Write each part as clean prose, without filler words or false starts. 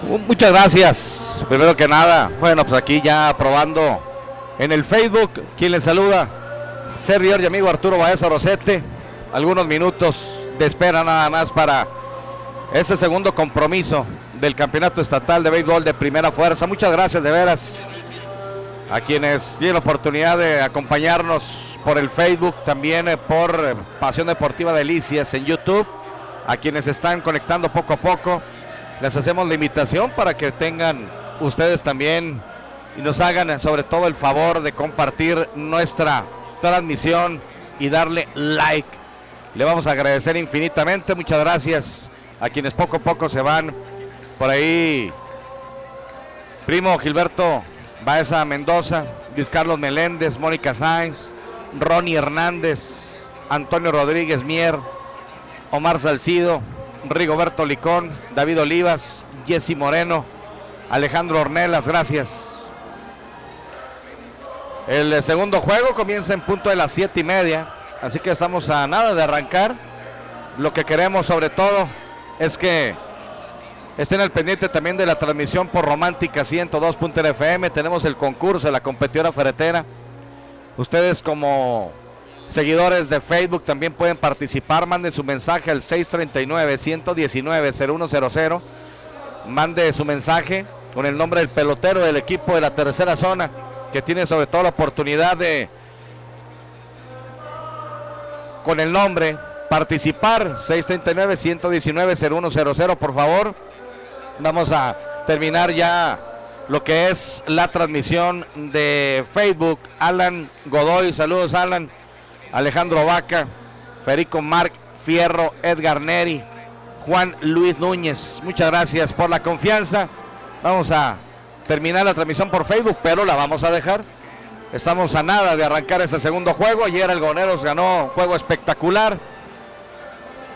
Muchas gracias. Primero que nada, bueno, pues aquí ya probando en el Facebook. Quien les saluda, servidor y amigo Arturo Baeza Rosete. Algunos minutos de espera nada más para este segundo compromiso del Campeonato Estatal de Béisbol de Primera Fuerza. Muchas gracias de veras a quienes tienen la oportunidad de acompañarnos por el Facebook, también por Pasión Deportiva Delicias en YouTube, a quienes están conectando poco a poco. Les hacemos la invitación para que tengan ustedes también y nos hagan sobre todo el favor de compartir nuestra transmisión y darle like. Le vamos a agradecer infinitamente. Muchas gracias a quienes poco a poco se van por ahí. Primo Gilberto Baeza Mendoza, Luis Carlos Meléndez, Mónica Sáenz, Ronnie Hernández, Antonio Rodríguez Mier, Omar Salcido, Rigoberto Licón, David Olivas, Jesse Moreno, Alejandro Ornelas, gracias. El segundo juego comienza en punto de las 7:30, así que estamos a nada de arrancar. Lo que queremos sobre todo es que estén al pendiente también de la transmisión por Romántica 102.fm. Tenemos el concurso de la competidora ferretera. Ustedes como seguidores de Facebook también pueden participar. Manden su mensaje al 639-119-0100. Mande su mensaje con el nombre del pelotero del equipo de la tercera zona, que tiene sobre todo la oportunidad de, con el nombre, participar. 639-119-0100, por favor. Vamos a terminar ya lo que es la transmisión de Facebook. Alan Godoy, saludos Alan. Alejandro Vaca, Perico Marc Fierro, Edgar Neri, Juan Luis Núñez, muchas gracias por la confianza. Vamos a terminar la transmisión por Facebook, pero la vamos a dejar. Estamos a nada de arrancar ese segundo juego. Ayer Algoneros ganó un juego espectacular,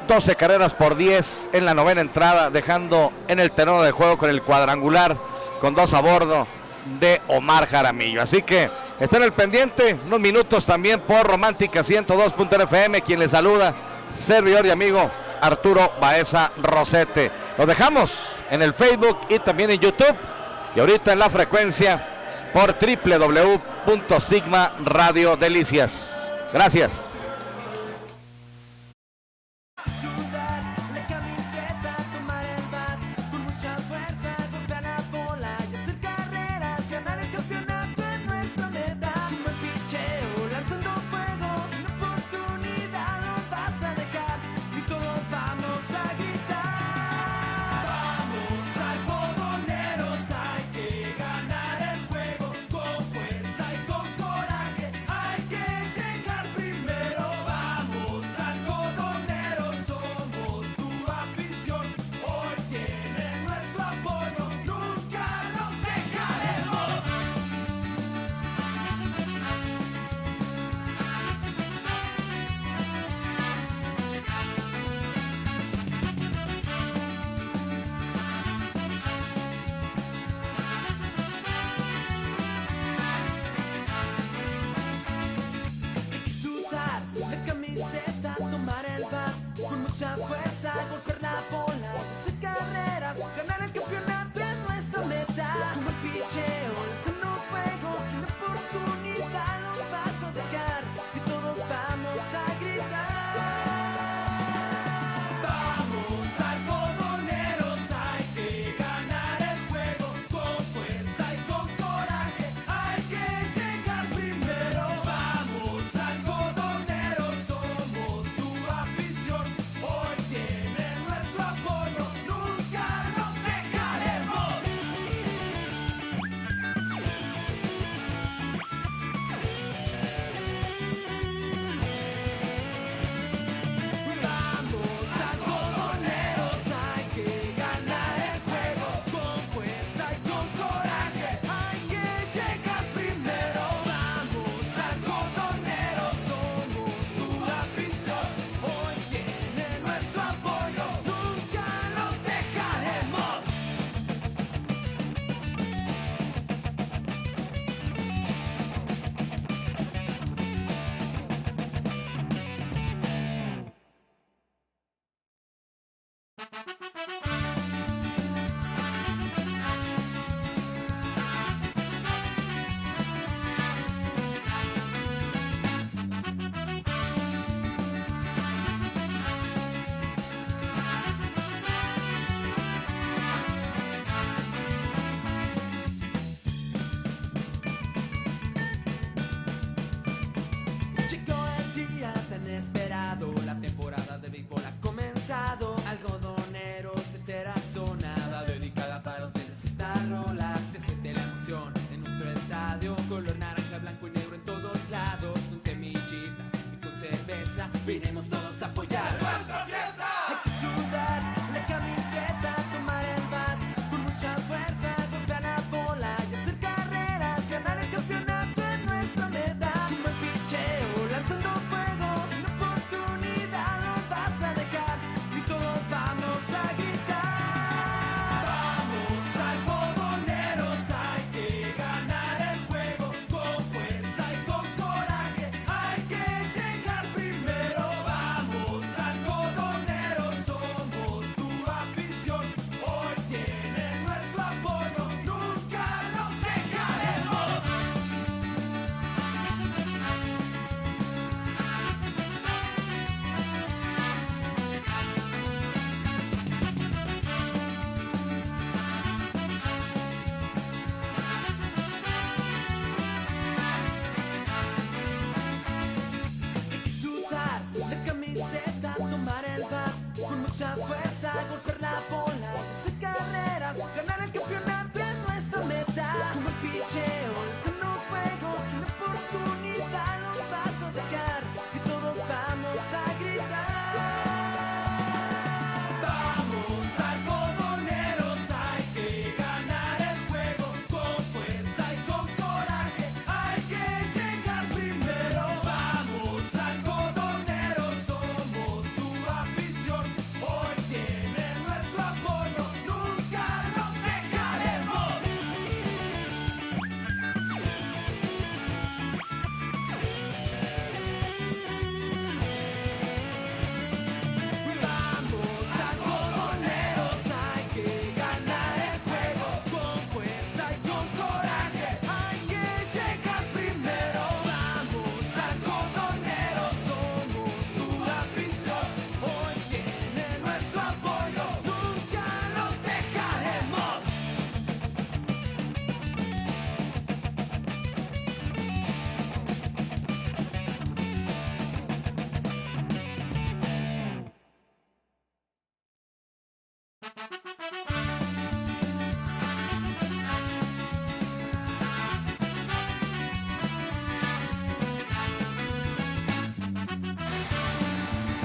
12 carreras por 10 en la novena entrada, dejando en el terreno de juego con el cuadrangular, con 2 a bordo de Omar Jaramillo. Así que estén al pendiente, unos minutos también por Romántica 102.fm. Quien les saluda, servidor y amigo Arturo Baeza Rosete. Los dejamos en el Facebook y también en YouTube, y ahorita en la frecuencia por www.sigma Radio Delicias. Gracias. Primero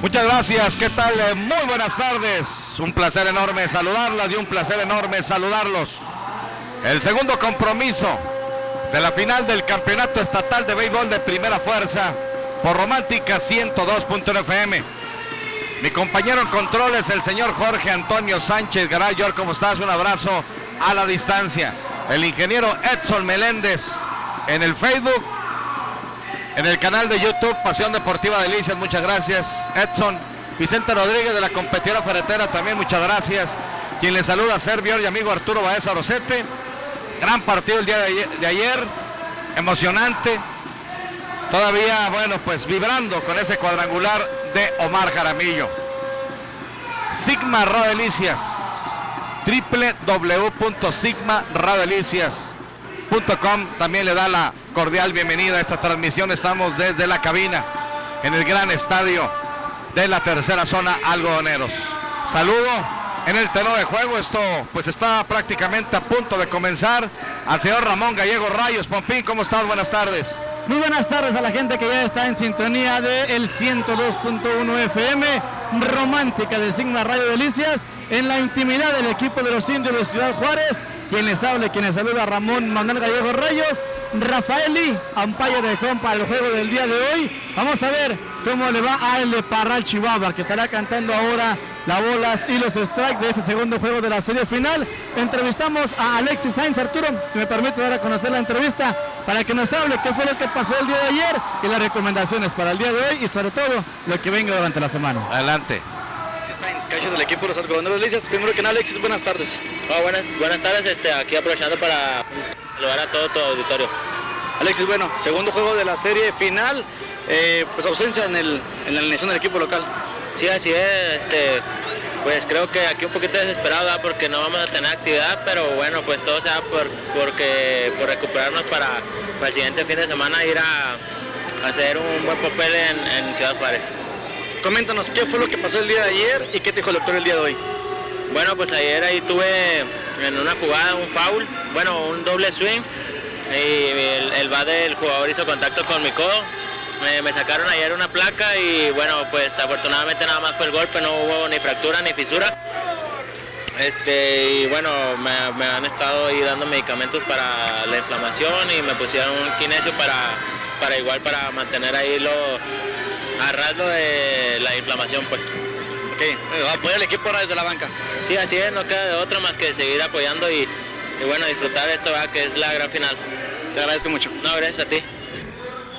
Muchas gracias, ¿qué tal? Muy buenas tardes, un placer enorme saludarlas y un placer enorme saludarlos. El segundo compromiso de la final del Campeonato Estatal de Béisbol de Primera Fuerza por Romántica 102.1 FM. Mi compañero en controles, el señor Jorge Antonio Sánchez Garay. George, ¿cómo estás? Un abrazo a la distancia. El ingeniero Edson Meléndez en el Facebook, en el canal de YouTube Pasión Deportiva Delicias, muchas gracias Edson. Vicente Rodríguez de la competidora ferretera también, muchas gracias. Quien le saluda, servidor y amigo Arturo Baeza Rosete. Gran partido el día de ayer, emocionante. Todavía, bueno, pues vibrando con ese cuadrangular de Omar Jaramillo. Sigma Radio Delicias, www.sigmaradiodelicias.com también le da la cordial bienvenida a esta transmisión. Estamos desde la cabina en el gran estadio de la tercera zona Algodoneros. Saludo en el terreno de juego. Esto pues está prácticamente a punto de comenzar. Al señor Ramón Gallego Rayos. Pompín, ¿cómo estás? Buenas tardes. Muy buenas tardes a la gente que ya está en sintonía del 102.1 FM Romántica de Sigma Radio Delicias, en la intimidad del equipo de los Indios de Ciudad Juárez. Quien les habla, quien les saluda, Ramón Manuel Gallego Rayos. Rafaeli, umpire de home para el juego del día de hoy. Vamos a ver cómo le va a El Parral Chihuahua, que estará cantando ahora las bolas y los strikes de este segundo juego de la serie final. Entrevistamos a Alexis Sainz. Arturo, si me permite dar a conocer la entrevista para que nos hable qué fue lo que pasó el día de ayer y las recomendaciones para el día de hoy y sobre todo lo que venga durante la semana. Adelante. Cacho del equipo de los Algodoneros Delicias. Primero que nada, Alexis, buenas tardes. Buenas tardes, aquí aprovechando para saludar a todo tu auditorio. Alexis, bueno, segundo juego de la serie final, pues ausencia en la alineación del equipo local. Sí, así es, pues creo que aquí un poquito desesperado, ¿verdad? Porque no vamos a tener actividad, pero bueno, pues todo sea por recuperarnos para el siguiente fin de semana ir a hacer un buen papel en Ciudad Juárez. Coméntanos, ¿qué fue lo que pasó el día de ayer y qué te dijo el doctor el día de hoy? Bueno, pues ayer ahí tuve en una jugada un foul, bueno, un doble swing, y el bat del jugador hizo contacto con mi codo. Me sacaron ayer una placa y bueno, pues afortunadamente nada más fue el golpe, no hubo ni fractura ni fisura. Y bueno, me han estado ahí dando medicamentos para la inflamación y me pusieron un kinesio para mantener ahí a ras de la inflamación, pues. Ok, apoya al equipo ahora desde la banca. Sí, así es, no queda de otra más que seguir apoyando y bueno, disfrutar esto, ¿verdad? Que es la gran final. Te agradezco mucho. No, gracias a ti.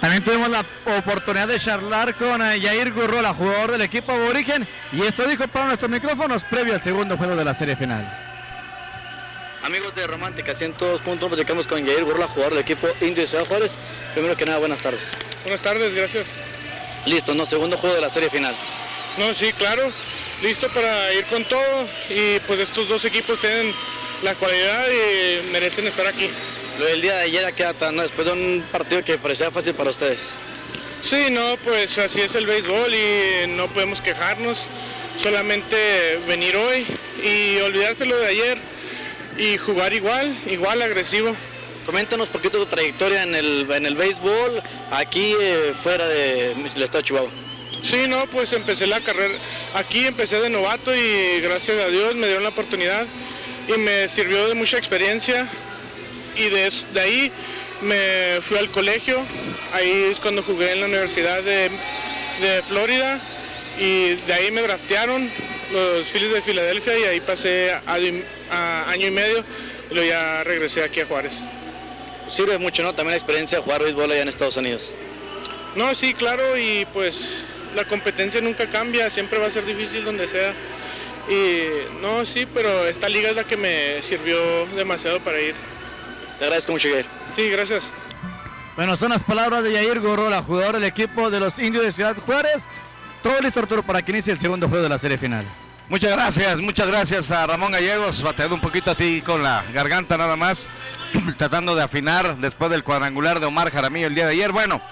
También tuvimos la oportunidad de charlar con Yair Gurrola, jugador del equipo aborigen, y esto dijo para nuestros micrófonos previo al segundo juego de la serie final. Amigos de Romántica 102.1, platicamos con Yair Gurrola, jugador del equipo Indio de Ciudad Juárez. Primero que nada, buenas tardes. Buenas tardes, gracias. Listo, ¿no? Segundo juego de la serie final. No, sí, claro, listo para ir con todo y pues estos dos equipos tienen la cualidad y merecen estar aquí. Lo del día de ayer queda tan, ¿no? Después de un partido que parecía fácil para ustedes. Sí, no, pues así es el béisbol y no podemos quejarnos, solamente venir hoy y olvidarse lo de ayer y jugar igual agresivo. Coméntanos un poquito tu trayectoria en el béisbol, aquí fuera del estado de Chihuahua. Sí, no, pues empecé la carrera, aquí empecé de novato y gracias a Dios me dieron la oportunidad y me sirvió de mucha experiencia y de ahí me fui al colegio, ahí es cuando jugué en la Universidad de Florida y de ahí me draftearon los Phillies de Filadelfia y ahí pasé a año y medio y luego ya regresé aquí a Juárez. Sirve mucho, ¿no? También la experiencia de jugar béisbol allá en Estados Unidos. No, sí, claro, y pues la competencia nunca cambia, siempre va a ser difícil donde sea. Y no, sí, pero esta liga es la que me sirvió demasiado para ir. Te agradezco mucho, Yair. Sí, gracias. Bueno, son las palabras de Yair Gurrola, jugador del equipo de los Indios de Ciudad Juárez. Todo listo, Arturo, para que inicie el segundo juego de la serie final. Muchas gracias a Ramón Gallegos, bateando un poquito a ti con la garganta nada más, tratando de afinar después del cuadrangular de Omar Jaramillo el día de ayer. Bueno,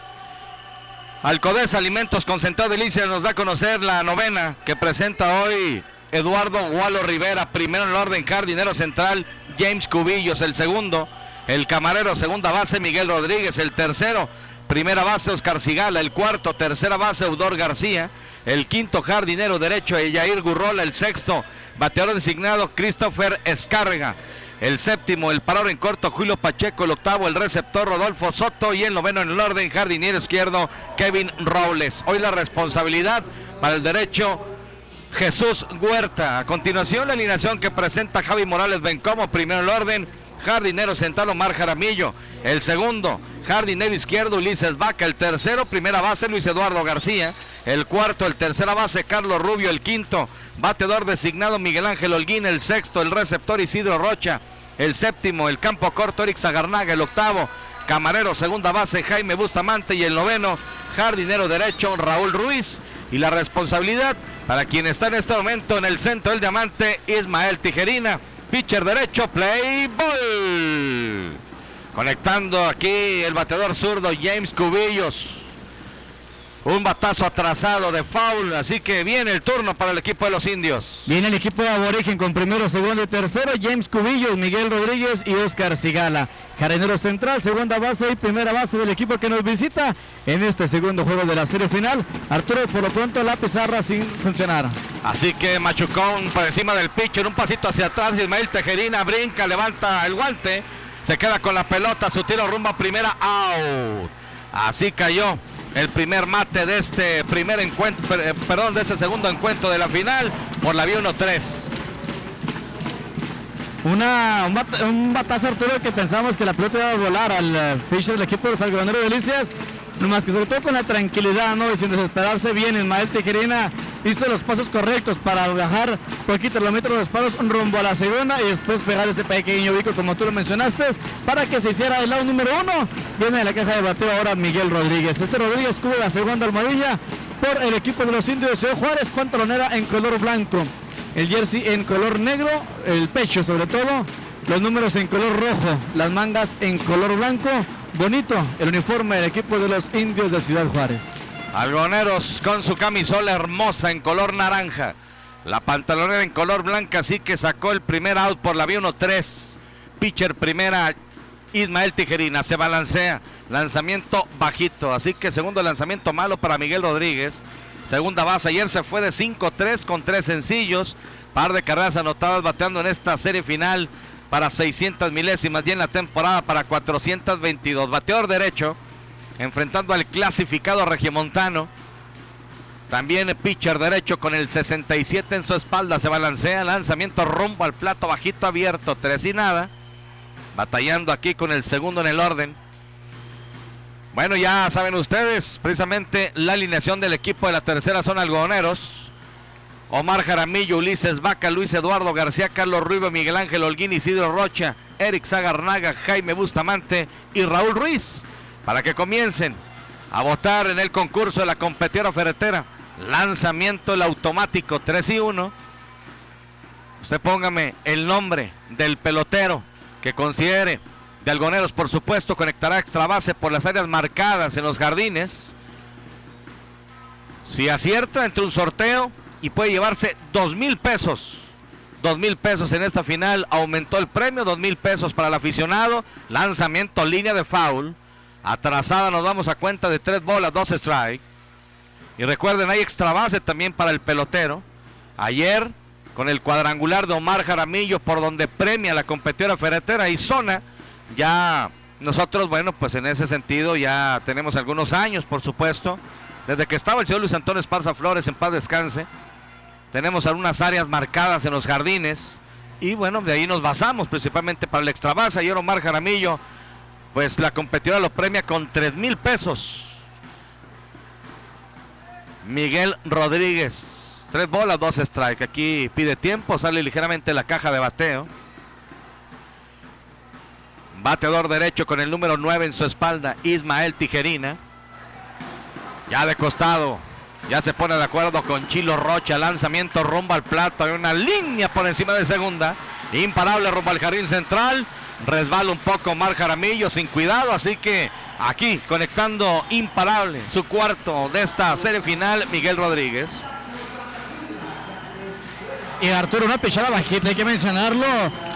Alcodes Alimentos Concentrado Delicias nos da a conocer la novena que presenta hoy Eduardo Gualo Rivera, primero en el orden, jardinero central James Cubillos, el segundo, el camarero segunda base Miguel Rodríguez, el tercero primera base Oscar Cigala, el cuarto tercera base Eudor García, el quinto jardinero derecho, Yair Gurrola, el sexto bateador designado, Christopher Escárrega, el séptimo, el parador en corto, Julio Pacheco, el octavo, el receptor, Rodolfo Soto, y el noveno en el orden, jardinero izquierdo, Kevin Robles. Hoy la responsabilidad para el derecho, Jesús Huerta. A continuación, la alineación que presenta Javi Morales Bencomo, primero en el orden, jardinero central, Omar Jaramillo, el segundo, jardinero izquierdo, Ulises Vaca, el tercero, primera base, Luis Eduardo García, el cuarto, el tercera base, Carlos Rubio, el quinto, bateador designado, Miguel Ángel Holguín, el sexto, el receptor, Isidro Rocha, el séptimo, el campo corto, Eric Zagarnaga, el octavo, camarero, segunda base, Jaime Bustamante, y el noveno, jardinero derecho, Raúl Ruiz. Y la responsabilidad para quien está en este momento en el centro del diamante, Ismael Tijerina, pitcher derecho, play ball. Conectando aquí el bateador zurdo, James Cubillos. Un batazo atrasado de foul, así que viene el turno para el equipo de los indios. Viene el equipo de Aborigen con primero, segundo y tercero, James Cubillos, Miguel Rodríguez y Oscar Cigala. Jardinero central, segunda base y primera base del equipo que nos visita en este segundo juego de la serie final. Arturo, por lo pronto la pizarra sin funcionar. Así que Machucón por encima del pitcher, un pasito hacia atrás, Ismael Tijerina brinca, levanta el guante, se queda con la pelota, su tiro rumbo a primera, out. Así cayó el primer mate de este primer encuentro, de este segundo encuentro de la final, por la vía 1-3. Un batazo, Arturo, que pensamos que la pelota iba a volar al pitcher del equipo de los algodoneros de Delicias, nomás que sobre todo con la tranquilidad, ¿no? Y sin desesperarse, bien Ismael Tijerina hizo los pasos correctos para bajar poquito los metros de los palos rumbo a la segunda y después pegar ese pequeño bico, como tú lo mencionaste, para que se hiciera el lado número uno. Viene de la caja de bateo ahora Miguel Rodríguez. Rodríguez cubre la segunda almohadilla por el equipo de los indios de Ciudad Juárez, pantalonera en color blanco, el jersey en color negro, el pecho sobre todo, los números en color rojo, las mangas en color blanco. Bonito el uniforme del equipo de los indios de Ciudad Juárez. Algodoneros con su camisola hermosa en color naranja, la pantalonera en color blanca, así que sacó el primer out por la vía 1-3. Pitcher primera, Ismael Tijerina, se balancea, lanzamiento bajito, así que segundo lanzamiento malo para Miguel Rodríguez. Segunda base, ayer se fue de 5-3 con 3 sencillos, par de carreras anotadas, bateando en esta serie final para 600 milésimas y en la temporada para 422. Bateador derecho, enfrentando al clasificado regiomontano. También el pitcher derecho con el 67 en su espalda, se balancea, lanzamiento rumbo al plato bajito abierto, 3 y nada. Batallando aquí con el segundo en el orden. Bueno, ya saben ustedes, precisamente la alineación del equipo de la tercera zona algodoneros. Omar Jaramillo, Ulises Vaca, Luis Eduardo García, Carlos Rubio, Miguel Ángel Holguín, Isidro Rocha, Eric Zagarnaga, Jaime Bustamante y Raúl Ruiz, para que comiencen a votar en el concurso de la competidora ferretera. Lanzamiento el automático, 3 y 1. Usted póngame el nombre del pelotero que considere, de algodoneros por supuesto, conectará extra base por las áreas marcadas en los jardines. Si acierta, entre un sorteo y puede llevarse 2,000 pesos. 2,000 pesos en esta final, aumentó el premio, 2,000 pesos para el aficionado. Lanzamiento, línea de foul, atrasada, nos vamos a cuenta de 3 bolas, 2 strike. Y recuerden, hay extra base también para el pelotero. Ayer, con el cuadrangular de Omar Jaramillo, por donde premia la competidora ferretera y zona, ya nosotros, bueno, pues en ese sentido ya tenemos algunos años, por supuesto, desde que estaba el señor Luis Antonio Esparza Flores, en paz descanse. Tenemos algunas áreas marcadas en los jardines y bueno, de ahí nos basamos principalmente para el extra base. Ayer Omar Jaramillo, pues la competidora lo premia con 3,000 pesos. Miguel Rodríguez, 3 bolas, 2 strike. Aquí pide tiempo, sale ligeramente la caja de bateo. Bateador derecho con el número 9 en su espalda, Ismael Tijerina. Ya de costado, ya se pone de acuerdo con Chilo Rocha. Lanzamiento rumbo al plato, hay una línea por encima de segunda. Imparable rumbo al jardín central. Resbala un poco Omar Jaramillo sin cuidado, así que aquí conectando imparable su cuarto de esta serie final, Miguel Rodríguez. Y Arturo, una pichada bajita, hay que mencionarlo,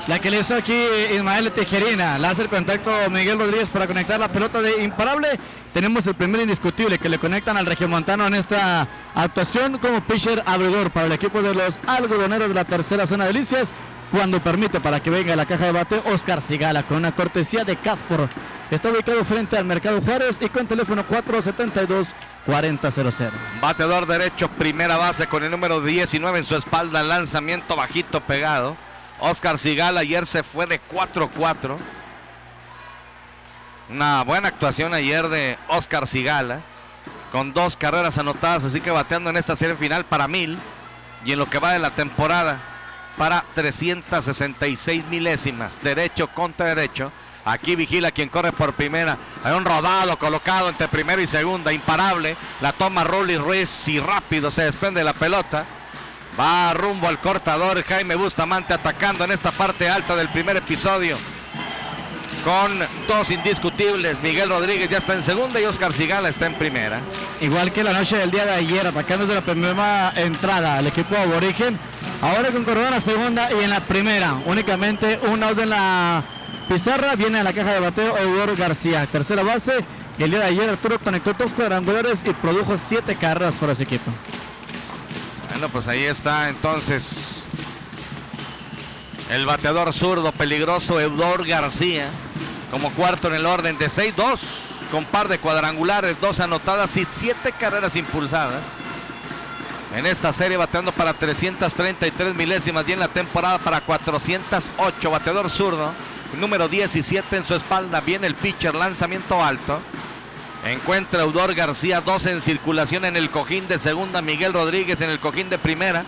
la que le hizo aquí Ismael Tijerina. Le hace el contacto Miguel Rodríguez para conectar la pelota de imparable. Tenemos el primer indiscutible que le conectan al regiomontano en esta actuación como pitcher abridor para el equipo de los algodoneros de la tercera zona de Delicias, cuando permite para que venga a la caja de bateo Oscar Sigala con una cortesía de Caspor. Está ubicado frente al Mercado Juárez y con teléfono 472-4000. Bateador derecho, primera base con el número 19 en su espalda, lanzamiento bajito pegado. Oscar Sigala ayer se fue de 4-4. Una buena actuación ayer de Oscar Sigala, con 2 carreras anotadas, así que bateando en esta serie final para 1000 y en lo que va de la temporada para 366 milésimas, derecho contra derecho. Aquí vigila quien corre por primera. Hay un rodado colocado entre primera y segunda, imparable. La toma Rully Ruiz y rápido se desprende la pelota. Va rumbo al cortador Jaime Bustamante, atacando en esta parte alta del primer episodio. Con 2 indiscutibles, Miguel Rodríguez ya está en segunda y Oscar Sigala está en primera. Igual que la noche del día de ayer, atacando desde la primera entrada al equipo aborigen. Ahora con corredor a segunda y en la primera, únicamente un out en la pizarra. Viene a la caja de bateo Eudor García, tercera base. El día de ayer Arturo conectó 2 cuadrangulares y produjo 7 carreras por ese equipo. Bueno, pues ahí está entonces el bateador zurdo peligroso Eudor García, como cuarto en el orden de 6-2, con par de cuadrangulares, 2 anotadas y 7 carreras impulsadas. En esta serie bateando para 333 milésimas y en la temporada para 408. Bateador zurdo, número 17 en su espalda. Viene el pitcher, lanzamiento alto. Encuentra Eudor García, 2 en circulación en el cojín de segunda. Miguel Rodríguez en el cojín de primera.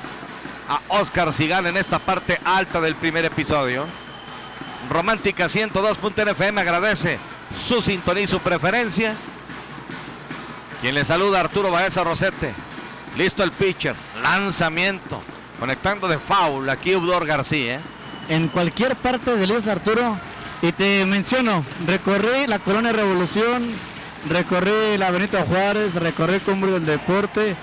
A Oscar Sigala en esta parte alta del primer episodio. Romántica 102.fm agradece su sintonía y su preferencia. Quien le saluda, Arturo Baeza Rosete. Listo el pitcher, lanzamiento, conectando de foul aquí Eudor García. En cualquier parte de Luis Arturo, y te menciono, recorrí la Colonia Revolución, recorrí la Benito Juárez, recorrí Cumbre del Deporte,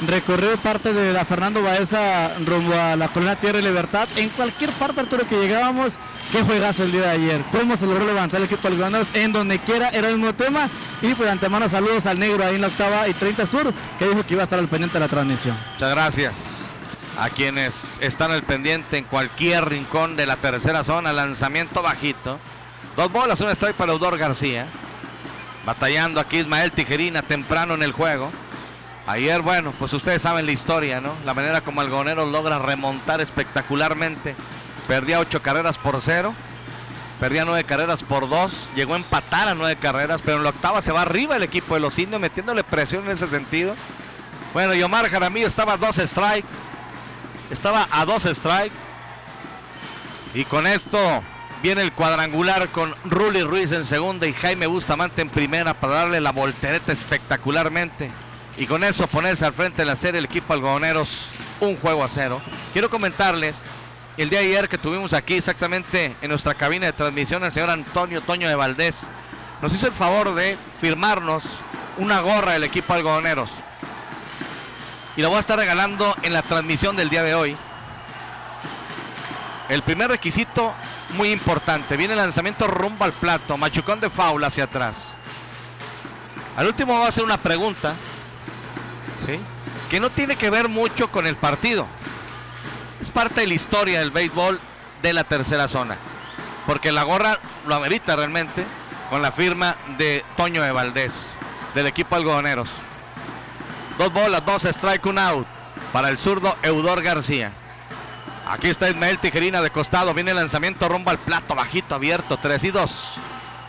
recorrí parte de la Fernando Baeza rumbo a la Colonia Tierra y Libertad. En cualquier parte, Arturo, que llegábamos, qué juegazo el día de ayer, cómo se logró levantar el equipo algodoneros, en donde quiera era el mismo tema. Y por antemano saludos al negro ahí en la octava y 30 sur, que dijo que iba a estar al pendiente de la transmisión. Muchas gracias a quienes están al pendiente en cualquier rincón de la tercera zona. Lanzamiento bajito, 2 bolas, un strike para Eudor García. Batallando aquí Ismael Tijerina temprano en el juego. Ayer, bueno, pues ustedes saben la historia, ¿no? La manera como Algodoneros logra remontar espectacularmente. Perdía 8 carreras por 0. Perdía 9 carreras por 2. Llegó a empatar a 9 carreras, pero en la octava se va arriba el equipo de los indios, metiéndole presión en ese sentido. Bueno, y Omar Jaramillo estaba a 2 strike. Y con esto viene el cuadrangular con Rully Ruiz en segunda y Jaime Bustamante en primera para darle la voltereta espectacularmente. Y con eso ponerse al frente de la serie el equipo Algodoneros 1-0. Quiero comentarles el día de ayer que tuvimos aquí exactamente en nuestra cabina de transmisión, el señor Antonio Toño de Valdés nos hizo el favor de firmarnos una gorra del equipo Algodoneros. Y la voy a estar regalando en la transmisión del día de hoy. El primer requisito muy importante, viene el lanzamiento rumbo al plato, machucón de foul hacia atrás. Al último voy a hacer una pregunta, ¿sí?, que no tiene que ver mucho con el partido. Es parte de la historia del béisbol de la tercera zona, porque la gorra lo amerita realmente, con la firma de Toño de Valdés del equipo Algodoneros. 2 bolas, 2 strike, 1 out para el zurdo Eudor García. Aquí está Ismael Tijerina de costado, viene el lanzamiento rumbo al plato, bajito, abierto, 3-2.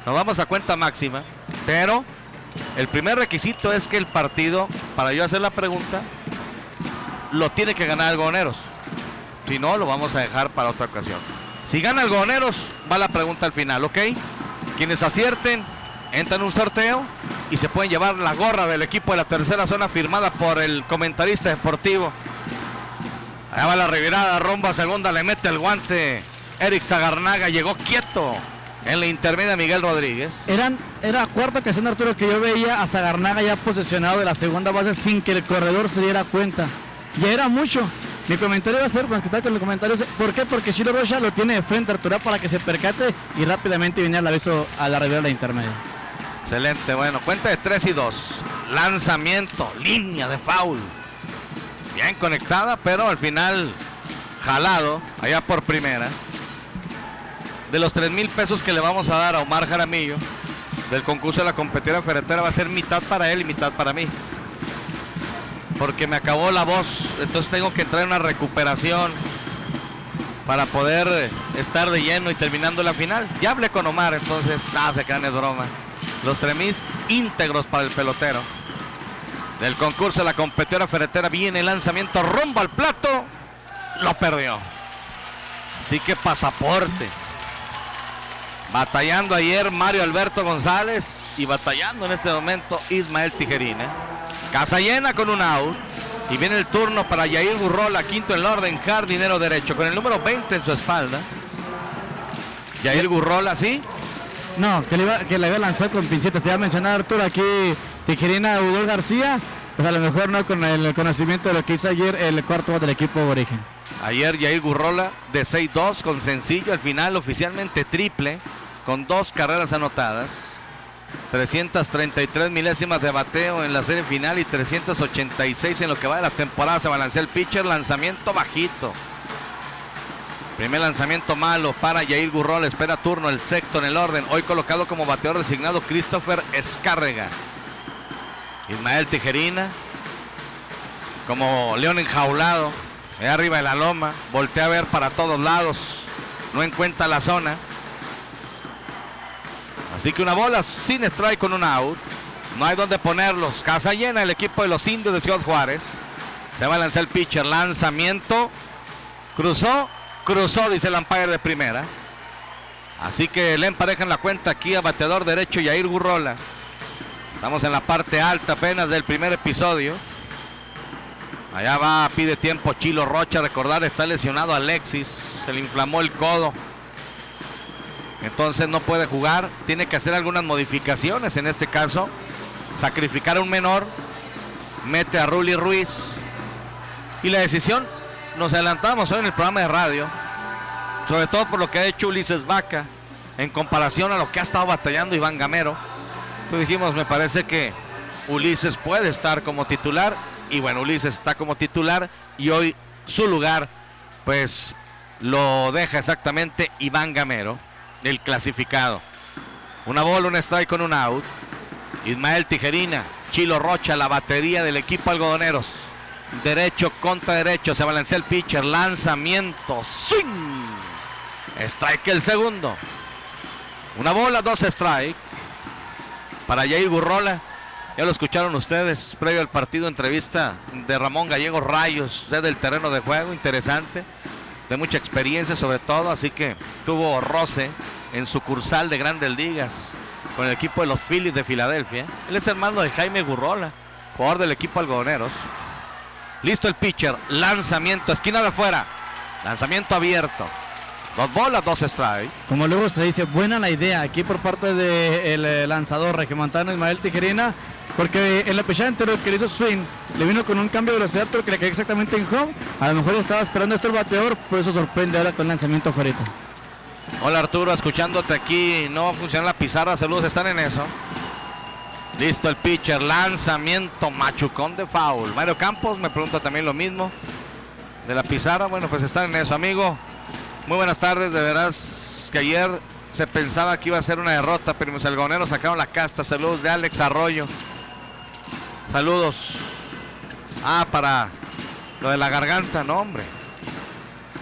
Nos vamos a cuenta máxima, pero el primer requisito es que el partido, para yo hacer la pregunta, lo tiene que ganar Algodoneros. Si no, lo vamos a dejar para otra ocasión. Si gana Algodoneros, va la pregunta al final, ¿ok? Quienes acierten, entran en un sorteo y se pueden llevar la gorra del equipo de la tercera zona firmada por el comentarista deportivo. Allá va la revirada, rumbo a segunda, le mete el guante Eric Zagarnaga, llegó quieto en la intermedia Miguel Rodríguez. Era cuarta ocasión, Arturo, que yo veía a Zagarnaga ya posicionado de la segunda base sin que el corredor se diera cuenta. Ya era mucho. Mi comentario va a ser, pues que está con el comentario, ¿por qué? Porque Chilo Rocha lo tiene de frente, Arturo, para que se percate y rápidamente viene al aviso a la revirada de la intermedia. Excelente, bueno, cuenta de 3-2. Lanzamiento, línea de foul. Bien conectada, pero al final jalado, allá por primera. De los 3,000 pesos que le vamos a dar a Omar Jaramillo del concurso de la competidora ferretera, va a ser mitad para él y mitad para mí. Porque me acabó la voz, entonces tengo que entrar en una recuperación para poder estar de lleno y terminando la final. Ya hablé con Omar, entonces, se quedan, es broma. Los 3,000 íntegros para el pelotero del concurso de la competidora ferretera. Viene el lanzamiento rumbo al plato, lo perdió. Así que pasaporte. Batallando ayer Mario Alberto González y batallando en este momento Ismael Tijerina. Casa llena con un out. Y viene el turno para Yair Gurrola, quinto en el orden, jardinero derecho, con el número 20 en su espalda. Yair Gurrola, ¿sí? No, que le iba a lanzar con pincetas. Te iba a mencionar, Arturo, aquí Tijerina, Udol García. Pues a lo mejor no con el conocimiento de lo que hizo ayer el cuarto del equipo aborigen. Ayer Yair Gurrola de 6-2 con sencillo, al final oficialmente triple, con 2 carreras anotadas. 333 milésimas de bateo en la serie final y 386 en lo que va de la temporada. Se balancea el pitcher, lanzamiento bajito. Primer lanzamiento malo para Yair Gurrola, espera turno, el sexto en el orden. Hoy colocado como bateador designado Christopher Escárrega. Ismael Tijerina, como león enjaulado, allá arriba de la loma, voltea a ver para todos lados, no encuentra la zona. Así que una bola sin strike con un out. No hay donde ponerlos. Casa llena el equipo de los Indios de Ciudad Juárez. Se va a lanzar el pitcher. Lanzamiento. Cruzó, dice el umpire de primera. Así que le emparejan la cuenta aquí a bateador derecho Yair Gurrola. Estamos en la parte alta apenas del primer episodio. Allá va, pide tiempo Chilo Rocha. Recordar, está lesionado Alexis. Se le inflamó el codo. Entonces no puede jugar, tiene que hacer algunas modificaciones, en este caso sacrificar a un menor, mete a Ruli Ruiz. Y la decisión, nos adelantamos hoy en el programa de radio, sobre todo por lo que ha hecho Ulises Vaca en comparación a lo que ha estado batallando Iván Gamero. Pues dijimos, me parece que Ulises puede estar como titular, y bueno, Ulises está como titular y hoy su lugar pues lo deja exactamente Iván Gamero, el clasificado. Una bola, un strike con un out. Ismael Tijerina, Chilo Rocha, la batería del equipo algodoneros. Derecho contra derecho, se balancea el pitcher, lanzamiento, swing. Strike el segundo. Una bola, 2 strike para Yair Gurrola. Ya lo escucharon ustedes, previo al partido, entrevista de Ramón Gallego Rayos desde el terreno de juego, interesante, de mucha experiencia sobre todo, así que tuvo roce en sucursal de Grandes Ligas con el equipo de los Phillies de Filadelfia. Él es hermano de Jaime Gurrola, jugador del equipo algodoneros. Listo el pitcher, lanzamiento, esquina de afuera, lanzamiento abierto. 2 bolas, 2 strikes. Como luego se dice, buena la idea aquí por parte del lanzador regiomontano Ismael Tijerina, porque en la pichada anterior que le hizo swing, le vino con un cambio de velocidad, pero que le cayó exactamente en home. A lo mejor estaba esperando esto el bateador, por eso sorprende ahora con el lanzamiento afuera. Hola Arturo, escuchándote aquí, no funciona la pizarra, saludos, están en eso. Listo el pitcher, lanzamiento machucón de foul. Mario Campos me pregunta también lo mismo de la pizarra. Bueno, pues están en eso, amigo. Muy buenas tardes, de veras que ayer se pensaba que iba a ser una derrota, pero los algodoneros sacaron la casta. Saludos de Alex Arroyo. Saludos. Para lo de la garganta, no hombre.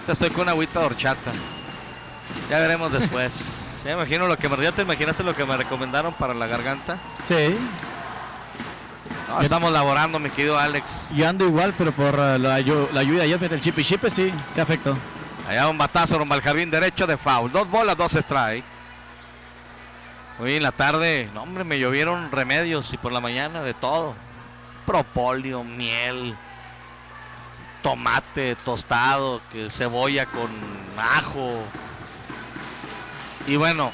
Estoy con una agüita de horchata. Ya veremos después. Ya me imagino lo que ¿ya te imaginaste lo que me recomendaron para la garganta? Sí. No, estamos laborando, mi querido Alex. Yo ando igual, pero por la ayuda ayer del chipe sí, se afectó. Allá un batazo rumbo al jardín derecho de foul. 2 bolas, 2 strike. Hoy en la tarde, no hombre, me llovieron remedios y por la mañana de todo. Propóleo, miel, tomate tostado, cebolla con ajo. Y bueno,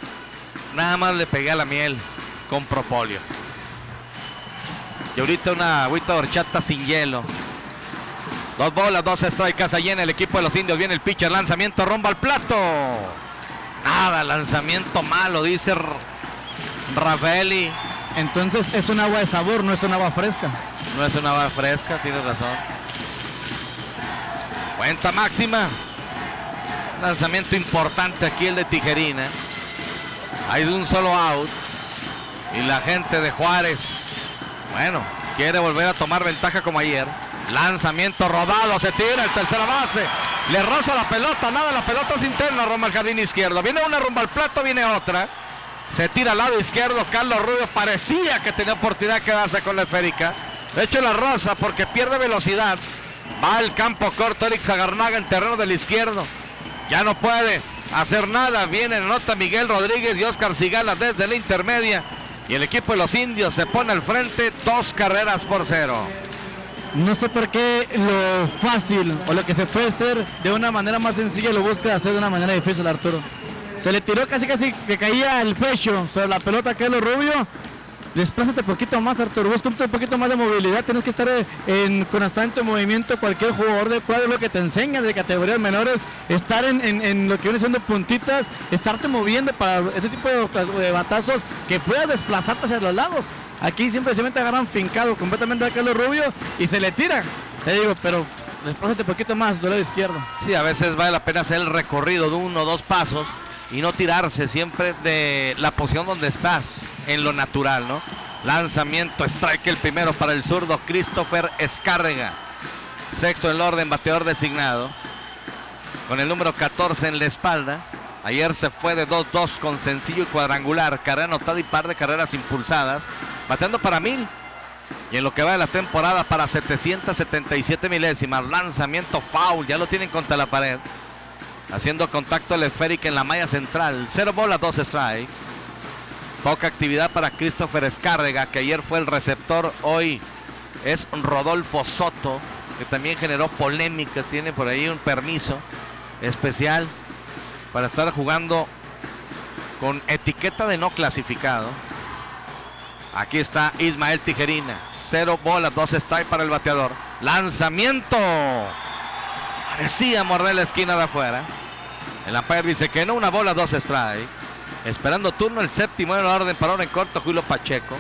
nada más le pegué a la miel con propóleo. Y ahorita una agüita de horchata sin hielo. 2 bolas, 2 strikes, casa llena el equipo de los Indios. Viene el pitcher, lanzamiento rumbo al plato. Nada, lanzamiento malo, dice Rafaeli. Entonces es un agua de sabor, no es un agua fresca. No es un agua fresca, tienes razón. Cuenta máxima. Lanzamiento importante aquí el de Tijerina. Hay de un solo out. Y la gente de Juárez, bueno, quiere volver a tomar ventaja como ayer. Lanzamiento rodado, se tira el tercera base. Le roza la pelota, nada, la pelota es interna rumbo al jardín izquierdo. Viene una rumbo al plato, viene otra. Se tira al lado izquierdo, Carlos Rubio parecía que tenía oportunidad de quedarse con la esférica. De hecho la roza porque pierde velocidad. Va al campo corto Eric Zagarnaga en terreno del izquierdo. Ya no puede hacer nada. Viene en nota Miguel Rodríguez y Oscar Cigala desde la intermedia. Y el equipo de los indios se pone al frente 2-0. No sé por qué lo fácil o lo que se puede hacer de una manera más sencilla lo busca hacer de una manera difícil, Arturo. Se le tiró casi que caía el pecho sobre la pelota a Carlos Rubio. Desplázate un poquito más, Arturo. Busca un poquito más de movilidad. Tienes que estar en constante movimiento. Cualquier jugador de cuadro lo que te enseña de categorías menores. Estar en lo que viene siendo puntitas. Estarte moviendo para este tipo de batazos que puedas desplazarte hacia los lados. Aquí simplemente agarran fincado completamente a Carlos Rubio y se le tira. Te digo, pero desplázate un poquito más del lado izquierdo. Sí, a veces vale la pena hacer el recorrido de 1 o 2 pasos y no tirarse siempre de la posición donde estás, en lo natural, ¿no? Lanzamiento, strike el primero para el zurdo Christopher Escárrega. Sexto en el orden, bateador designado. Con el número 14 en la espalda. Ayer se fue de 2-2 con sencillo y cuadrangular. Carrera anotada y par de carreras impulsadas. Bateando para 1000. Y en lo que va de la temporada para 777 milésimas. Lanzamiento foul. Ya lo tienen contra la pared. Haciendo contacto el esférico en la malla central. 0 bolas, 2 strike. Poca actividad para Christopher Escárrega, que ayer fue el receptor. Hoy es Rodolfo Soto, que también generó polémica. Tiene por ahí un permiso especial para estar jugando con etiqueta de no clasificado. Aquí está Ismael Tijerina. 0 bolas, 2 strike para el bateador. Lanzamiento. Parecía morder la esquina de afuera. El umpire dice que no, 1 bola, 2 strike. Esperando turno el séptimo en el orden para ahora en corto Julio Pacheco.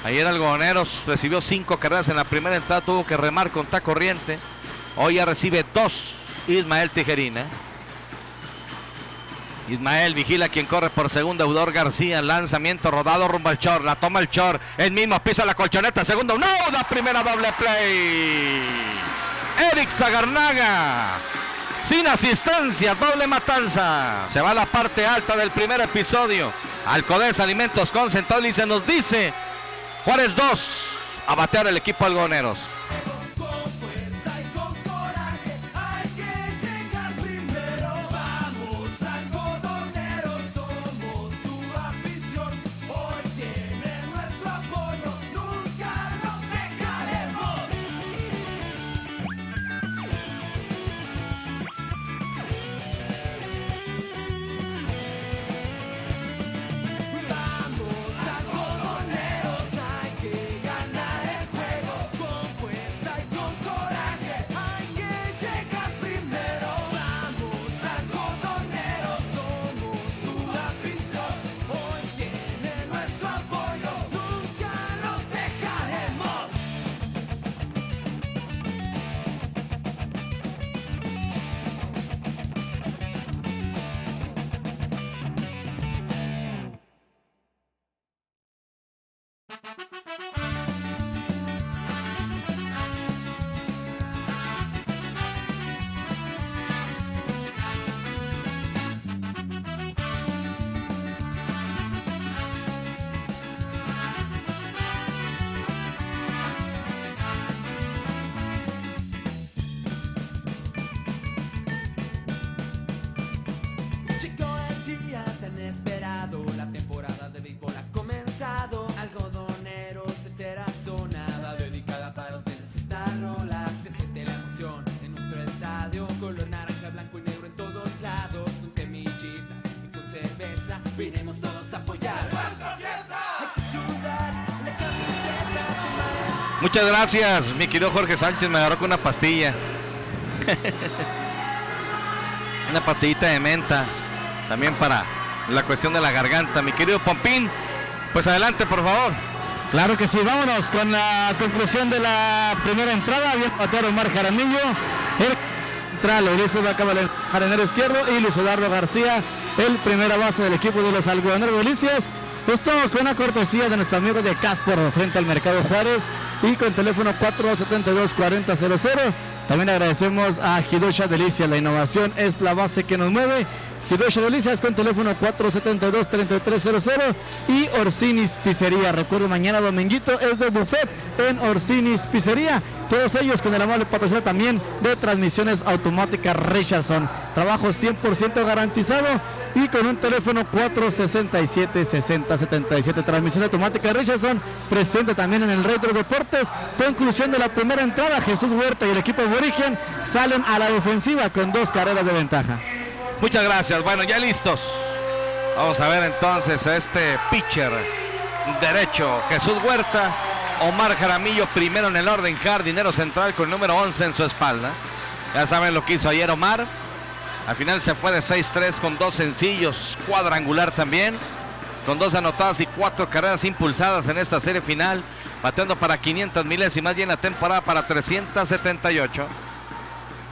Ayer Algodoneros recibió 5 carreras en la primera entrada. Tuvo que remar contra corriente. Hoy ya recibe 2 Ismael Tijerina. Ismael vigila quien corre por segunda, Eudor García. Lanzamiento rodado rumbo al short. La toma el short. El mismo pisa la colchoneta. Segunda, no, la primera doble play. Eric Zagarnaga. Sin asistencia, doble matanza. Se va a la parte alta del primer episodio. Alcodes Alimentos Concentrado y se nos dice Juárez 2. A batear el equipo algodoneros. Vinimos todos a apoyar nuestra fiesta. Muchas gracias, mi querido Jorge Sánchez. Me agarró con una pastilla. Una pastillita de menta. También para la cuestión de la garganta. Mi querido Pompín, pues adelante, por favor. Claro que sí, vámonos con la conclusión de la primera entrada. Bien bateado Omar Jaramillo. central, Ulises Vaca Valenzuela, jardinero izquierdo, y Luis Eduardo García, el primera base del equipo de los algodoneros de Delicias. Esto con una cortesía de nuestro amigo de Caspor, frente al Mercado Juárez, y con teléfono 472-4000. También agradecemos a Hidosha Delicias, la innovación es la base que nos mueve. Hidosha Delicias con teléfono 472-3300 y Orsini's Pizzería. Recuerden, mañana dominguito es de buffet en Orsini's Pizzería. Todos ellos con el amable patrocinio también de transmisiones automáticas Richardson. Trabajo 100% garantizado y con un teléfono 467-6077. Transmisión automática Richardson, presente también en el Retro Deportes. Conclusión de la primera entrada, Jesús Huerta y el equipo de Aborigen salen a la defensiva con 2 carreras de ventaja. Muchas gracias. Bueno, ya listos. Vamos a ver entonces a este pitcher derecho, Jesús Huerta. Omar Jaramillo primero en el orden, jardinero central con el número 11 en su espalda. Ya saben lo que hizo ayer Omar. Al final se fue de 6-3 con 2 sencillos, cuadrangular también, con 2 anotadas y 4 carreras impulsadas en esta serie final, bateando para 500 milésimas y en la temporada para 378.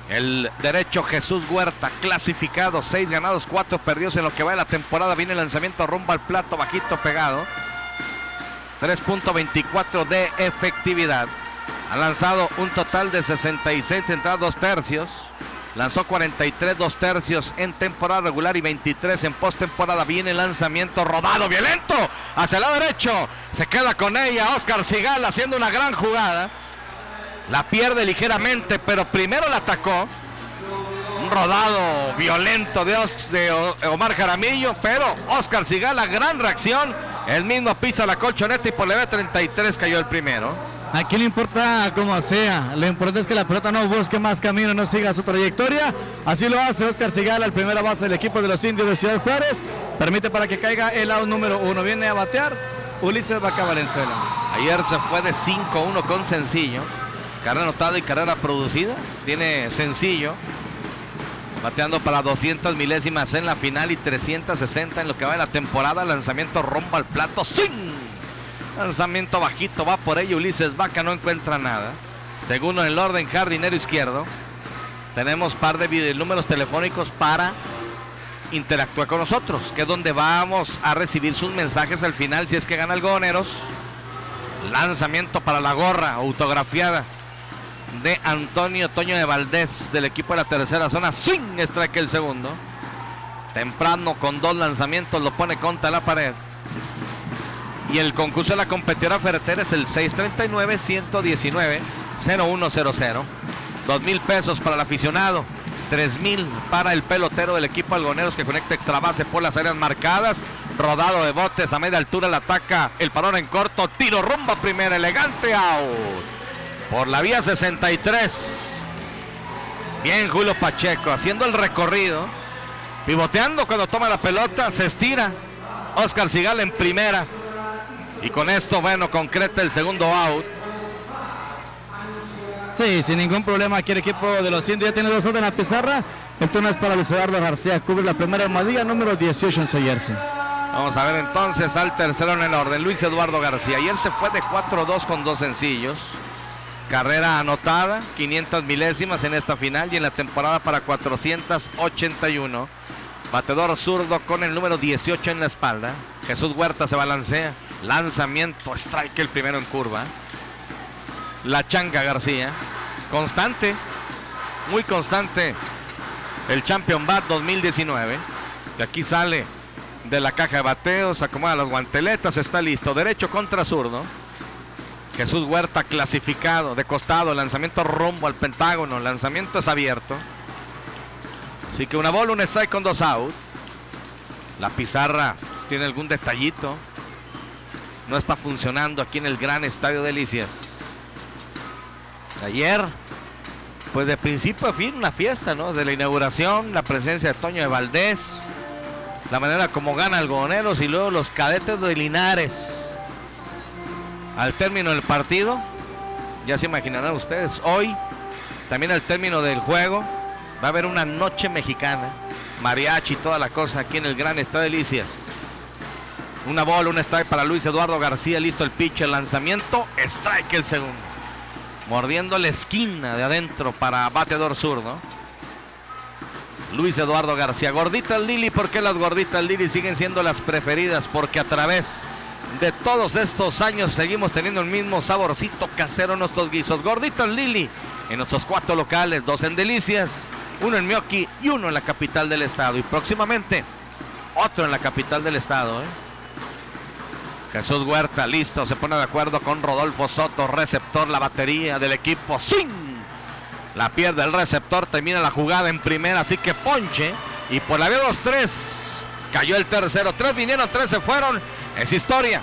El derecho Jesús Huerta, clasificado, 6 ganados, 4 perdidos en lo que va de la temporada. Viene el lanzamiento rumbo al plato, bajito pegado. 3.24 de efectividad. Ha lanzado un total de 66 entradas 2 tercios. Lanzó 43 2 tercios en temporada regular y 23 en postemporada. Viene el lanzamiento rodado, violento, hacia el lado derecho. Se queda con ella Oscar Sigal haciendo una gran jugada. La pierde ligeramente, pero primero la atacó. Un rodado violento de Omar Jaramillo, pero Oscar Sigal, la gran reacción. El mismo pisa la colchoneta y por la B33 cayó el primero. Aquí no importa cómo sea, lo importante es que la pelota no busque más camino, no siga su trayectoria. Así lo hace Oscar Sigal, al primera base del equipo de los Indios de Ciudad Juárez. Permite para que caiga el out número 1. Viene a batear Ulises Vaca Valenzuela. Ayer se fue de 5-1 con sencillo. Carrera anotada y carrera producida. Tiene sencillo. Bateando para 200 milésimas en la final y 360 en lo que va de la temporada. Lanzamiento rumbo al plato. ¡Swing! Lanzamiento bajito, va por ello Ulises Vaca, no encuentra nada. Segundo en el orden, jardinero izquierdo. Tenemos par de números telefónicos para interactuar con nosotros, que es donde vamos a recibir sus mensajes al final si es que gana Algodoneros. Lanzamiento para la gorra autografiada de Antonio Toño de Valdés del equipo de la tercera zona. Swing, strike el segundo. Temprano con 2 lanzamientos lo pone contra la pared. Y el concurso de la competidora ferretera es el 639-119-0100. 2,000 pesos para el aficionado, 3,000 para el pelotero del equipo Algodoneros que conecta extra base por las áreas marcadas. Rodado de botes a media altura, la ataca el parón en corto, tiro rumbo a primera, elegante out. Por la vía 63. Bien Julio Pacheco haciendo el recorrido, pivoteando cuando toma la pelota, se estira Oscar Sigal en primera. Y con esto, bueno, concreta el segundo out. Sí, sin ningún problema aquí el equipo de los Indios ya tiene 2 outs en la pizarra. El turno es para Luis Eduardo García, cubre la primera almohadilla, número 18 en su jersey. Vamos a ver entonces al tercero en el orden, Luis Eduardo García. Ayer se fue de 4-2 con 2 sencillos. Carrera anotada, 500 milésimas en esta final y en la temporada para 481. Bateador zurdo con el número 18 en la espalda. Jesús Huerta se balancea. Lanzamiento, strike el primero en curva. La Changa García. Constante, muy constante. El Champion Bat 2019. Y aquí sale de la caja de bateos, acomoda las guanteletas, está listo. Derecho contra zurdo. Jesús Huerta clasificado de costado. Lanzamiento rumbo al pentágono. Lanzamiento es abierto. Así que una bola, un strike con 2 outs. La pizarra tiene algún detallito. No está funcionando aquí en el gran Estadio Delicias. Ayer, pues de principio a fin, una fiesta, ¿no? De la inauguración, la presencia de Toño de Valdés, la manera como gana Algodoneros y luego los cadetes de Linares. Al término del partido, ya se imaginarán ustedes, hoy, también al término del juego, va a haber una noche mexicana, mariachi y toda la cosa aquí en el gran Estadio Delicias. Una bola, un strike para Luis Eduardo García, listo el pitch, el lanzamiento, strike el segundo. Mordiendo la esquina de adentro para bateador zurdo. Luis Eduardo García. Gorditas Lili, ¿por qué las gorditas Lili siguen siendo las preferidas? Porque a través de todos estos años seguimos teniendo el mismo saborcito casero en nuestros guisos. Gorditas Lili en nuestros 4 locales, 2 en Delicias, 1 en Mioqui y 1 en la capital del estado. Y próximamente otro en la capital del estado. Jesús Huerta, listo, se pone de acuerdo con Rodolfo Soto, receptor, la batería del equipo. ¡Sin! La pierde el receptor, termina la jugada en primera, así que ponche. Y por la B2-3 cayó el tercero. 3 vinieron, 3 se fueron. Es historia.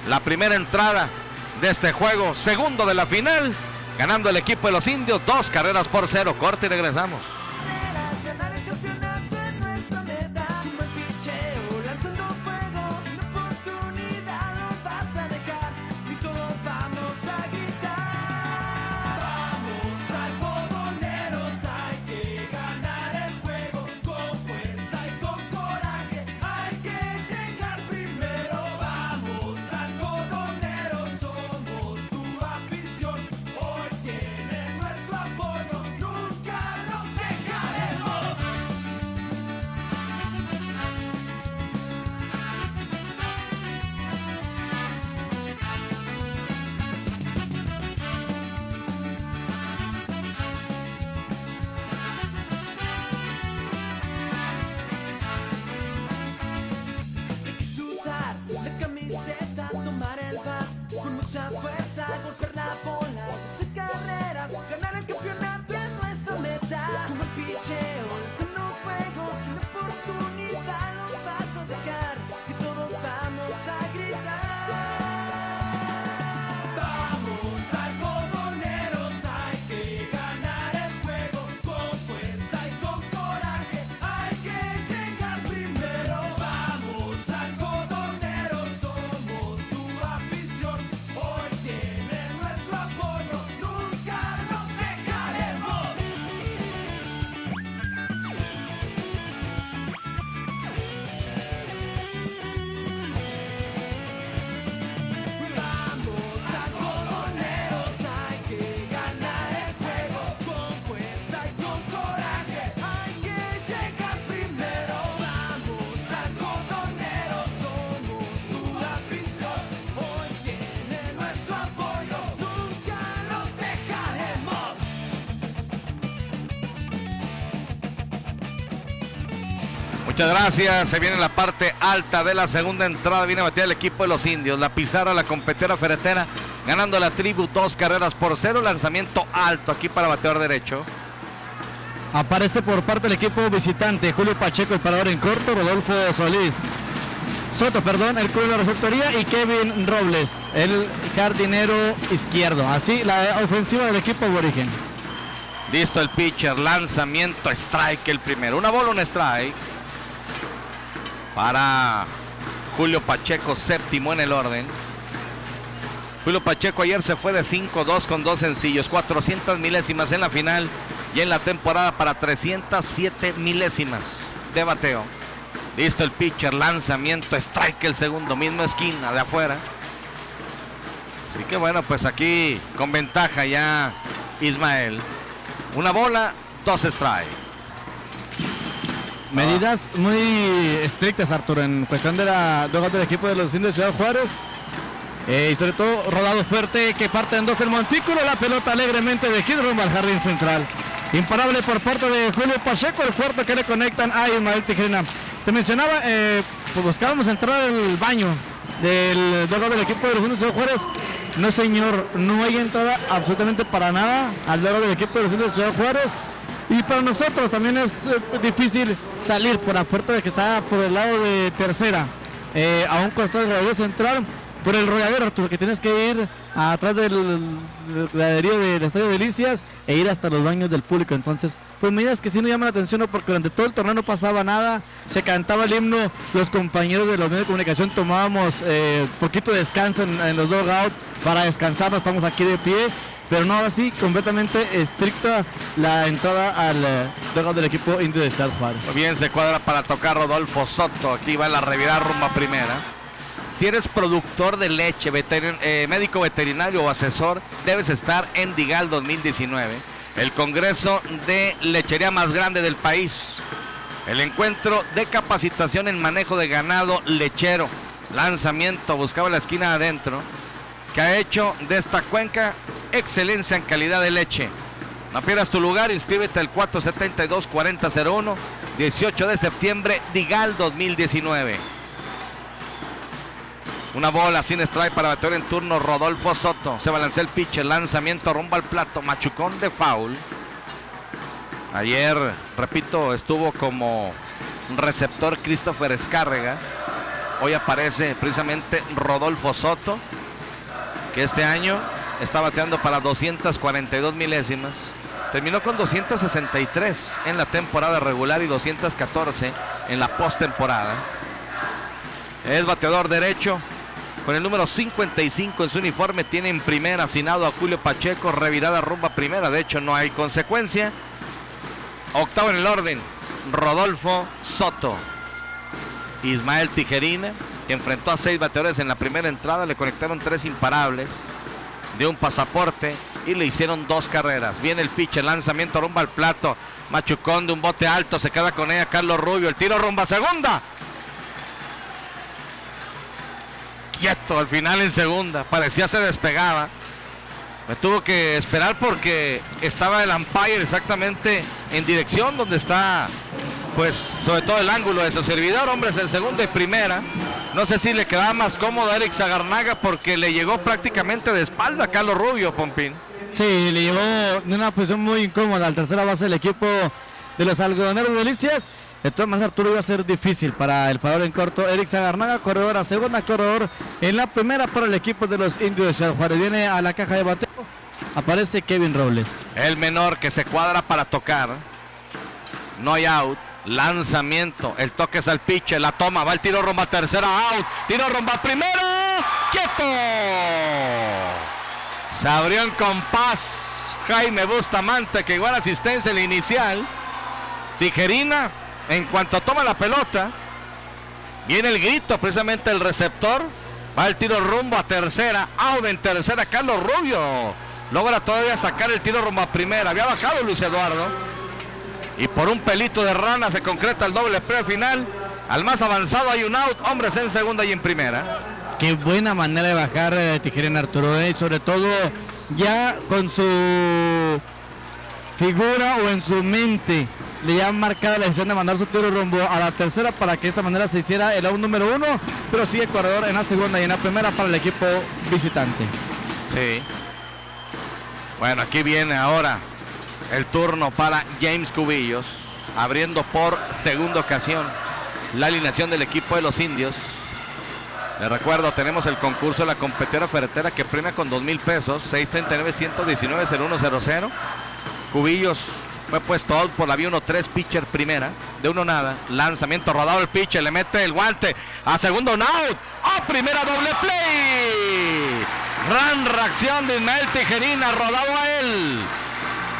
La primera entrada de este juego, segundo de la final, ganando el equipo de los indios, 2 carreras por 0. Corte y regresamos. Ganar el campeonato es nuestra meta. Un buen picheo, lanzando fuego, sin oportunidad no vas a dejar. Y todos vamos a gritar. Vamos algodoneros, hay que ganar el juego. Con fuerza y con coraje, hay que llegar primero. Vamos algodoneros, somos tu afición. Hoy tienen nuestro apoyo, nunca los dejaremos. Hay que sudar la camiseta, tomar el bat con mucha fuerza, golpear la bola, hacer carreras, ganar el campeonato es nuestra meta. Como el picheo, lanzando fuego, sin oportunidad nos vas a dejar y todos vamos a gritar. Vamos algodoneros, hay que ganar el juego. Con fuerza y con coraje, hay que llegar primero. Vamos algodoneros, somos tu afición. Hoy tienen nuestro apoyo, nunca los dejaremos. Vamos algodoneros, hay que ganar el juego. Con fuerza y con coraje, hay que llegar primero. Vamos algodoneros, somos tu afición. Hoy tienen nuestro apoyo, nunca los dejaremos. Muchas gracias. Se viene la parte alta de la segunda entrada. Viene a batear el equipo de los indios. La pizarra, la competera ferretera, ganando la tribu 2 carreras por 0. Lanzamiento alto aquí para bateador derecho. Aparece por parte del equipo visitante Julio Pacheco, el parador en corto, Rodolfo Soto, el culo de la receptoría, y Kevin Robles, el jardinero izquierdo. Así la ofensiva del equipo aborigen. Listo el pitcher. Lanzamiento, strike el primero. Una bola, un strike. Para Julio Pacheco, séptimo en el orden. Julio Pacheco ayer se fue de 5-2 con 2 sencillos, 400 milésimas en la final y en la temporada para 307 milésimas de bateo. Listo el pitcher, lanzamiento, strike el segundo, mismo esquina de afuera. Así que bueno, pues aquí con ventaja ya Ismael. Una bola, 2 strike. Medidas muy estrictas, Arturo, en cuestión de la del equipo de los indios de Ciudad Juárez. Y sobre todo rodado fuerte que parte en 2 el montículo, la pelota alegremente de Kid rumbo al jardín central. Imparable por parte de Julio Pacheco, el cuarto que le conectan a Ismael Tijerina. Te mencionaba, pues buscábamos entrar al baño del equipo de los indios de Ciudad Juárez. No señor, no hay entrada absolutamente para nada al lado del equipo de los indios de Ciudad Juárez. Y para nosotros también es difícil salir por la puerta de que está por el lado de tercera, a un costado del rodadero central, por el rodadero, Arturo, que tienes que ir atrás del graderío del Estadio Delicias e ir hasta los baños del público. Entonces, pues medidas que sí nos llaman la atención, ¿no? Porque durante todo el torneo no pasaba nada, se cantaba el himno, los compañeros de los medios de comunicación tomábamos poquito de descanso en los dugouts para descansar, no estamos aquí de pie. Pero no, así completamente estricta la entrada al dugout del equipo indio de Ciudad Juárez. Muy bien, se cuadra para tocar Rodolfo Soto. Aquí va la revirada rumbo a primera. Si eres productor de leche, médico veterinario o asesor, debes estar en Digal 2019. el congreso de lechería más grande del país. El encuentro de capacitación en manejo de ganado lechero. Lanzamiento, buscaba la esquina adentro, que ha hecho de esta cuenca excelencia en calidad de leche. No pierdas tu lugar, inscríbete al 472-4001, 18 de septiembre, Digal 2019. Una bola sin strike para batear en turno Rodolfo Soto. Se balancea el pitch, el lanzamiento rumbo al plato, machucón de foul. Ayer, repito, estuvo como receptor Christopher Escárrega. Hoy aparece precisamente Rodolfo Soto, que este año está bateando para 242 milésimas. Terminó con 263 en la temporada regular y 214 en la postemporada. Es bateador derecho. Con el número 55 en su uniforme, tiene en primera asignado a Julio Pacheco, revirada rumbo a primera, de hecho no hay consecuencia. Octavo en el orden, Rodolfo Soto. Ismael Tijerina, que enfrentó a 6 bateadores en la primera entrada, le conectaron 3 imparables, dio un pasaporte y le hicieron 2 carreras. Viene el pitch, el lanzamiento rumbo al plato, machucón de un bote alto, se queda con ella Carlos Rubio, el tiro rumbo a segunda. Quieto al final en segunda, parecía se despegaba. Me tuvo que esperar porque estaba el umpire exactamente en dirección donde está, pues, sobre todo el ángulo de su servidor. Hombres en segunda y primera. No sé si le quedaba más cómodo a Eric Zagarnaga porque le llegó prácticamente de espalda a Carlos Rubio, Pompín. Sí, le llevó de una posición muy incómoda al tercera base del equipo de los algodoneros de Delicias. De todas maneras, Arturo, iba a ser difícil para el parador en corto. Eric Zagarnaga, corredor a segunda, corredor en la primera para el equipo de los Indios de Ciudad Juárez. Viene a la caja de bateo, aparece Kevin Robles. El menor que se cuadra para tocar. No hay out. Lanzamiento, el toque es al pitch, la toma, va el tiro rumbo a tercera, out. Tiro rumbo a primera. ¡Quieto! Se abrió en compás Jaime Bustamante, que igual asistencia en la inicial. Tijerina, en cuanto toma la pelota, viene el grito, precisamente el receptor, va el tiro rumbo a tercera, out en tercera. Carlos Rubio logra todavía sacar el tiro rumbo a primera. Había bajado Luis Eduardo y por un pelito de rana se concreta el doble play final. Al más avanzado hay un out, hombres en segunda y en primera. Qué buena manera de bajar Tijerina, Arturo, sobre todo ya con su figura o en su mente le ya marcada la decisión de mandar su tiro rumbo a la tercera para que de esta manera se hiciera el out número 1, pero sigue el corredor en la segunda y en la primera para el equipo visitante. Sí. Bueno, aquí viene ahora el turno para James Cubillos, abriendo por segunda ocasión la alineación del equipo de los Indios. Les recuerdo, tenemos el concurso de la competidora ferretera que premia con 2,000 pesos, 639-119-0100. Cubillos fue puesto out por la vía 1-3, pitcher primera, de 1-0, lanzamiento rodado el pitcher, le mete el guante a segundo, un out, a primera, doble play. Gran reacción de Ismael Tijerina, rodado a él.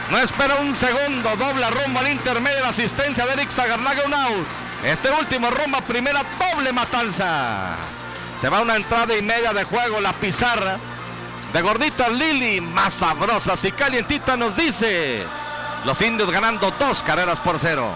No espera un segundo, dobla rumbo al intermedio, la asistencia de Eric Zagarnaga, un out. Este último rumbo a primera, doble matanza. Se va una entrada y media de juego, la pizarra de Gordita Lili, más sabrosas y calientita, nos dice los Indios ganando 2-0.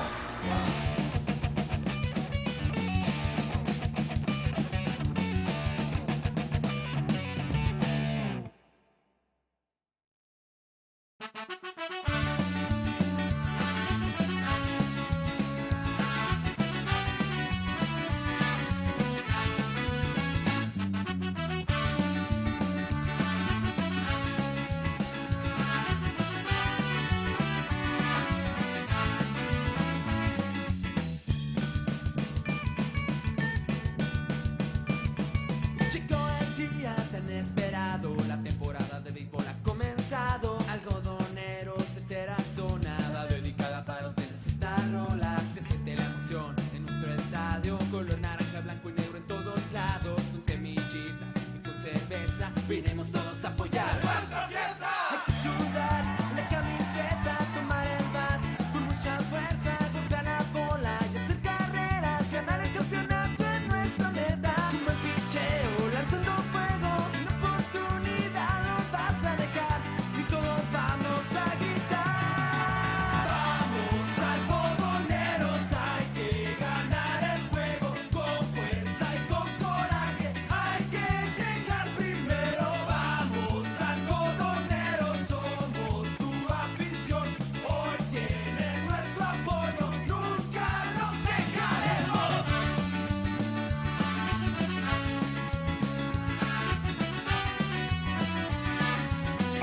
Llegó el día tan esperado, la temporada de béisbol ha comenzado. Algodoneros de esta zona va dedicada para ustedes esta rola. Se siente la emoción en nuestro estadio, color naranja, blanco y negro en todos lados. Con semillitas y con cerveza, vinimos todos a apoyar nuestra fiesta. Hay que sudar la camiseta, tomar el bat con mucha fuerza, golpear la bola y hacer carreras. Ganar el campeonato es nuestra meta. Un buen picheo, lanzando fuegos, una oportunidad no vas a dejar y todos vamos a gritar.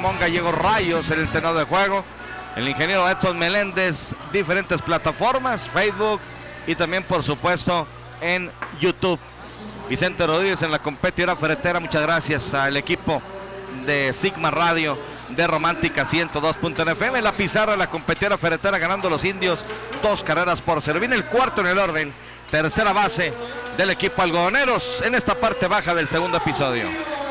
Simón Gallego Rayos en el terreno de juego. El ingeniero Edson Meléndez, diferentes plataformas, Facebook y también por supuesto en YouTube. Vicente Rodríguez en la competidora ferretera, muchas gracias al equipo de Sigma Radio de Romántica 102.fm. La pizarra, la competidora ferretera ganando los indios 2 carreras por 0. Viene el cuarto en el orden, tercera base del equipo algodoneros en esta parte baja del segundo episodio.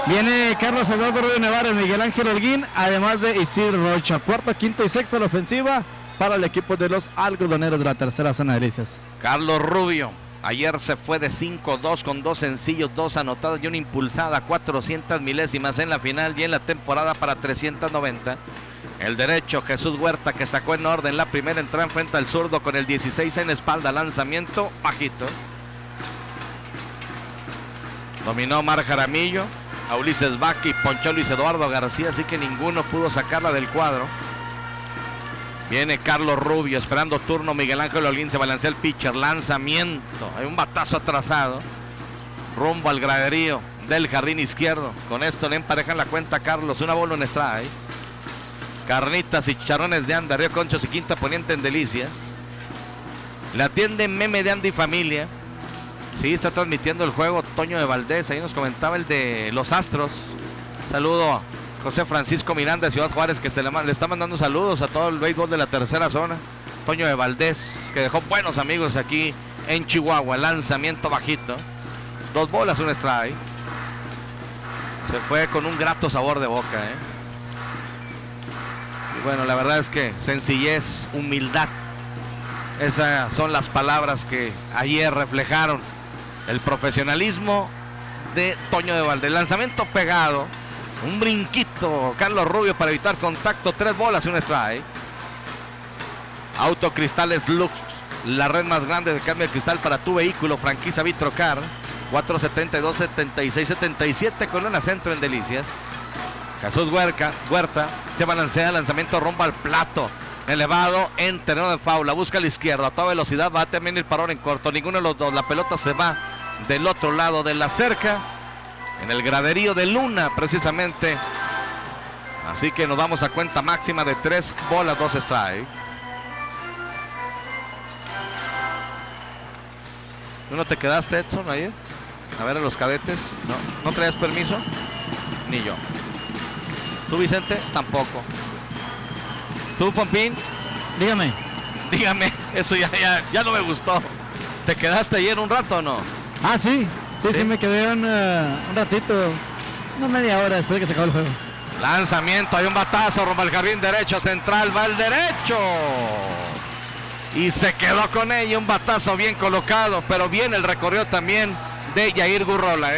Viene Carlos Eduardo Rubio Navarro, Miguel Ángel Holguín, además de Isidro Rocha. Cuarto, quinto y sexto la ofensiva para el equipo de los algodoneros de la tercera zona de Delicias. Carlos Rubio, ayer se fue de 5-2 con 2 sencillos, 2 anotadas y una impulsada, 400 milésimas en la final y en la temporada para 390. El derecho, Jesús Huerta, que sacó en orden la primera entrada frente al zurdo con el 16 en espalda, lanzamiento bajito. Dominó Omar Jaramillo, a Ulises Vázquez, ponchó Luis Eduardo García, así que ninguno pudo sacarla del cuadro. Viene Carlos Rubio esperando turno. Miguel Ángel Holguín, se balancea el pitcher, lanzamiento, hay un batazo atrasado rumbo al graderío del jardín izquierdo. Con esto le emparejan la cuenta a Carlos, una bola, un strike. Carnitas y chicharrones de Anda, Río Conchos y Quinta Poniente en Delicias. Le atiende Meme de Andy Familia. Sí, está transmitiendo el juego Toño de Valdés. Ahí nos comentaba el de los Astros. Saludo a José Francisco Miranda de Ciudad Juárez, que le está mandando saludos a todo el béisbol de la tercera zona. Toño de Valdés, que dejó buenos amigos aquí en Chihuahua. Lanzamiento bajito, 2 bolas, un strike. Se fue con un grato sabor de boca, Y bueno, la verdad es que sencillez, humildad, esas son las palabras que ayer reflejaron el profesionalismo de Toño de Valdés. Lanzamiento pegado, un brinquito, Carlos Rubio para evitar contacto, 3 bolas y un strike. Autocristales Lux, la red más grande de cambio de cristal para tu vehículo, franquicia Vitrocar, 472-76-77, Colona Centro en Delicias. Jesús Huerta se balancea, lanzamiento rumbo al plato, elevado en terreno de faula, busca a la izquierda, a toda velocidad, va a terminar el parón en corto, ninguno de los dos, la pelota se va del otro lado de la cerca, en el graderío de Luna precisamente, así que nos vamos a cuenta máxima de 3 bolas, 2 strike. ¿Tú no te quedaste, Edson, ayer? A ver a los cadetes, ¿no traías permiso? Ni yo. ¿Tú, Vicente? Tampoco. ¿Tú, Pompín? Dígame, eso ya no me gustó. ¿Te quedaste ayer un rato o no? Ah, sí, me quedé un ratito, una media hora después de que se acabó el juego. Lanzamiento, hay un batazo rumbo al jardín derecho central, va al derecho. Y se quedó con ella, un batazo bien colocado, pero bien el recorrido también de Yair Gurrola,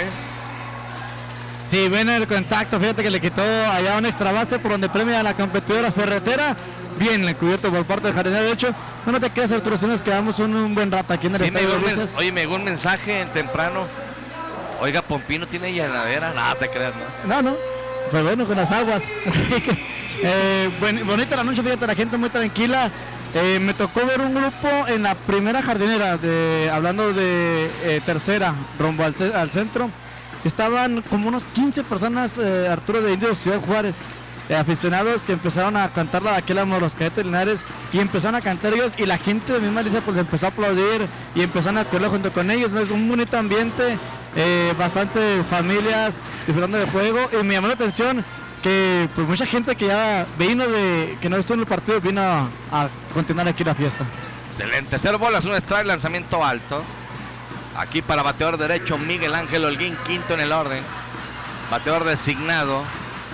Sí, viene el contacto, fíjate que le quitó allá una extra base por donde premia a la competidora ferretera. Bien el cubierto por parte del jardinero derecho. No te quedes, Arturo, si nos quedamos un buen rato aquí en el estadio. Oye, me llegó un mensaje temprano. Oiga, Pompino tiene llenadera. Nada te creas, ¿no? No, fue bueno con las aguas. Así que, bonita la noche, fíjate, la gente muy tranquila. Me tocó ver un grupo en la primera jardinera, hablando de tercera, rumbo al centro. Estaban como unos 15 personas, Arturo, de Indios Ciudad Juárez, aficionados que empezaron a cantar la de aquel amor, los Cadetes Linares, y empezaron a cantar ellos, y la gente de misma lista pues empezó a aplaudir y empezaron a correr junto con ellos. Es un bonito ambiente, bastante familias disfrutando del juego, y me llamó la atención que pues mucha gente que ya vino que no estuvo en el partido vino a continuar aquí la fiesta. Excelente, 0 bolas, un strike, lanzamiento alto. Aquí para bateador derecho Miguel Ángel Holguín, quinto en el orden. Bateador designado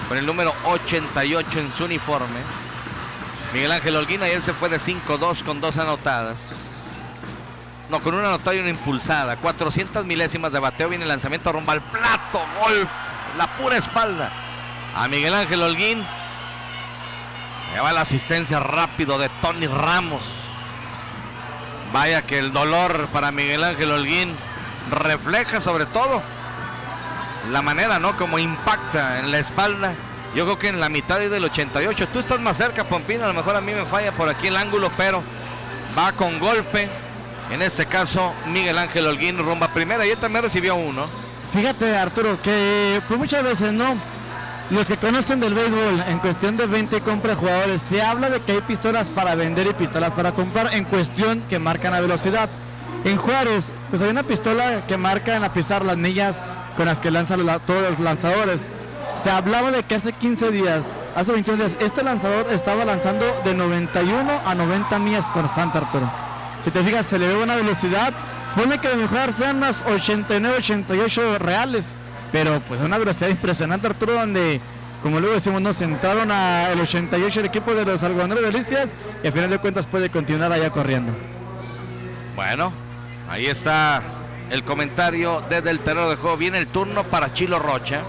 con el número 88 en su uniforme. Miguel Ángel Holguín ayer se fue de 5-2 con 2 anotadas. No, con una anotada y una impulsada. 400 milésimas de bateo. Viene el lanzamiento rumbo al plato. Gol. La pura espalda a Miguel Ángel Holguín. Lleva la asistencia rápido de Tony Ramos. Vaya que el dolor para Miguel Ángel Holguín refleja sobre todo la manera, ¿no? Como impacta en la espalda. Yo creo que en la mitad del 88. Tú estás más cerca, Pompino. A lo mejor a mí me falla por aquí el ángulo, pero va con golpe. En este caso, Miguel Ángel Holguín rumba primera y él también recibió uno. Fíjate, Arturo, que pues muchas veces, ¿no? Los que conocen del béisbol, en cuestión de venta y compra de jugadores, se habla de que hay pistolas para vender y pistolas para comprar en cuestión que marcan la velocidad. En Juárez, pues hay una pistola que marca en la pizarra las millas con las que lanzan todos los lanzadores. Se hablaba de que hace 15 días, hace 21 días, este lanzador estaba lanzando de 91 a 90 millas constante, Arturo. Si te fijas, se le ve una velocidad, pone que de mejor sean unas 89, 88 reales, pero pues una velocidad impresionante, Arturo, donde, como luego decimos, nos entraron al 88 el equipo de los algodoneros de Delicias y al final de cuentas puede continuar allá corriendo. Bueno, ahí está el comentario desde el terreno de juego. Viene el turno para Chilo Rocha,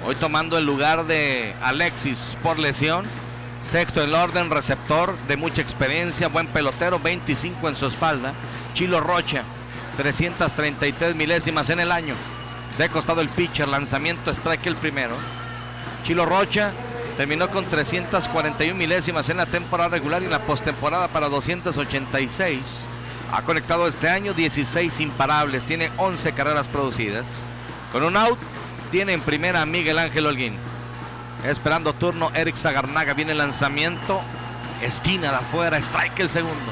hoy tomando el lugar de Alexis por lesión. Sexto en el orden, receptor de mucha experiencia, buen pelotero, 25 en su espalda. Chilo Rocha, 333 milésimas en el año. De costado el pitcher, lanzamiento strike el primero. Chilo Rocha terminó con 341 milésimas en la temporada regular y en la postemporada para 286. Ha conectado este año 16 imparables, tiene 11 carreras producidas. Con un out, tiene en primera a Miguel Ángel Holguín. Esperando turno Eric Zagarnaga, viene el lanzamiento, esquina de afuera, strike el segundo.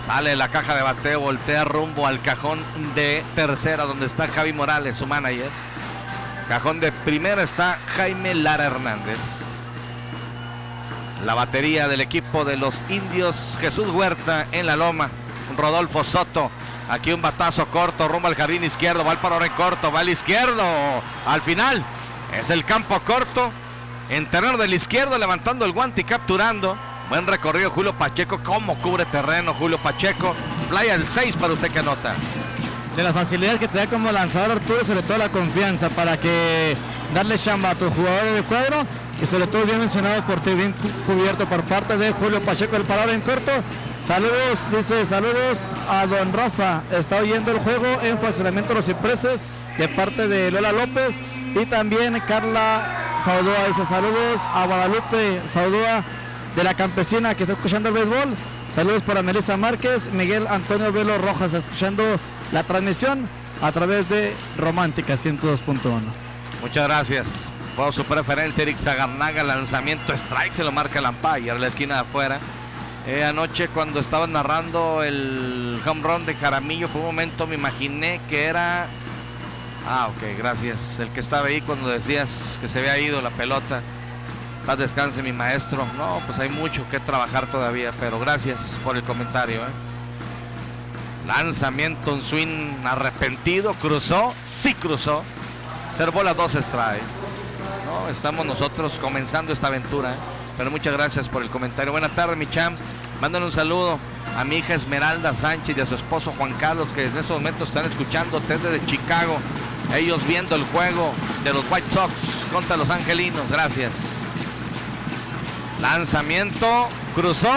Sale de la caja de bateo, voltea rumbo al cajón de tercera donde está Javi Morales, su manager. Cajón de primera está Jaime Lara Hernández. La batería del equipo de los Indios, Jesús Huerta en la loma, Rodolfo Soto. Aquí un batazo corto rumbo al jardín izquierdo, va al parador en corto, va al izquierdo. Al final es el campo corto, en terreno del izquierdo, levantando el guante y capturando. Buen recorrido Julio Pacheco, cómo cubre terreno Julio Pacheco. Playa el 6 para usted que anota. De las facilidades que te da como lanzador, Arturo, sobre todo la confianza para que darle chamba a tus jugadores de cuadro, y sobre todo bien mencionado por ti, bien cubierto por parte de Julio Pacheco, el parador en corto. Saludos, dice, saludos a don Rafa, está oyendo el juego en Fraccionamiento Los Cipreses de parte de Lola López, y también Carla Faudoa dice saludos a Guadalupe Faudoa de la Campesina que está escuchando el béisbol. Saludos para Melissa Márquez, Miguel Antonio Velo Rojas escuchando la transmisión a través de Romántica 102.1. Muchas gracias por su preferencia. Eric Zagarnaga, lanzamiento strike, se lo marca el umpire, la esquina de afuera. Anoche cuando estaba narrando el home run de Jaramillo, por un momento me imaginé que era... ok, gracias. El que estaba ahí cuando decías que se había ido la pelota. Paz descanse mi maestro. No, pues hay mucho que trabajar todavía, pero gracias por el comentario. Lanzamiento, un swing arrepentido, cruzó, sí cruzó. 0 bolas, 2 strike. No, estamos nosotros comenzando esta aventura, pero muchas gracias por el comentario. Buenas tardes, mi champ. Mándale un saludo a mi hija Esmeralda Sánchez y a su esposo Juan Carlos, que en estos momentos están escuchando desde Chicago. Ellos viendo el juego de los White Sox contra los Angelinos. Gracias. Lanzamiento, cruzó.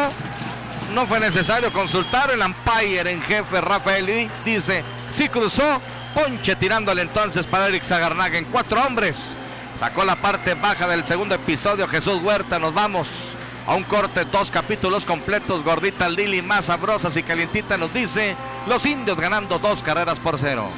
No fue necesario consultar. El umpire en jefe Rafael dice sí cruzó. Ponche tirándole entonces para Eric Zagarnaga en 4 hombres. Sacó la parte baja del segundo episodio Jesús Huerta. Nos vamos a un corte, 2 capítulos completos. Gordita Lili, más sabrosas y calientita, nos dice los Indios ganando 2 carreras por 0.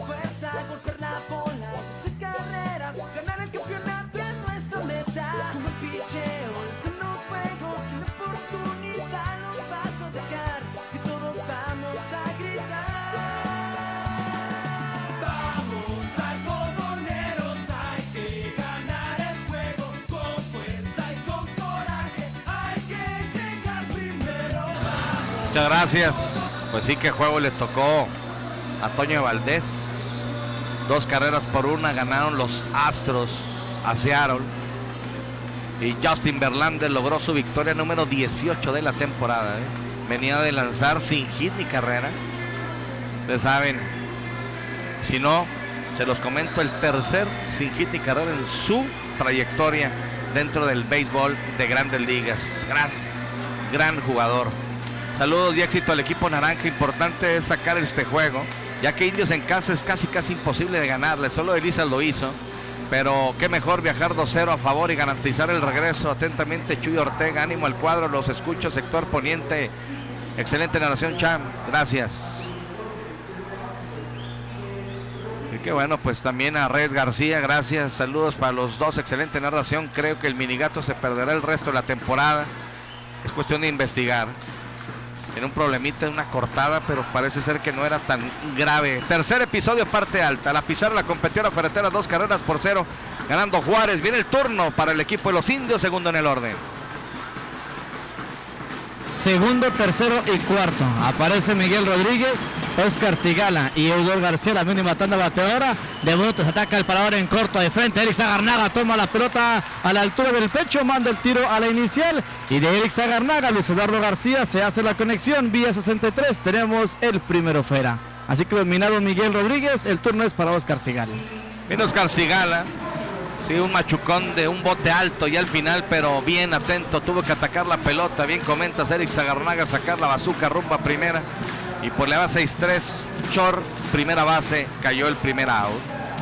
Fuerza, golpear la bola, hacer carreras, ganar el campeonato es nuestra meta. Como el picheo, lanzando fuego, sin oportunidad nos vas a dejar y todos vamos a gritar. Vamos algodoneros, hay que ganar el juego con fuerza y con coraje, hay que llegar primero. Vamos. Muchas gracias. Pues sí, que juego le tocó a Toño Valdés. 2 carreras por 1 ganaron los Astros a Seattle. Y Justin Verlander logró su victoria número 18 de la temporada. venía de lanzar sin hit ni carrera. Ustedes saben, si no, se los comento, el tercer sin hit ni carrera en su trayectoria dentro del béisbol de Grandes Ligas. Gran jugador. Saludos y éxito al equipo naranja. Importante es sacar este juego, ya que Indios en casa es casi imposible de ganarle. Solo Elizas lo hizo, pero qué mejor viajar 2-0 a favor y garantizar el regreso. Atentamente, Chuy Ortega. Ánimo al cuadro, los escucho, sector poniente. Excelente narración, Cham, gracias. Y que bueno, pues también a Reyes García, gracias, saludos para los dos, excelente narración. Creo que el Minigato se perderá el resto de la temporada. Es cuestión de investigar. Tiene un problemita, una cortada, pero parece ser que no era tan grave. Tercer episodio, parte alta. La pizarra, la competidora Ferretera, 2-0, ganando Juárez. Viene el turno para el equipo de los Indios, segundo en el orden. Segundo, tercero y cuarto. Aparece Miguel Rodríguez, Oscar Sigala y Eudor García, la mínima tanda bateadora. De botes, ataca el parador en corto de frente. Eric Zagarnaga toma la pelota a la altura del pecho, manda el tiro a la inicial. Y de Eric Zagarnaga, Luis Eduardo García se hace la conexión vía 63. Tenemos el primero fuera. Así que dominado Miguel Rodríguez, el turno es para Oscar Sigala. Viene Oscar Sigala. Sí, un machucón de un bote alto y al final, pero bien atento, tuvo que atacar la pelota. Bien comentas, Eric Zagarnaga, sacar la bazuca rumbo a primera. Y por la base 6-3, short, primera base, cayó el primer out.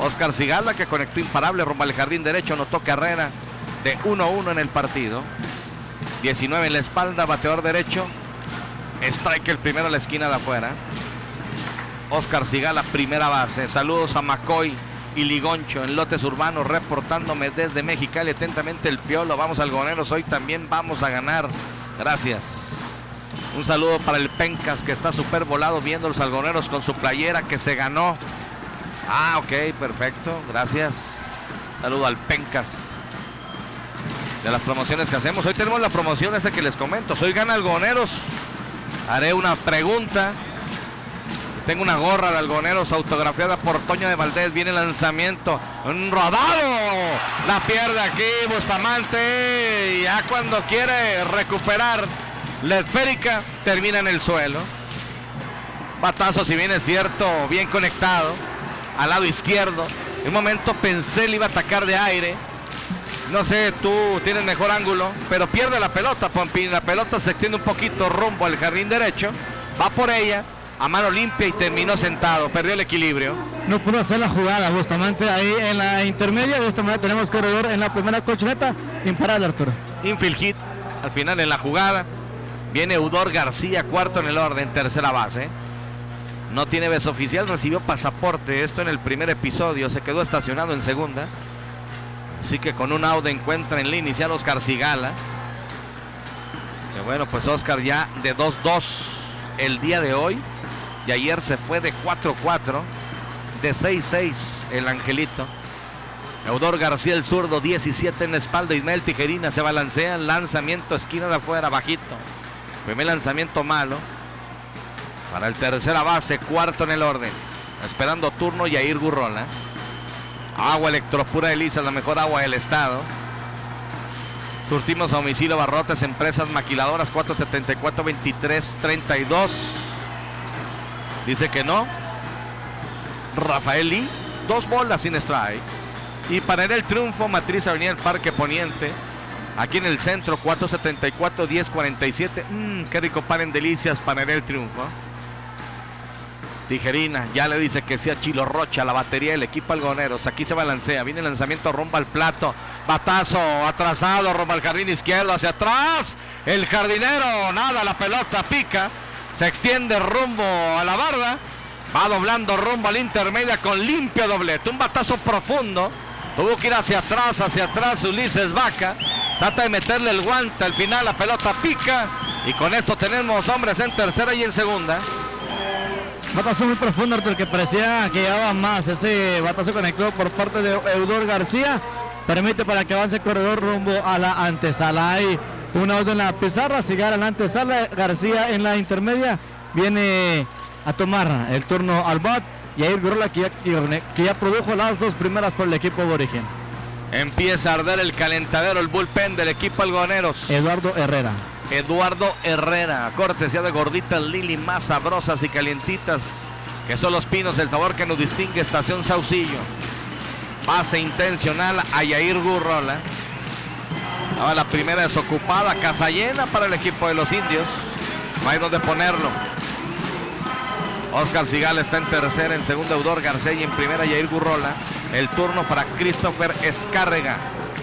Oscar Sigala, que conectó imparable rumbo al jardín derecho, anotó carrera de 1-1 en el partido. 19 en la espalda, bateador derecho. Strike el primero a la esquina de afuera. Oscar Sigala, primera base. Saludos a McCoy y Ligoncho en lotes urbanos, reportándome desde Mexicali. Atentamente el Piolo. Vamos algoneros, hoy también vamos a ganar. Gracias. Un saludo para el Pencas, que está súper volado viendo los algoneros con su playera que se ganó. Ah, ok, perfecto, gracias. Saludo al Pencas. De las promociones que hacemos, hoy tenemos la promoción esa que les comento. Soy gana algoneros. Haré una pregunta. Tengo una gorra de algoneros autografiada por Toño de Valdés. Viene el lanzamiento. Un rodado. La pierde aquí Bustamante. Y ya cuando quiere recuperar la esférica, termina en el suelo. Batazo, si bien es cierto, bien conectado. Al lado izquierdo. En un momento pensé le iba a atacar de aire. No sé, tú tienes mejor ángulo. Pero pierde la pelota, Pompín. La pelota se extiende un poquito rumbo al jardín derecho. Va por ella a mano limpia y terminó sentado, perdió el equilibrio. No pudo hacer la jugada Bustamante ahí en la intermedia. De esta manera tenemos corredor en la primera colchoneta. Imparable, Arturo. Infield hit al final en la jugada. Viene Eudor García, cuarto en el orden, tercera base. No tiene beso oficial, recibió pasaporte. Esto en el primer episodio, se quedó estacionado en segunda. Así que con un out encuentra en la inicial Oscar Sigala. Que bueno, pues Oscar ya de 2-2 el día de hoy. Y ayer se fue de 4-4, de 6-6 el Angelito. Eudor García, el zurdo, 17 en la espalda. Ismael Tijerina se balancea, lanzamiento esquina de afuera, bajito. Primer lanzamiento malo. Para el tercera base, cuarto en el orden. Esperando turno Yair Gurrola. Agua Electropura de Lisa, la mejor agua del estado. Surtimos a domicilio Barrotes, Empresas Maquiladoras, 474-2332. Dice que no. Rafael Lee, 2 bolas sin strike. Y para el triunfo, Matriz Avenida del Parque Poniente. Aquí en el centro, 474-1047. Qué rico pan en delicias para el triunfo. Tijerina ya le dice que sea Chilo Rocha, la batería del equipo algoneros. Aquí se balancea, viene el lanzamiento rumbo al plato. Batazo atrasado, rumbo al jardín izquierdo, hacia atrás. El jardinero, nada, la pelota pica. Se extiende rumbo a la barda. Va doblando rumbo a la intermedia con limpio doblete. Un batazo profundo. Tuvo que ir hacia atrás Ulises Vaca. Trata de meterle el guante. Al final la pelota pica. Y con esto tenemos hombres en tercera y en segunda. Batazo muy profundo, Arturo, que parecía que llevaba más. Ese batazo conectado por parte de Eudor García. Permite para que avance el corredor rumbo a la antesala. Hay un out en la pizarra, Sigala en la antesala, García en la intermedia. Viene a tomar el turno al bat. Y ahí Gurrola que ya produjo las 2 primeras por el equipo aborigen. Empieza a arder el calentadero, el bullpen del equipo algoneros. Eduardo Herrera. Eduardo Herrera, cortesía de gorditas Lili, más sabrosas y calientitas que son Los Pinos, el sabor que nos distingue. Estación Saucillo. Pase intencional a Yair Gurrola. Ahora la primera desocupada, casa llena para el equipo de los indios. No hay donde ponerlo. Oscar Sigal está en tercera, en segunda Eudor García y en primera Yair Gurrola. El turno para Christopher Escárrega,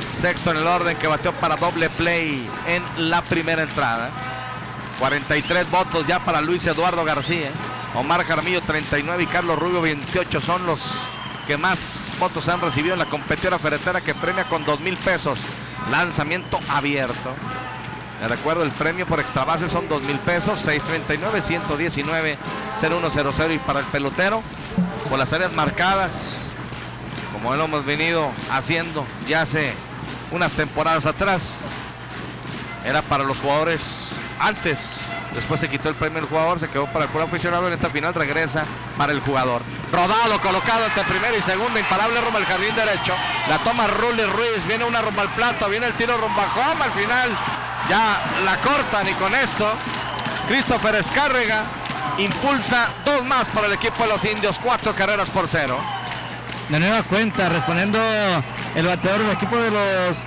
sexto en el orden, que bateó para doble play en la primera entrada. 43 votos ya para Luis Eduardo García. Omar Jaramillo 39 y Carlos Rubio 28 son los que más votos han recibido en la competidora ferretera, que premia con 2,000 pesos. Lanzamiento abierto. Les recuerdo, el premio por extra base son 2,000 pesos, 639-119-0100. Y para el pelotero, por las áreas marcadas, como lo hemos venido haciendo ya hace unas temporadas atrás, era para los jugadores antes. Después se quitó el premio del jugador, se quedó para el jugador aficionado. En esta final regresa para el jugador. Rodado, colocado entre primera y segunda, imparable rumbo al jardín derecho. La toma Rulli Ruiz, viene una rumbo al plato, viene el tiro rumbo a home. Al final ya la cortan y con esto Christopher Escárrega impulsa 2 más para el equipo de los indios, 4 carreras por 0. De nueva cuenta, respondiendo el bateador del equipo de los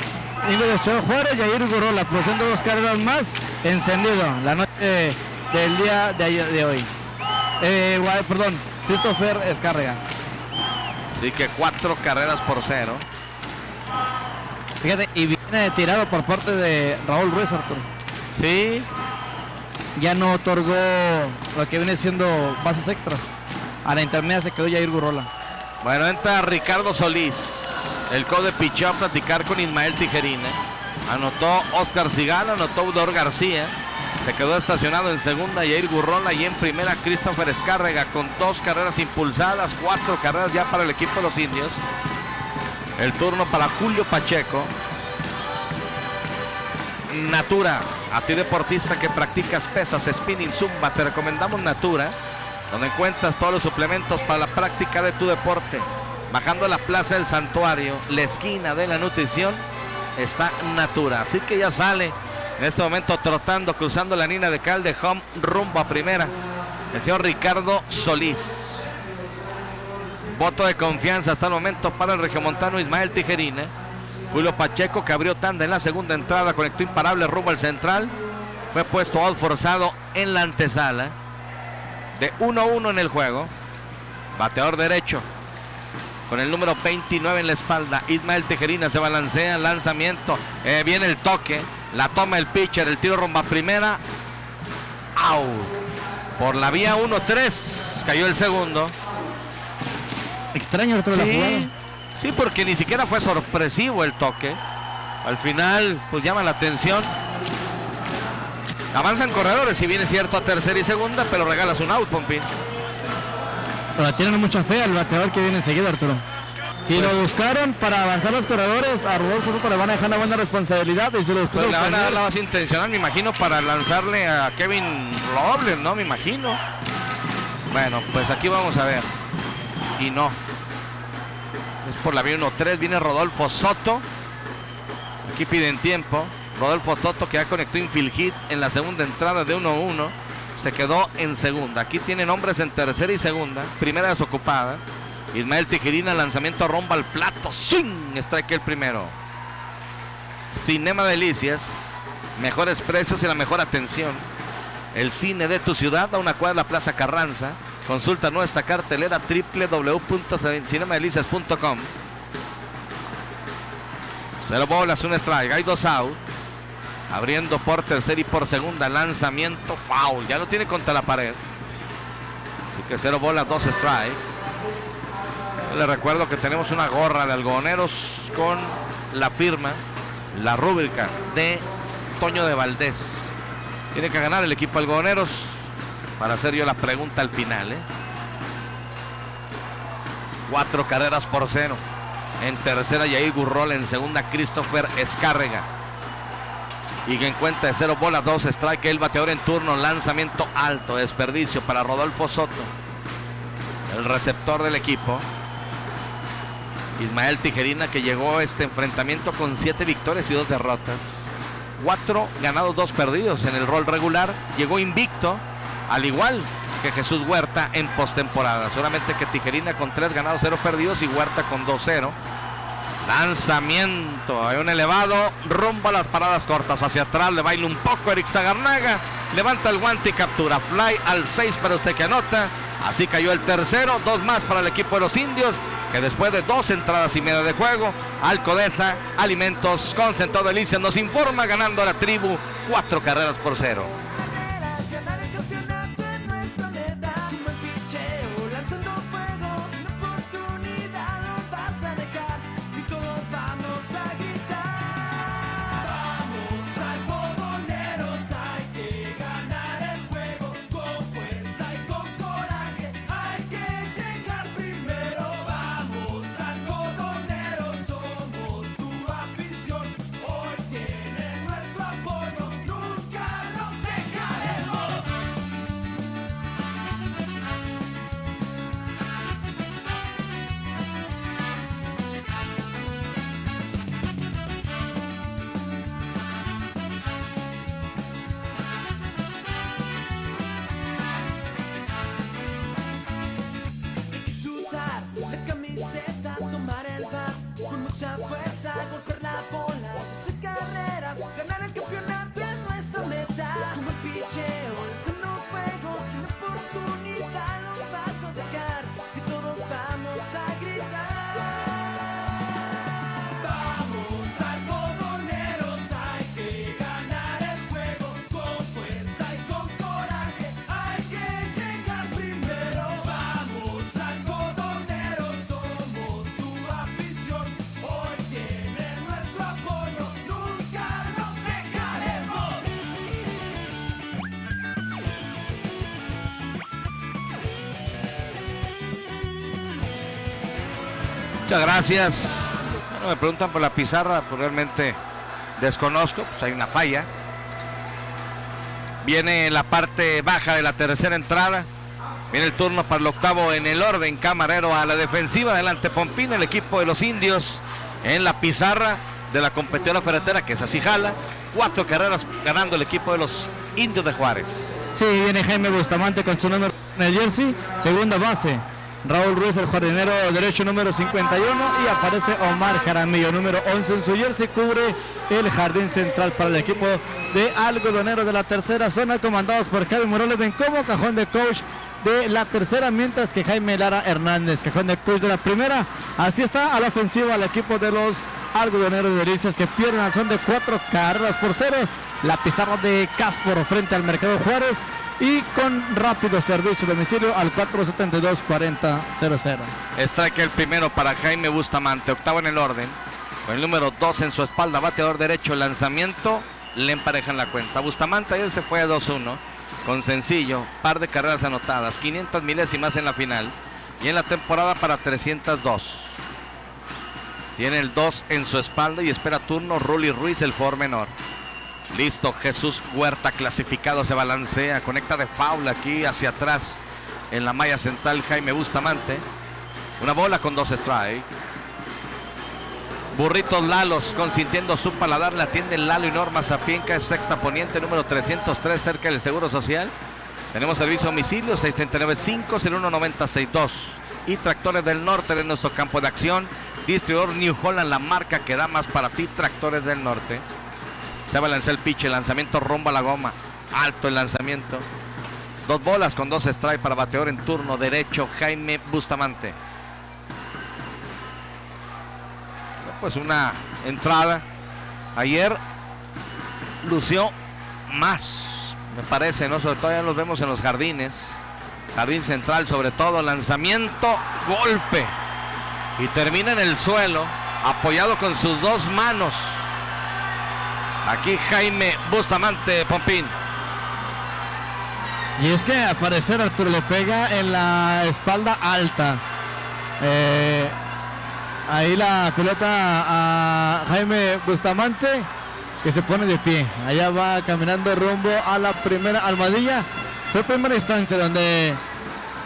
indios de Ciudad Juárez, Yair Gurrola, produciendo 2 carreras más, encendido la noche del día de hoy. Christopher Escárrega. Así que 4 carreras por 0. Fíjate, y viene tirado por parte de Raúl Ruiz, Arturo. Sí. Ya no otorgó lo que viene siendo bases extras. A la intermedia se quedó Yair Gurrola. Bueno, entra Ricardo Solís, el coach de picheo, a platicar con Ismael Tijerina. Anotó Oscar Sigal, anotó Eudor García. Se quedó estacionado en segunda Yair Gurrola y en primera Christopher Escárrega, con 2 carreras impulsadas, 4 carreras ya para el equipo de los indios. El turno para Julio Pacheco. Natura, a ti deportista que practicas pesas, spinning, zumba, te recomendamos Natura, donde encuentras todos los suplementos para la práctica de tu deporte. Bajando a la Plaza del Santuario, la esquina de la nutrición, está Natura. Así que ya sale en este momento trotando, cruzando la línea de cal de home rumbo a primera, el señor Ricardo Solís. Voto de confianza hasta el momento para el regiomontano Ismael Tijerina. Julio Pacheco, que abrió tanda en la segunda entrada, conectó imparable rumbo al central. Fue puesto out forzado en la antesala. De 1-1 en el juego. Bateador derecho, con el número 29 en la espalda, Ismael Tijerina, se balancea, lanzamiento, viene el toque, la toma el pitcher, el tiro rumbo a primera. ¡Au! Por la vía 1-3, cayó el segundo. Extraño, Arturo, la jugada. Sí, porque ni siquiera fue sorpresivo el toque. Al final, pues llama la atención. Avanzan corredores, si bien es cierto, a tercera y segunda, pero regalas un out, Pompín. Pero tienen mucha fe al bateador que viene enseguida, Arturo. Si lo buscaron para avanzar los corredores, a Rodolfo Soto le van a dejar una buena responsabilidad. Y se lo pues le van a dar la base intencional, me imagino, para lanzarle a Kevin Robles, ¿no? Me imagino. Bueno, pues aquí vamos a ver. Y no. Es por la vía 1-3, viene Rodolfo Soto. Aquí piden tiempo. Rodolfo Soto, que ya conectó infield hit en la segunda entrada de 1-1. Se quedó en segunda. Aquí tienen hombres en tercera y segunda. Primera desocupada. Ismael Tijerina, lanzamiento rumbo al plato. ¡Swing! Strike el primero. Cinema Delicias. Mejores precios y la mejor atención. El cine de tu ciudad, a una cuadra de la Plaza Carranza. Consulta nuestra cartelera www.cinemadelicias.com. 0 bolas, 1 strike. Hay 2 out. Abriendo por tercera y por segunda. Lanzamiento foul. Ya lo tiene contra la pared. Así que 0 bolas, 2 strike. Les recuerdo que tenemos una gorra de algodoneros con la firma, la rúbrica de Toño de Valdés. Tiene que ganar el equipo algodoneros para hacer yo la pregunta al final. 4 carreras por 0. En tercera Yair Gurrola, en segunda Christopher Escárrega. Y que en cuenta de 0 bolas, 2 strike. El bateador en turno, lanzamiento alto, desperdicio para Rodolfo Soto, el receptor del equipo. Ismael Tijerina, que llegó a este enfrentamiento con 7 victorias y 2 derrotas. 4 ganados, 2 perdidos en el rol regular. Llegó invicto, al igual que Jesús Huerta en postemporada. Solamente que Tijerina con 3 ganados, 0 perdidos y Huerta con 2-0. Lanzamiento, hay un elevado, rumbo a las paradas cortas, hacia atrás, le baila un poco Eric Sagarnaga, levanta el guante y captura. Fly al 6 para usted que anota. Así cayó el tercero, 2 más para el equipo de los indios, que después de 2 entradas y media de juego, Alcodesa Alimentos Concentrado Delicias nos informa, ganando a la tribu 4 carreras por 0. Ganar el campeonato es nuestra meta. Un buen picheo, lanzando fuego, sin oportunidad nos vas a dejar y todos vamos a gritar. Vamos algodoneros, hay que ganar el juego con fuerza y con coraje. Hay que llegar primero. Vamos algodoneros, somos tu afición. Hoy tienen nuestro apoyo, nunca los dejaremos. Hay que sudar la camiseta, tomar el bat con mucha fuerza, golpear la bola, hacer carreras, ganar el campeonato es nuestra meta. Como el picheo, lanzando fuego, sin oportunidad nos vas a dejar y todos vamos a gritar. Vamos algodoneros, hay que ganar el juego con fuerza y con coraje. Hay que llegar primero. Vamos algodoneros, somos tu afición. Hoy tienen nuestro apoyo, nunca nos dejaremos. Muchas gracias. Bueno, me preguntan por la pizarra, pues realmente desconozco, pues hay una falla. Viene la parte baja de la tercera entrada. Viene el turno para el octavo en el orden. Camarero a la defensiva. Adelante Pompín, el equipo de los indios en la pizarra de la competidora ferretera, que es así jala. 4 carreras ganando el equipo de los indios de Juárez. Sí, viene Jaime Bustamante con su número en el jersey. Segunda base, Raúl Ruiz, el jardinero derecho número 51. Y aparece Omar Jaramillo, número 11 en su jersey. Cubre el jardín central para el equipo de Algodonero de la tercera zona, comandados por Javi Morales Bencomo, cajón de coach de la tercera, mientras que Jaime Lara Hernández, cajón de coach de la primera. Así está a la ofensiva el equipo de los Algodoneros de Delicias, que pierden al son de 4 carreras por 0. La pizarra de Cásporo frente al Mercado Juárez, y con rápido servicio de domicilio al 472-40-00. Strike el primero para Jaime Bustamante, octavo en el orden, con el número 2 en su espalda, bateador derecho. El lanzamiento le emparejan la cuenta. Bustamante ayer se fue a 2-1 con sencillo, par de carreras anotadas, 500 milésimas en la final, y en la temporada para 302. Tiene el 2 en su espalda y espera turno Ruli Ruiz, el jugador menor. Listo, Jesús Huerta clasificado, se balancea, conecta de foul aquí hacia atrás en la malla central Jaime Bustamante. Una bola con 2 strikes. Burritos Lalos consintiendo su paladar, la atiende Lalo y Norma Sapienca, es sexta poniente, número 303, cerca del Seguro Social. Tenemos servicio a domicilio 639-501-9062. Y Tractores del Norte en nuestro campo de acción. Distribuidor New Holland, la marca que da más para ti. Tractores del Norte. Se balancea el pitch, el lanzamiento rumbo a la goma. Alto el lanzamiento. 2 bolas con 2 strikes para bateador en turno derecho Jaime Bustamante. Pues una entrada. Ayer lució más, me parece, ¿no? Sobre todo ya los vemos en los jardines. Jardín central sobre todo. Lanzamiento, golpe. Y termina en el suelo, apoyado con sus 2 manos. Aquí Jaime Bustamante, Pompín. Y es que al parecer Arturo le pega en la espalda alta. Ahí la pelota a Jaime Bustamante, que se pone de pie. Allá va caminando rumbo a la primera almohadilla. Fue primera instancia donde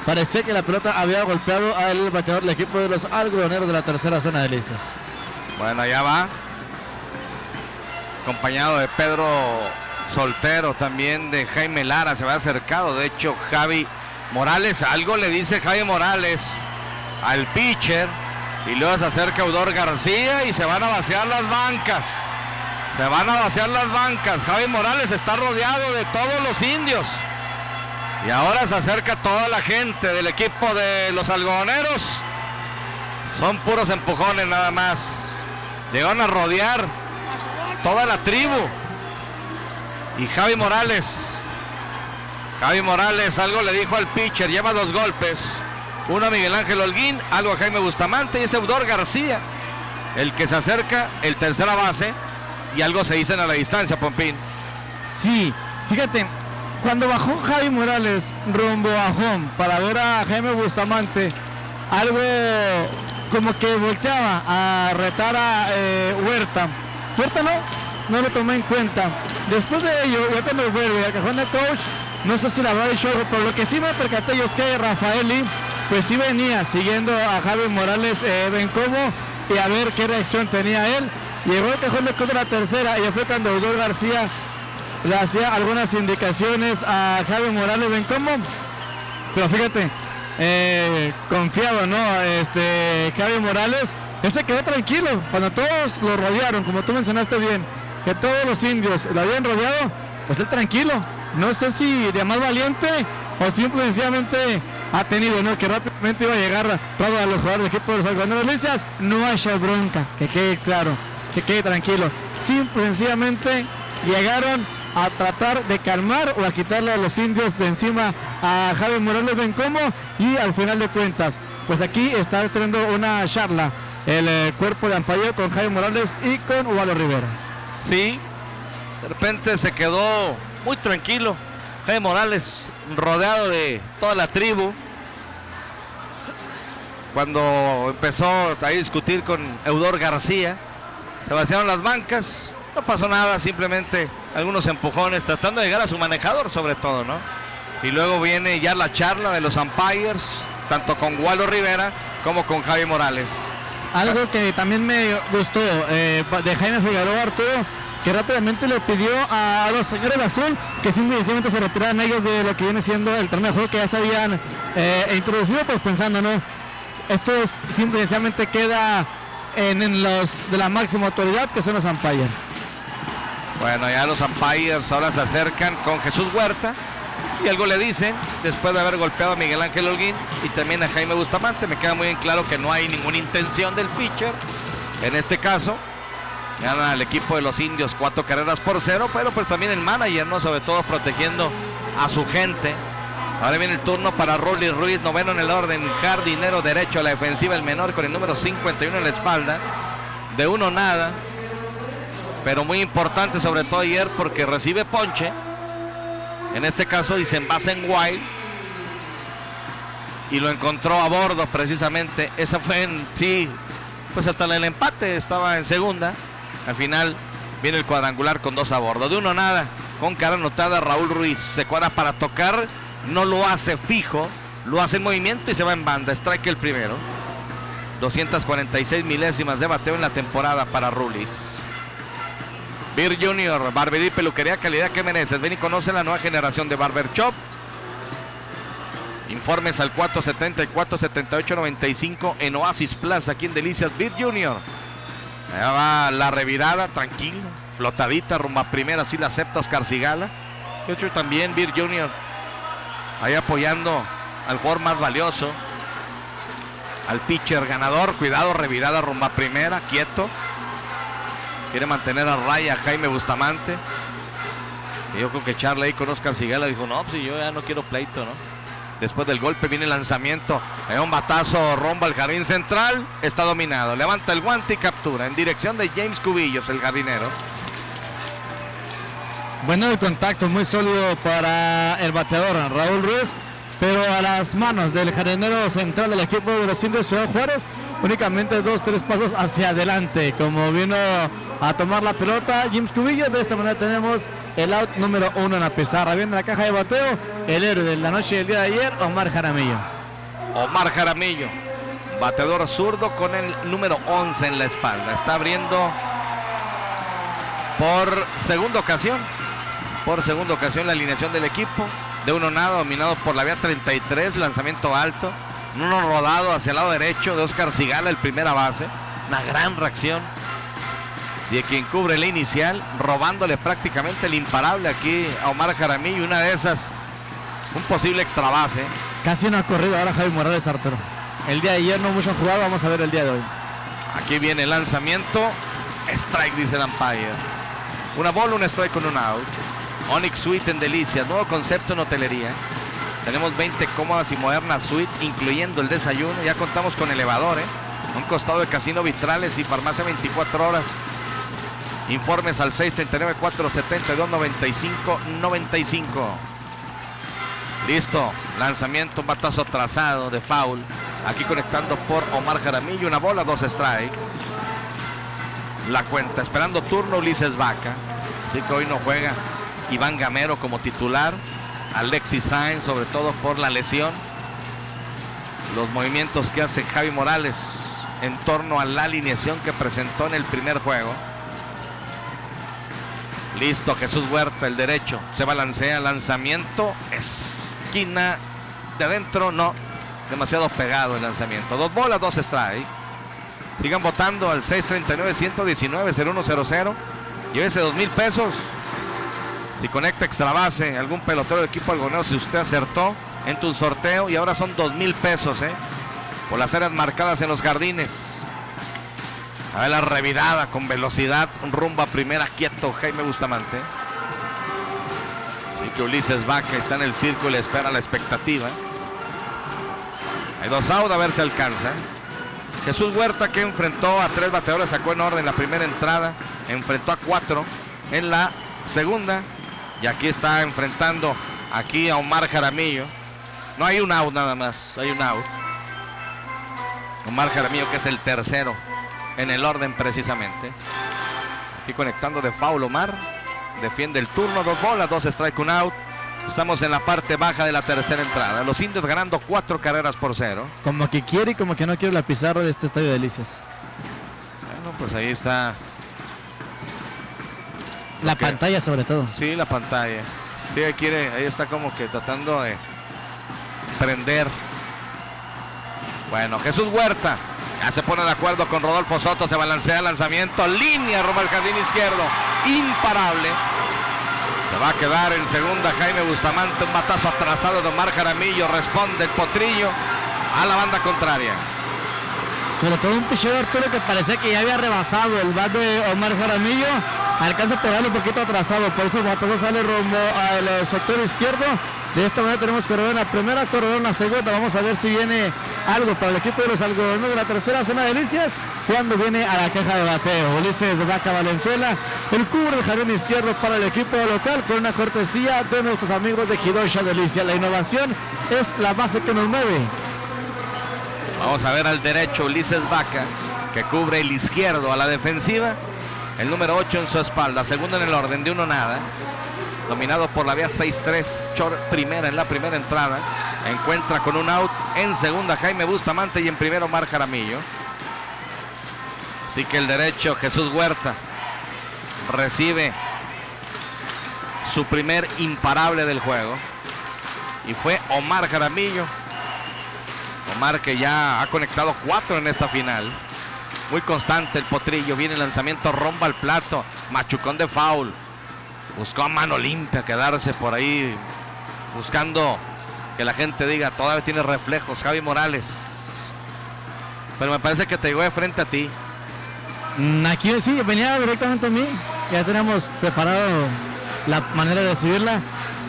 parecía que la pelota había golpeado al bateador del equipo de los Algodoneros de la tercera zona de Delicias. Bueno, allá va. acompañado de Pedro Soltero, también de Jaime Lara, se va acercado. De hecho, Javi Morales, algo le dice Javi Morales al pitcher, y luego se acerca Eudor García y se van a vaciar las bancas. Se van a vaciar las bancas. Javi Morales está rodeado de todos los indios. Y ahora se acerca toda la gente del equipo de los algodoneros. Son puros empujones nada más. Llegaron a rodear toda la tribu. Y Javi Morales algo le dijo al pitcher. Lleva 2 golpes. Uno a Miguel Ángel Holguín, algo a Jaime Bustamante, y es Eudor García el que se acerca, el tercera base, y algo se dicen a la distancia, Pompín. Sí, fíjate, cuando bajó Javi Morales rumbo a home para ver a Jaime Bustamante, algo como que volteaba a retar a Huerta. Huerta no lo tomé en cuenta. Después de ello, ya cuando vuelve al cajón de coach, no sé si la habrá hecho, pero lo que sí me percaté yo es que Rafaeli, pues sí venía siguiendo a Javi Morales Bencomo, y a ver qué reacción tenía él. Llegó al cajón de coach de la tercera, y fue cuando Eudor García le hacía algunas indicaciones a Javi Morales Bencomo, pero fíjate, confiado, ¿no? Javi Morales, él se quedó tranquilo cuando todos lo rodearon, como tú mencionaste bien, que todos los indios lo habían rodeado, pues él tranquilo. No sé si de más valiente o simplemente ha tenido, ¿no?, que rápidamente iba a llegar todo a los jugadores del equipo de los algodoneros licias. No haya bronca, que quede claro, que quede tranquilo. Sencillamente llegaron a tratar de calmar o a quitarle a los indios de encima a Javi Morales Bencomo, y al final de cuentas, pues aquí está teniendo una charla el cuerpo de umpire con Javi Morales y con Ubaldo Rivera. Sí, de repente se quedó muy tranquilo Jaime Morales, rodeado de toda la tribu. Cuando empezó a discutir con Eudor García, se vaciaron las bancas, no pasó nada, simplemente algunos empujones, tratando de llegar a su manejador sobre todo, ¿no? Y luego viene ya la charla de los umpires, tanto con Ubaldo Rivera como con Javi Morales. Algo que también me gustó de Jaime Figueroa, Arturo, que rápidamente le pidió a los señores de azul que simplemente se retiraran ellos de lo que viene siendo el torneo de juego que ya se habían introducido, pues pensando, ¿no? Esto es simplemente queda en los de la máxima autoridad, que son los umpires. Bueno, ya los umpires ahora se acercan con Jesús Huerta y algo le dicen después de haber golpeado a Miguel Ángel Holguín y también a Jaime Bustamante. Me queda muy bien claro que no hay ninguna intención del pitcher en este caso. Gana el equipo de los indios 4-0, pero pues también el manager, ¿no?, sobre todo protegiendo a su gente. Ahora viene el turno para Rolly Ruiz, noveno en el orden, jardinero derecho a la defensiva, el menor con el número 51 en la espalda. De 1-0, pero muy importante sobre todo ayer porque recibe ponche. En este caso Eisenbasen Wild, y lo encontró a bordo precisamente. Esa fue pues hasta el empate estaba en segunda. Al final viene el cuadrangular con 2 a bordo. De 1-0, con cara anotada Raúl Ruiz. Se cuadra para tocar, no lo hace fijo, lo hace en movimiento y se va en banda. Strike el primero. 246 milésimas de bateo en la temporada para Ruiz. Beer Junior, barbería y peluquería, calidad que mereces. Ven y conoce la nueva generación de Barber Shop. Informes al 474-7895 en Oasis Plaza, aquí en Delicias Beer Junior. Allá va la revirada, tranquilo, flotadita, rumbo a primera, así la acepta Oscar Cigala. Y otro también, Beer Junior, ahí apoyando al jugador más valioso, al pitcher ganador. Cuidado, revirada, rumbo a primera, quieto. Quiere mantener a raya Jaime Bustamante. Y yo creo que Charlie ahí con Oscar Cigala dijo, no, pues yo ya no quiero pleito, ¿no? Después del golpe viene el lanzamiento. Hay un batazo rombo al jardín central. Está dominado. Levanta el guante y captura en dirección de James Cubillos, el jardinero. Bueno, el contacto muy sólido para el bateador Raúl Ruiz, pero a las manos del jardinero central del equipo de los indios Ciudad Juárez, únicamente 2-3 pasos hacia adelante, como vino a tomar la pelota James Cubillos. De esta manera tenemos el out número 1 en la pizarra. Viene la caja de bateo el héroe de la noche del día de ayer, Omar Jaramillo. Omar Jaramillo, bateador zurdo con el número 11 en la espalda. Está abriendo por segunda ocasión la alineación del equipo. De uno nada, dominado por la vía 33, lanzamiento alto. Uno rodado hacia el lado derecho de Oscar Sigala, el primera base. Una gran reacción de quien cubre la inicial, robándole prácticamente el imparable aquí a Omar Jaramillo. Una de esas, un posible extra base. Casi no ha corrido ahora Javi Morales, Arturo. El día de ayer no mucho jugado, vamos a ver el día de hoy. Aquí viene el lanzamiento. Strike, dice el umpire. Una bola, un strike con un out. Onyx Suite en Delicias, nuevo concepto en hotelería. Tenemos 20 cómodas y modernas suites, incluyendo el desayuno. Ya contamos con elevador, a un costado de Casino Vitrales y farmacia 24 horas. Informes al 639-472-95-95. Listo, lanzamiento, un batazo trazado de foul. Aquí conectando por Omar Jaramillo, una bola, 2 strike. La cuenta, esperando turno Ulises Vaca. Así que hoy no juega Iván Gamero como titular. Alexis Sainz, sobre todo por la lesión. Los movimientos que hace Javi Morales en torno a la alineación que presentó en el primer juego. Listo, Jesús Huerta, el derecho. Se balancea, lanzamiento. Esquina de adentro, no. Demasiado pegado el lanzamiento. 2 bolas, 2 strike. Sigan votando al 639-119-0100. Llévese 2,000 pesos. Si conecta extra base, algún pelotero del equipo algonero, si usted acertó en tu sorteo, y ahora son 2,000 pesos, por las áreas marcadas en los jardines. A ver la revirada con velocidad, rumbo a primera, quieto Jaime Bustamante. Así que Ulises Vaca está en el círculo y le espera la expectativa. Hay 2 out, a ver si alcanza. Jesús Huerta, que enfrentó a 3 bateadores, sacó en orden la primera entrada, enfrentó a 4 en la segunda. Y aquí está enfrentando aquí a Omar Jaramillo. No, hay un out nada más, hay un out. Omar Jaramillo, que es el tercero en el orden precisamente. Aquí conectando de foul Omar. Defiende el turno, 2 bolas, 2 strike, 1 out. Estamos en la parte baja de la tercera entrada. Los indios ganando 4 carreras por 0. Como que quiere y como que no quiere la pizarra de este Estadio de Delicias. Bueno, pues ahí está. La pantalla sobre todo. Sí, la pantalla. Sí, ahí está como que tratando de prender. Bueno, Jesús Huerta ya se pone de acuerdo con Rodolfo Soto. Se balancea el lanzamiento. Línea rumbo al jardín izquierdo. Imparable. Se va a quedar en segunda Jaime Bustamante. Un batazo atrasado de Omar Jaramillo. Responde el potrillo a la banda contraria. Sobre todo un picheo de Arturo que parecía que ya había rebasado el bat de Omar Jaramillo. Alcanza a pegarle un poquito atrasado, por eso el batazo sale rumbo al sector izquierdo. De esta manera tenemos corredor en la primera, corredor en la segunda. Vamos a ver si viene algo para el equipo de los algodoneros de la tercera zona de Delicias. Cuando viene a la caja de bateo, Ulises Vaca Valenzuela, el cubre del jardín izquierdo para el equipo local, con una cortesía de nuestros amigos de Hidosha Delicias. La innovación es la base que nos mueve. Vamos a ver al derecho Ulises Vaca, que cubre el izquierdo a la defensiva. El número 8 en su espalda, segundo en el orden, de 1 nada. Dominado por la vía 6-3, short primera en la primera entrada. Encuentra con un out en segunda Jaime Bustamante y en primero Omar Jaramillo. Así que el derecho Jesús Huerta recibe su primer imparable del juego. Y fue Omar Jaramillo. Omar, que ya ha conectado 4 en esta final. Muy constante el potrillo. Viene el lanzamiento rumbo al plato. Machucón de foul. Buscó a mano limpia quedarse por ahí. Buscando que la gente diga, todavía tiene reflejos Javi Morales. Pero me parece que te llegó de frente a ti. Aquí sí, venía directamente a mí. Ya teníamos preparado la manera de recibirla.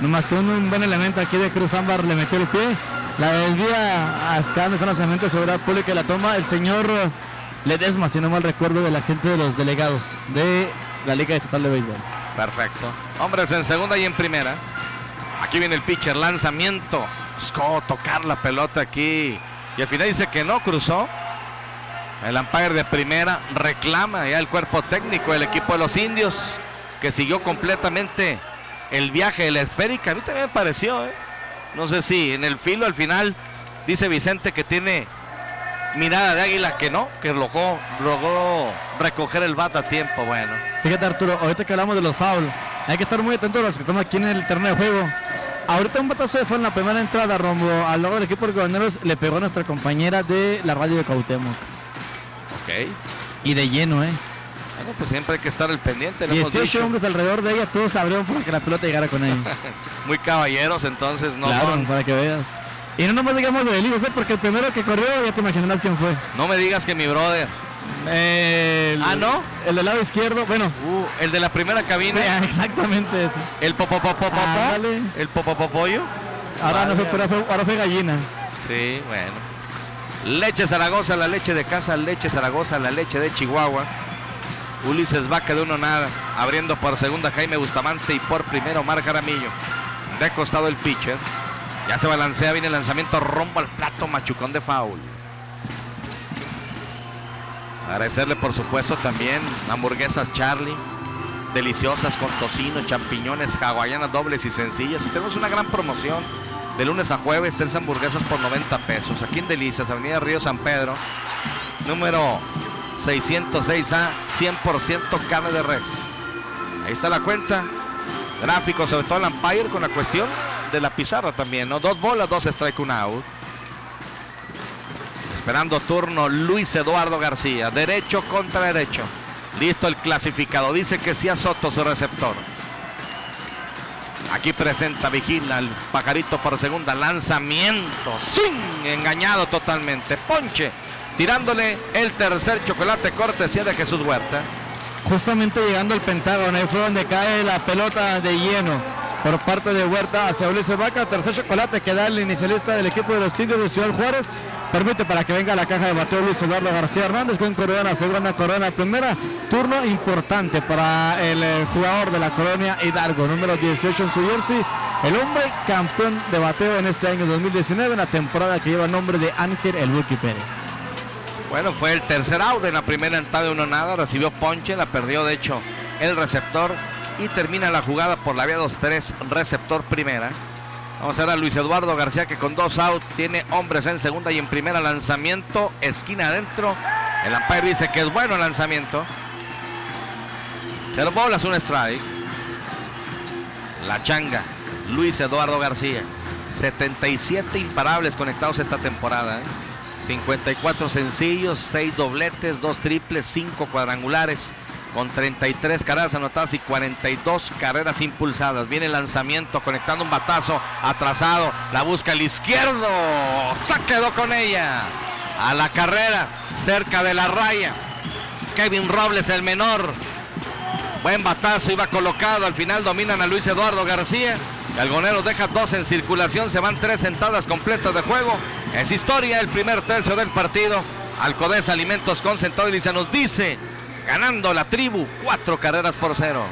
Nomás que un buen elemento aquí de Cruz Ámbar le metió el pie. La desvía hasta donde están los elementos de seguridad pública y la toma el señor Ledesma, si no mal recuerdo, de la gente de los delegados de la Liga Estatal de Béisbol. Perfecto. Hombres en segunda y en primera. Aquí viene el pitcher, lanzamiento. Buscó tocar la pelota aquí. Y al final dice que no cruzó. El umpire de primera reclama ya el cuerpo técnico del equipo de los indios, que siguió completamente el viaje de la esférica. A mí también me pareció, No sé si en el filo al final dice Vicente que tiene mirada de águila que no, que logró recoger el bat a tiempo. Bueno, Fíjate, Arturo, ahorita que hablamos de los fouls, hay que estar muy atentos a los que estamos aquí en el terreno de juego. Ahorita un batazo de foul en la primera entrada rumbo al lado del equipo de Coroneros le pegó a nuestra compañera de la radio de Cuauhtémoc. ok. Y de lleno, Bueno, pues siempre hay que estar al pendiente. lo hemos 18 dicho. hombres alrededor de ella, todos abrieron para que la pelota llegara con ellos. Muy caballeros, entonces no, Claro, son. para que veas. Y no nomás digamos de Delicias, porque el primero que corrió, ya te imaginarás quién fue. No me digas que mi brother. ¿No? El del lado izquierdo, bueno. El de la primera cabina. Exactamente ese. El popopopopo. Ándale. El popopopollo. Ahora no fue, Vaya. pero ahora fue gallina. Sí, bueno. Leche Zaragoza, la leche de casa. Leche Zaragoza, la leche de Chihuahua. Ulises Vaca de 1-0. Abriendo por segunda Jaime Bustamante y por primero Omar Jaramillo. De costado el pitcher. Ya se balancea, viene el lanzamiento rumbo al plato, machucón de foul. Agradecerle por supuesto también hamburguesas Charlie, deliciosas con tocino, champiñones, hawaianas dobles y sencillas. Y tenemos una gran promoción de lunes a jueves, 3 hamburguesas por 90 pesos. Aquí en Delicias, Avenida Río San Pedro, número 606A, 100% carne de res. Ahí está la cuenta. Gráfico, sobre todo el umpire con la cuestión de la pizarra también, ¿no? 2 bolas, 2 strike, 1 out. Esperando turno Luis Eduardo García, derecho contra derecho. Listo el clasificado, dice que sí a Soto su receptor. Aquí presenta, vigila el pajarito por segunda, lanzamiento, ¡sin! Engañado totalmente, ponche, tirándole el tercer chocolate cortesía de Jesús Huerta. Justamente llegando al Pentágono, ahí fue donde cae la pelota de lleno por parte de Huerta hacia Ulises Vaca. Tercer chocolate que da el inicialista del equipo de los Indios de Ciudad Juárez. Permite para que venga la caja de bateo Luis Eduardo García Hernández con Corona, segunda Corona, primera. Turno importante para el jugador de la Colonia Hidalgo, número 18 en su jersey. El hombre campeón de bateo en este año 2019, en la temporada que lleva el nombre de Ángel El Buki Pérez. Bueno, fue el tercer out en la primera entrada de 1-0, recibió ponche, la perdió de hecho el receptor y termina la jugada por la vía 2-3, receptor primera. Vamos a ver a Luis Eduardo García que con 2 outs tiene hombres en segunda y en primera, lanzamiento, esquina adentro. El umpire dice que es bueno el lanzamiento. 0 bolas, 1 strike. La changa, Luis Eduardo García. 77 imparables conectados esta temporada, 54 sencillos, 6 dobletes, 2 triples, 5 cuadrangulares, con 33 carreras anotadas y 42 carreras impulsadas. Viene el lanzamiento, conectando un batazo atrasado, la busca el izquierdo, se quedó con ella, a la carrera, cerca de la raya. Kevin Robles, el menor, buen batazo, iba colocado, al final dominan a Luis Eduardo García. Galgoneros deja 2 en circulación, se van 3 entradas completas de juego. Es historia el primer tercio del partido. Alcodesa Alimentos Concentrado y nos dice, ganando la tribu, 4 carreras por 0.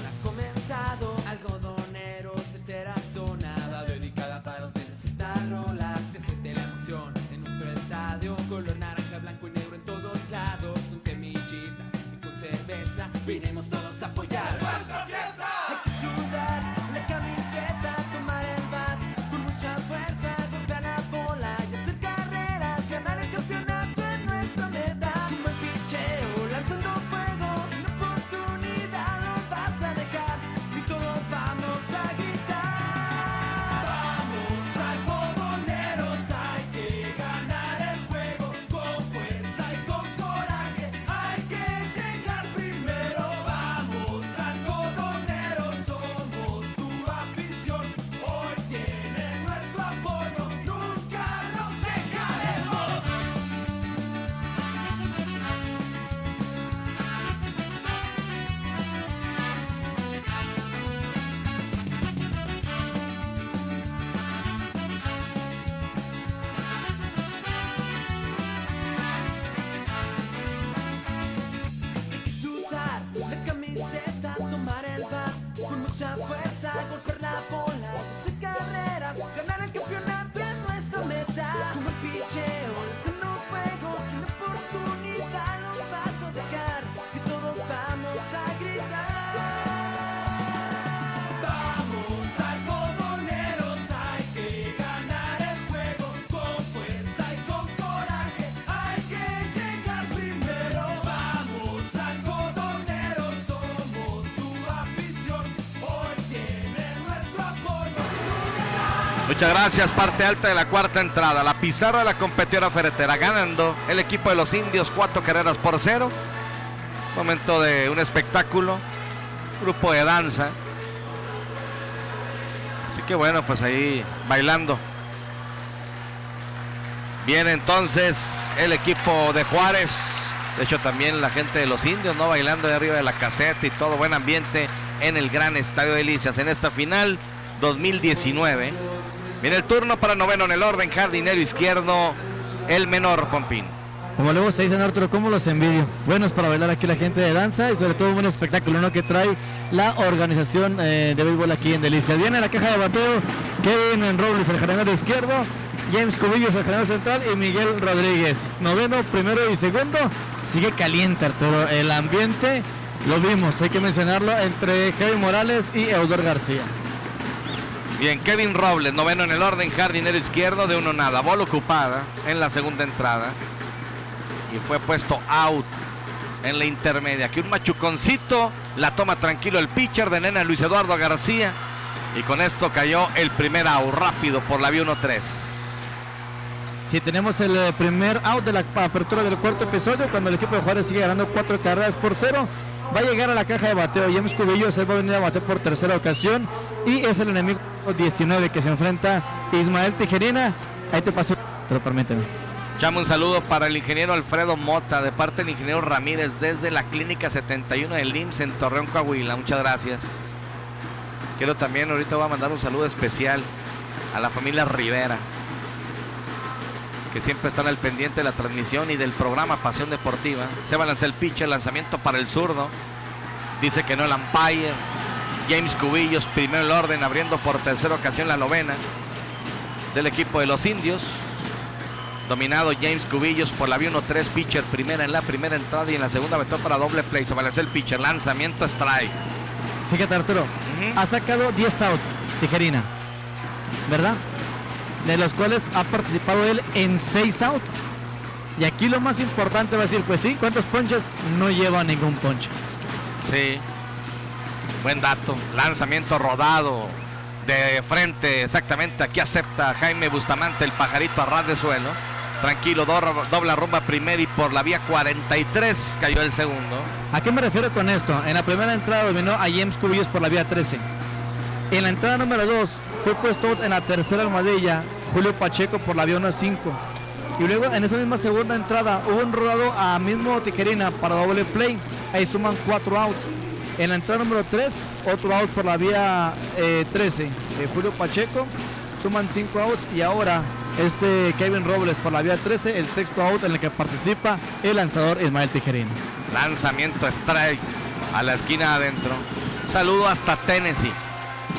Ha comenzado algodoneros, tercera zonada dedicada para ustedes esta rola. Se siente la emoción en nuestro estadio, color naranja, blanco y negro en todos lados, con semillitas y con cerveza, vinimos todos a apoyar nuestra fiesta. Hay que sudar la camiseta, tomar el bat con mucha fuerza, golpear la bola y hacer carreras, ganar el campeonato es nuestra meta. Un buen picheo, lanzando fuegos, una oportunidad no vas a dejar y todos vamos a gritar. Vamos algodoneros, hay que ganar el juego con fuerza y con coraje, hay que llegar primero. Vamos algodoneros, somos tu afición, hoy tienen nuestro apoyo, nunca los dejaremos. Hay que sudar la camiseta, tomar el bat con mucha fuerza, golpear la bola, hacer carreras, ganar el campeonato es nuestra meta. Como el picheo, lanzando fuegos, una oportunidad nos vas a dejar y todos vamos a gritar. Vamos algodoneros, hay que ganar el juego con fuerza y con coraje, Muchas gracias, parte alta de la cuarta entrada. La pizarra de la competidora ferretera, ganando el equipo de los indios 4-0. Momento de un espectáculo, grupo de danza. Así que bueno, pues ahí bailando. Viene entonces el equipo de Juárez. De hecho también la gente de los indios, ¿no? Bailando de arriba de la caseta y todo. Buen ambiente en el gran Estadio Delicias en esta final 2019. Viene el turno para noveno en el orden, jardinero izquierdo, el menor Pompín. Como luego se dicen, Arturo, ¿cómo los envidio? Buenos para bailar aquí la gente de danza y sobre todo un buen espectáculo, ¿no?, que trae la organización de béisbol aquí en Delicias. Viene la caja de bateo, Kevin Robles, el jardinero izquierdo, James Cubillos, el jardinero central, y Miguel Rodríguez. Noveno, primero y segundo. Sigue caliente, Arturo, el ambiente, lo vimos, hay que mencionarlo, entre Kevin Morales y Eudor García. Bien, Kevin Robles, noveno en el orden, jardinero izquierdo, de 1-0. Bola ocupada en la segunda entrada. Y fue puesto out en la intermedia. Aquí un machuconcito, la toma tranquilo el pitcher de Nena, Luis Eduardo García. Y con esto cayó el primer out rápido por la vía 1-3. Sí, tenemos el primer out de la apertura del cuarto episodio, cuando el equipo de Juárez sigue ganando 4-0. Va a llegar a la caja de bateo James Cubillos, él va a venir a batear por tercera ocasión. Y es el enemigo 19 que se enfrenta Ismael Tijerina. Ahí te paso, pero permíteme. Llamo un saludo para el ingeniero Alfredo Mota, de parte del ingeniero Ramírez, desde la clínica 71 del IMSS en Torreón, Coahuila. Muchas gracias. Quiero también, ahorita voy a mandar un saludo especial a la familia Rivera, que siempre están al pendiente de la transmisión y del programa Pasión Deportiva. Se va a lanzar el pitch, el lanzamiento para el zurdo. Dice que no el umpire. James Cubillos, primero el orden, abriendo por tercera ocasión la novena del equipo de los indios. Dominado James Cubillos por la vía 1-3, pitcher primera en la primera entrada y en la segunda vetó para doble play. Se va a lanzar el pitcher, lanzamiento strike. Fíjate, Arturo, ha sacado 10 outs Tijerina, ¿verdad? De los cuales ha participado él en 6 outs. Y aquí lo más importante va a decir, pues sí, ¿cuántos ponches? No lleva ningún ponche. Sí, buen dato. Lanzamiento rodado de frente, exactamente. Aquí acepta Jaime Bustamante, el pajarito a ras de suelo. Tranquilo, dobla rumba primera y por la vía 43 cayó el segundo. ¿A qué me refiero con esto? En la primera entrada dominó a James Cubillos por la vía 13. En la entrada número 2 fue puesto en la tercera almohadilla Julio Pacheco por la vía 1-5. Y luego en esa misma segunda entrada hubo un rodado a mismo Tijerina para doble play. Ahí suman 4 outs. En la entrada número 3, otro out por la vía 13 de Julio Pacheco. Suman 5 outs y ahora Kevin Robles por la vía 13, el sexto out en el que participa el lanzador Ismael Tijerina. Lanzamiento strike a la esquina adentro. Saludo hasta Tennessee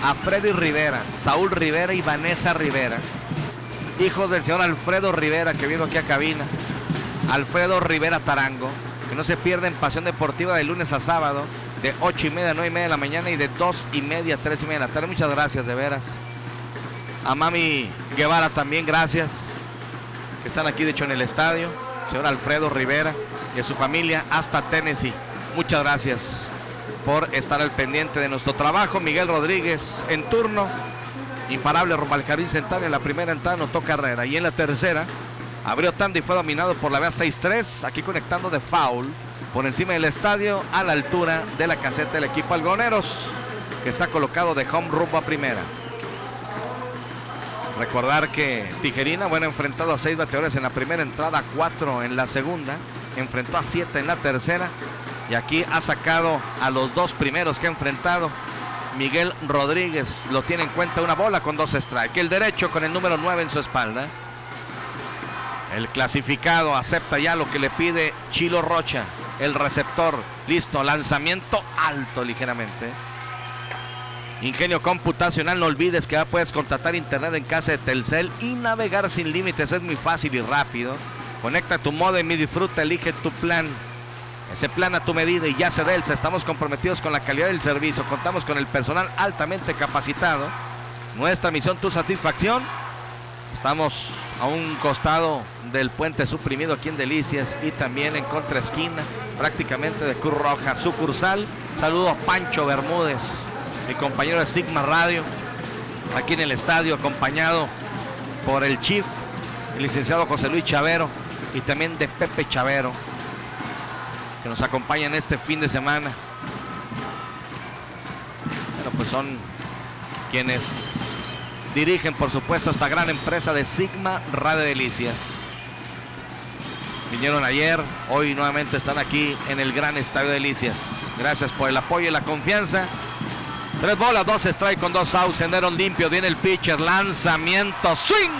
a Freddy Rivera, Saúl Rivera y Vanessa Rivera, hijos del señor Alfredo Rivera, que vino aquí a cabina. Alfredo Rivera Tarango, que no se pierden Pasión Deportiva de lunes a sábado, de 8:30 a 9:30 de la mañana y de 2:30 a 3:30 de la tarde. Muchas gracias, de veras. A Mami Guevara también, gracias, que están aquí de hecho en el estadio. Señor Alfredo Rivera y a su familia hasta Tennessee. Muchas gracias por estar al pendiente de nuestro trabajo. Miguel Rodríguez en turno, imparable rumbo al jardín central. En la primera entrada anotó carrera y en la tercera abrió tanda y fue dominado por la vía 6-3, aquí conectando de foul por encima del estadio a la altura de la caseta del equipo Algoneros, que está colocado de home rumbo a primera. Recordar que Tijerina, bueno, enfrentado a 6 bateadores en la primera entrada, 4 en la segunda, enfrentó a 7 en la tercera y aquí ha sacado a los 2 primeros que ha enfrentado. Miguel Rodríguez lo tiene en cuenta, una bola con 2 strikes. El derecho con el número 9 en su espalda. El clasificado acepta ya lo que le pide Chilo Rocha, el receptor. Listo, lanzamiento alto ligeramente. Ingenio computacional, no olvides que ya puedes contratar internet en casa de Telcel y navegar sin límites, es muy fácil y rápido. Conecta tu modem y disfruta, elige tu plan. Ese plan a tu medida y ya se Delsa. Estamos comprometidos con la calidad del servicio, contamos con el personal altamente capacitado. Nuestra misión, tu satisfacción. Estamos a un costado del puente suprimido aquí en Delicias y también en contraesquina, prácticamente de Cruz Roja, sucursal. Saludo a Pancho Bermúdez, mi compañero de Sigma Radio, aquí en el estadio, acompañado por el Chief, el licenciado José Luis Chavero, y también de Pepe Chavero, que nos acompañan este fin de semana. Bueno, pues son quienes dirigen, por supuesto, esta gran empresa de Sigma Radio Delicias. Vinieron ayer, hoy nuevamente están aquí en el gran Estadio Delicias. Gracias por el apoyo y la confianza. 3 bolas, 2 strike con 2 outs, sendero limpio, viene el pitcher, lanzamiento, swing.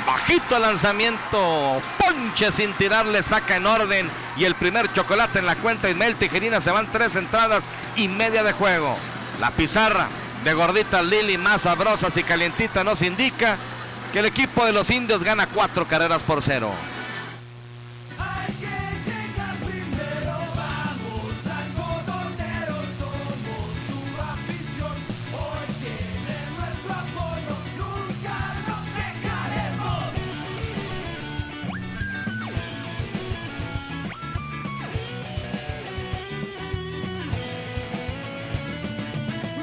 Bajito el lanzamiento, ponche sin tirar, le saca en orden. Y el primer chocolate en la cuenta, Ismael Tijerina, se van 3 entradas y media de juego. La pizarra de gorditas Lili, más sabrosas y calientita, nos indica que el equipo de los indios gana 4 carreras por 0. Hay que llegar primero, vamos algodoneros, somos tu afición. Hoy tiene nuestro apoyo, nunca nos dejaremos.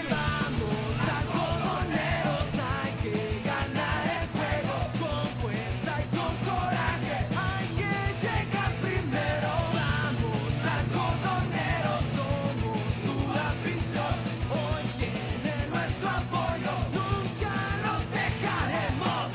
Vamos algodoneros, hay que ganar el juego con fuerza y con coraje. Hay que llegar primero, vamos algodoneros, somos tu afición. Hoy tiene nuestro apoyo, nunca nos dejaremos.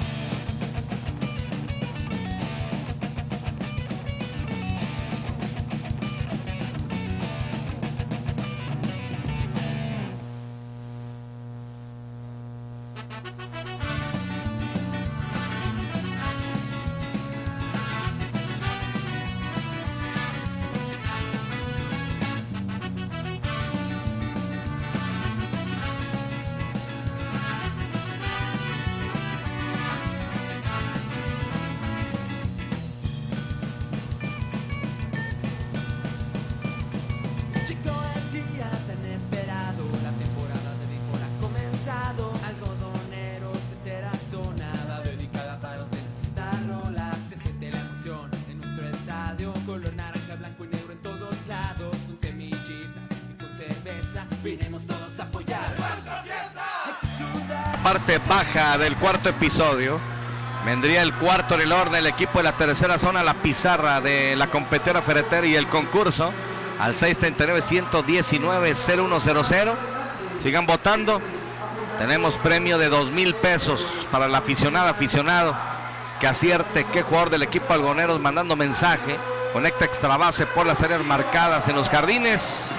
Llegó el día tan esperado, la temporada de béisbol ha comenzado. Algodoneros de esta zona va dedicada para ustedes esta rola. Se siente la emoción en nuestro estadio, color naranja, blanco y negro en todos lados, con semillitas y con cerveza, vinimos todos a apoyar nuestra fiesta. Hay que sudar. Parte baja del cuarto episodio. Vendría el cuarto en el orden, el equipo de la tercera zona, la pizarra de la competidora ferretera y el concurso al 639-119-0100. Sigan votando. Tenemos premio de 2,000 pesos para el aficionado que acierte qué jugador del equipo algoneros mandando mensaje. Conecta extra base por las áreas marcadas en los jardines.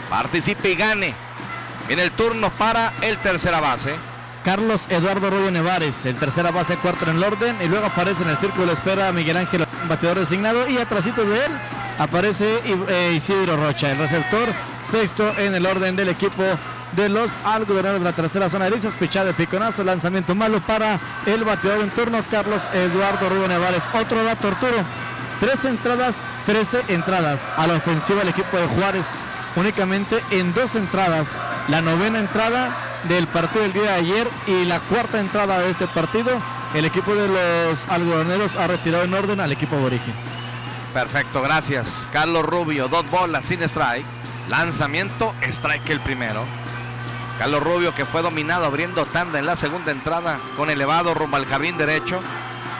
Participe y gane. Viene el turno para el tercera base. Carlos Eduardo Rubio Nevares, el tercera base, cuarto en el orden, y luego aparece en el círculo de espera Miguel Ángel, bateador designado, y atrásito de él aparece Isidro Rocha, el receptor, sexto en el orden del equipo de los algodoneros de la tercera zona de Delicias. Pichada de piconazo, lanzamiento malo para el bateador en turno, Carlos Eduardo Rubio Nevares. Otro dato, Arturo: 13 entradas, 13 entradas a la ofensiva del equipo de Juárez, únicamente en 2 entradas, la 9ª entrada del partido del día de ayer y la 4ª entrada de este partido. El equipo de los algodoneros ha retirado en orden al equipo aborigen. Perfecto, gracias. Carlos Rubio, 2 bolas sin strike. Lanzamiento, strike el primero. Carlos Rubio, que fue dominado abriendo tanda en la segunda entrada con elevado rumbo al jardín derecho.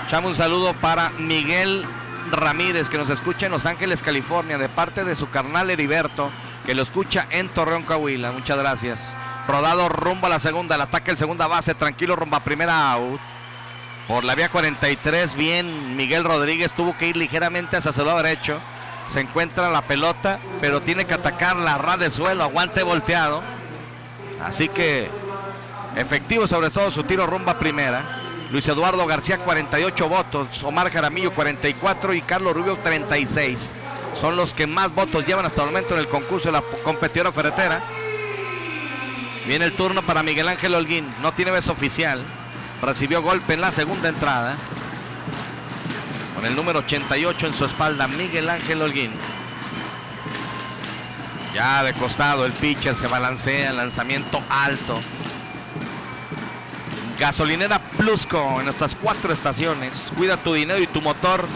Echamos un saludo para Miguel Ramírez, que nos escucha en Los Ángeles, California, de parte de su carnal Heriberto, que lo escucha en Torreón, Coahuila. Muchas gracias. Rodado rumbo a la segunda, el ataque el segunda base, tranquilo rumbo a primera out. Por la vía 43, bien, Miguel Rodríguez tuvo que ir ligeramente hacia su lado derecho. Se encuentra la pelota, pero tiene que atacar la ras de suelo, aguante volteado. Así que efectivo sobre todo su tiro rumbo a primera. Luis Eduardo García, 48 votos, Omar Jaramillo, 44 y Carlos Rubio, 36. Son los que más votos llevan hasta el momento en el concurso de la competidora ferretera. Viene el turno para Miguel Ángel Holguín, no tiene beso oficial. Recibió golpe en la segunda entrada. Con el número 88 en su espalda, Miguel Ángel Holguín. Ya de costado el pitcher se balancea, lanzamiento alto. Gasolinera Plusco en nuestras 4 estaciones. Cuida tu dinero y tu motor,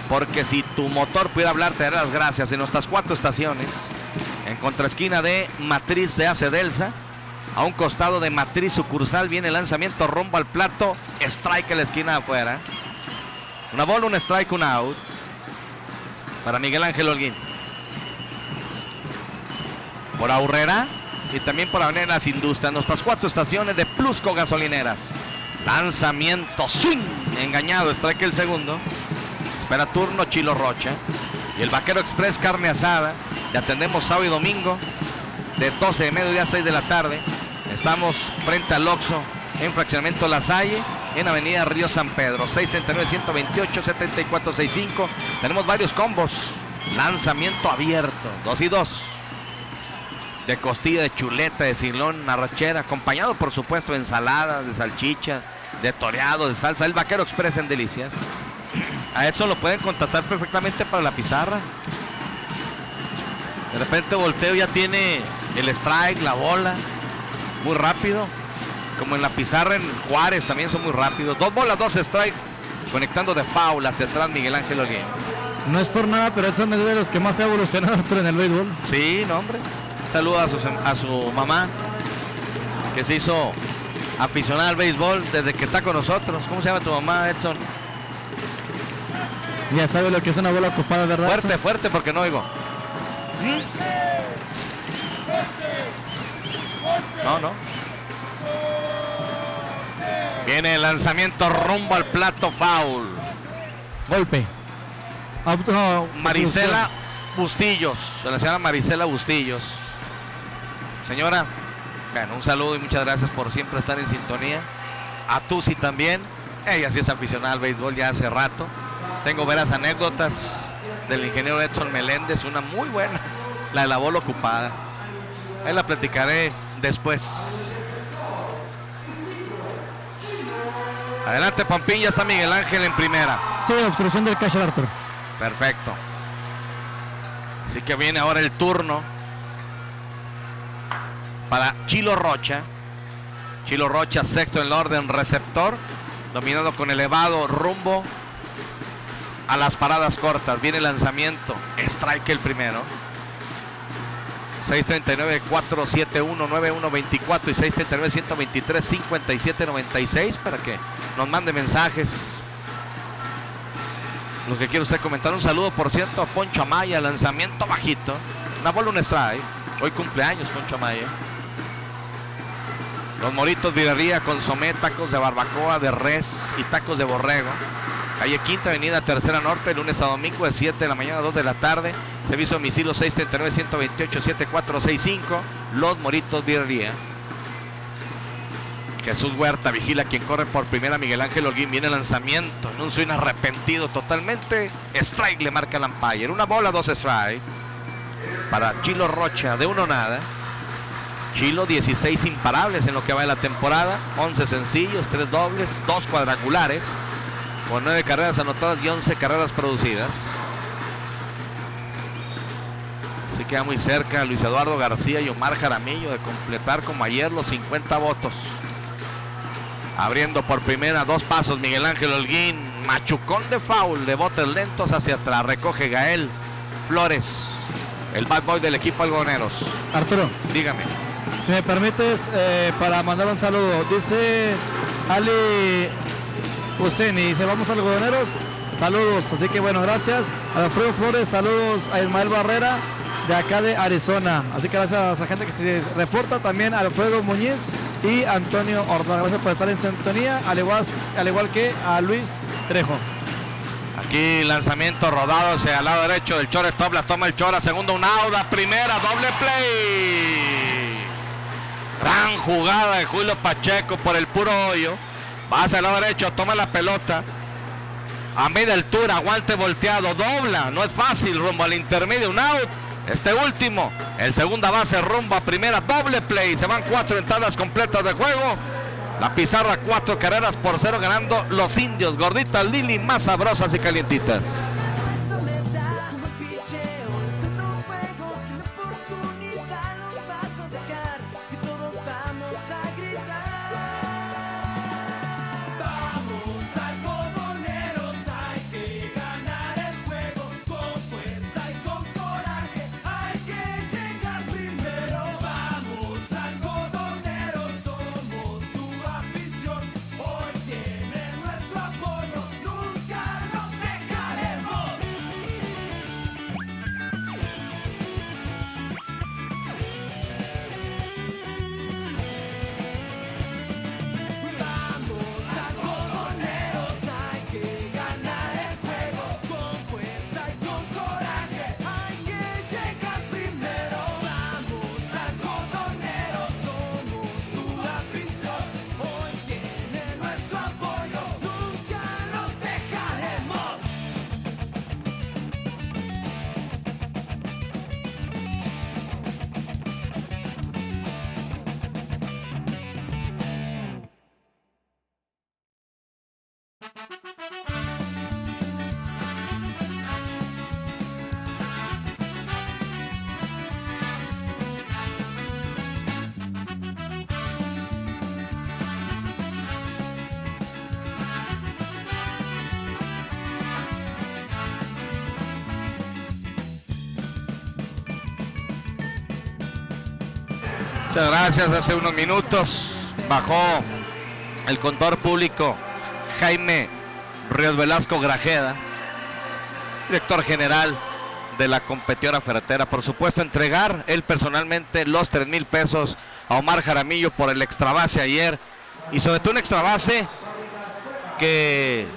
porque si tu motor puede hablar, te daré las gracias en nuestras 4 estaciones. En contraesquina de Matriz de Acedelsa, A un costado de Matriz Sucursal viene el lanzamiento rumbo al plato. Strike en la esquina de afuera. Una bola, un strike, un out. Para Miguel Ángel Holguín. Por Aurrera y también por Avenida Las Industrias. Nuestras 4 estaciones de Plusco Gasolineras. Lanzamiento, swing. Engañado, strike el segundo. Espera turno Chilo Rocha. Y el Vaquero Express carne asada. Le atendemos sábado y domingo. De 12 de mediodía a 6 de la tarde. Estamos frente al Oxxo en Fraccionamiento La Salle, en Avenida Río San Pedro, 639-128-7465. Tenemos varios combos. Lanzamiento abierto, 2 y 2. De costilla, de chuleta, de cilón, arrachera, acompañado por supuesto de ensaladas, de salchicha, de toreado, de salsa. El Vaquero Express en Delicias. A Edson lo pueden contratar perfectamente para la pizarra. De repente volteo, ya tiene el strike, la bola. Muy rápido. Como en la pizarra en Juárez también son muy rápidos. 2 bolas, 2 strike. Conectando de foul hacia atrás Miguel Ángel Holguín. No es por nada, pero Edson es de los que más ha evolucionado en el béisbol. Sí, no, hombre. Saluda a su mamá, que se hizo aficionada al béisbol desde que está con nosotros. ¿Cómo se llama tu mamá, Edson? Ya sabe lo que es una bola ocupada, ¿verdad? Fuerte, Edson? fuerte, porque no oigo. No. Viene el lanzamiento rumbo al plato, foul. Golpe. Marisela Bustillos, la señora Marisela Bustillos. Señora, bueno, un saludo y muchas gracias por siempre estar en sintonía. A Tusi también, ella sí es aficionada al béisbol ya hace rato. Tengo veras anécdotas del ingeniero Edson Meléndez, una muy buena, la de la bola ocupada. Ahí la platicaré después. Adelante, Pampín, ya está Miguel Ángel en primera. Sí, obstrucción del catcher, Arturo. Perfecto. Así que viene ahora el turno para Chilo Rocha. Chilo Rocha, sexto en el orden, receptor, dominado con elevado rumbo a las paradas cortas. Viene el lanzamiento, strike el primero. 639-471-9124 y 639-123-5796 para que nos mande mensajes. Lo que quiere usted comentar. Un saludo, por cierto, a Poncho Amaya. Lanzamiento bajito. Una bola, un strike. Hoy cumpleaños Poncho Amaya. Los Moritos Birrería, consomé, tacos de barbacoa, de res y tacos de borrego. Calle Quinta, Avenida Tercera Norte, lunes a domingo de 7 de la mañana a 2 de la tarde. Servicio a domicilio 639-128-7465. Los Moritos Birrería. Jesús Huerta vigila quien corre por primera. Miguel Ángel Holguín. Viene el lanzamiento en un swing arrepentido totalmente. Strike le marca el umpire. Una bola, 2 strike para Chilo Rocha, de 1-0. Chilo, 16 imparables en lo que va de la temporada. 11 sencillos, 3 dobles, 2 cuadrangulares, con 9 carreras anotadas y 11 carreras producidas. Así queda muy cerca Luis Eduardo García y Omar Jaramillo de completar como ayer los 50 votos. Abriendo por primera, 2 pasos Miguel Ángel Holguín. Machucón de foul, de botes lentos hacia atrás. Recoge Gael Flores, el bad boy del equipo algodoneros. Arturo, Dígame. si me permites, para mandar un saludo, dice Ali Husseini, dice vamos algodoneros, saludos. Así que bueno, gracias a Alfredo Flores, saludos a Ismael Barrera de acá de Arizona. Así que gracias a la gente que se reporta, también a Alfredo Muñiz y Antonio Ordaz. Gracias por estar en sintonía, al igual que a Luis Trejo. Aquí lanzamiento rodado hacia el lado derecho del shortstop, la toma el Chora, segundo un out, a primera, doble play. Gran jugada de Julio Pacheco por el puro hoyo. Va hacia el lado derecho, toma la pelota a media altura, guante volteado, dobla, no es fácil, rumbo al intermedio, un out. Este último, el segunda base rumbo a primera, doble play. Se van 4 entradas completas de juego. La pizarra 4 carreras por 0 ganando los indios. Gorditas Lili, más sabrosas y calientitas. Nuestra meta, como el picheo, lanzando fuego, sin oportunidad los vas a dejar y todos vamos a gritar. Vamos algodoneros, hay que ganar el juego con fuerza y con coraje, hay que llegar primero. Vamos algodoneros. Muchas gracias. Hace unos minutos bajó el contador público Jaime Ríos Velasco Grajeda, director general de la competidora ferretera. Por supuesto, entregar él personalmente los 3,000 pesos a Omar Jaramillo por el extra base ayer, y sobre todo un extra base que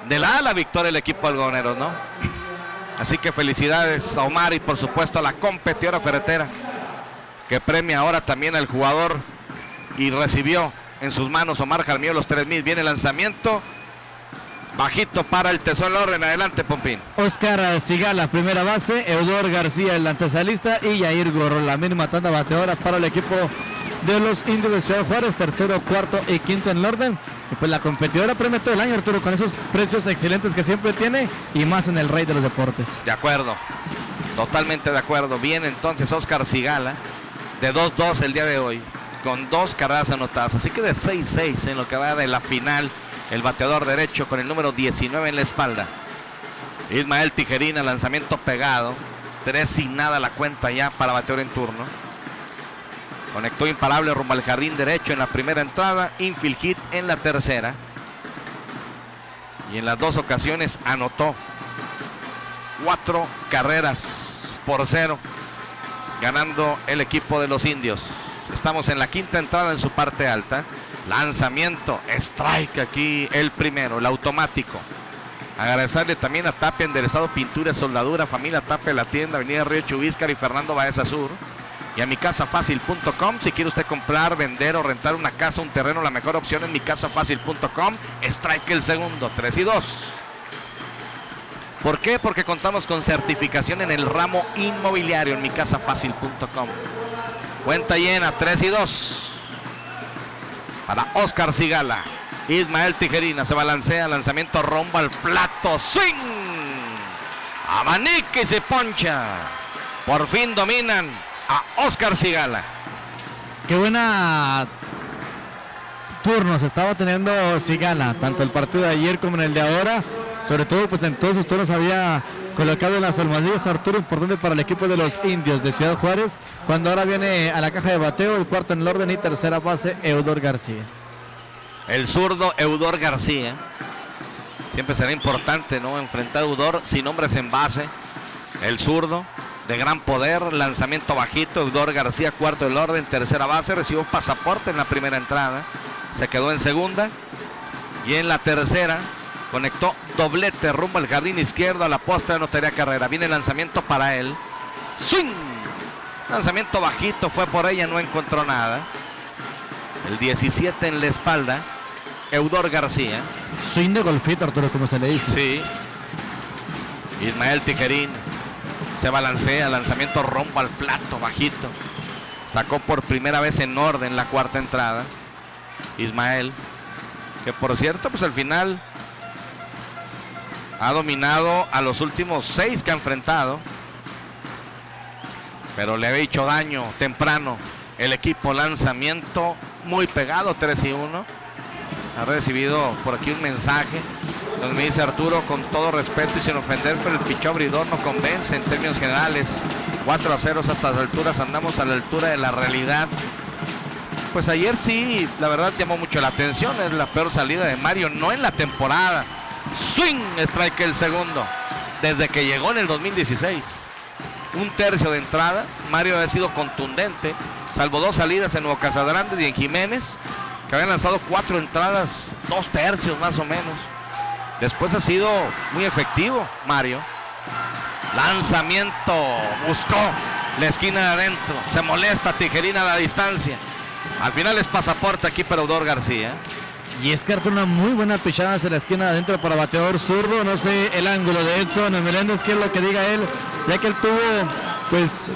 le da la victoria al equipo algodoneros, ¿no? Así que felicidades a Omar y por supuesto a la competidora ferretera, que premia ahora también al jugador, y recibió en sus manos Omar Jaramillo los 3,000. Viene el lanzamiento bajito para el Tesoro Orden. Adelante, Pompín. Oscar Sigala, primera base, Eudor García, el antesalista, y Yair Gorro, la misma tanda bateadora para el equipo de los Indios de Ciudad Juárez, tercero, cuarto y quinto en el orden. Y pues la competidora premia todo el año, Arturo, con esos precios excelentes que siempre tiene, y más en el Rey de los Deportes. De acuerdo, totalmente de acuerdo. Bien, entonces Oscar Sigala, de 2-2 el día de hoy, con 2 carreras anotadas, así que de 6-6 en lo que va de la final. El bateador derecho con el número 19 en la espalda. Ismael Tijerina, lanzamiento pegado. 3-0 la cuenta ya para bateador en turno. Conectó imparable rumbo al jardín derecho en la primera entrada. Infield hit en la tercera. Y en las 2 ocasiones anotó 4 carreras por 0. Ganando el equipo de los Indios. Estamos en la quinta entrada en su parte alta. Lanzamiento, strike aquí el primero, el automático. Agradecerle también a Tapia Enderezado Pintura, Soldadura, familia Tapia, la tienda, Avenida Río Chubíscar y Fernando Baeza Sur. Y a micasafacil.com, si quiere usted comprar, vender o rentar una casa, un terreno, la mejor opción es micasafacil.com. Strike el segundo, 3-2. ¿Por qué? Porque contamos con certificación en el ramo inmobiliario en micasafacil.com. Cuenta llena, 3-2. Para Oscar Sigala. Ismael Tijerina se balancea, lanzamiento rumbo al plato, swing, abanica y se poncha. Por fin dominan a Oscar Sigala. Qué buena turno se estaba teniendo Sigala, tanto el partido de ayer como en el de ahora. Sobre todo pues en todos sus turnos había colocado en las almohadillas, Arturo, importante para el equipo de los Indios de Ciudad Juárez, cuando ahora viene a la caja de bateo, el cuarto en el orden y tercera base, Eudor García. El zurdo Eudor García. Siempre será importante, ¿no?, enfrentar a Eudor sin hombres en base. El zurdo de gran poder, lanzamiento bajito, Eudor García, cuarto del orden, tercera base, recibió pasaporte en la primera entrada, se quedó en segunda, y en la tercera conectó doblete rumbo al jardín izquierdo, a la postre anotaría carrera. Viene el lanzamiento para él. ¡Swing! Lanzamiento bajito, fue por ella, no encontró nada. El 17 en la espalda, Eudor García. Swing de golfito, Arturo, como se le dice. Sí. Ismael Tijerín se balancea, lanzamiento rumbo al plato, bajito. Sacó por primera vez en orden la cuarta entrada. Ismael, que por cierto, pues al final ha dominado a los últimos 6 que ha enfrentado, pero le había hecho daño temprano el equipo. Lanzamiento muy pegado, 3-1. Ha recibido por aquí un mensaje donde me dice: Arturo, con todo respeto y sin ofender, pero el pichón abridor no convence en términos generales. 4-0 hasta las alturas, andamos a la altura de la realidad. Pues ayer sí, la verdad llamó mucho la atención, es la peor salida de Mario, no en la temporada. Swing, strike el segundo, desde que llegó en el 2016. Un tercio de entrada, Mario ha sido contundente, salvo 2 salidas en Nuevo Casadrandes y en Jiménez, que habían lanzado 4 entradas, 2 tercios más o menos. Después ha sido muy efectivo Mario. Lanzamiento, buscó la esquina de adentro, se molesta Tijerina a la distancia. Al final es pasaporte aquí para Eudor García. Y es que Arturo, una muy buena pichada hacia la esquina de adentro para bateador zurdo. No sé el ángulo de Edson Meléndez, qué es lo que diga él, ya que él tuvo, pues,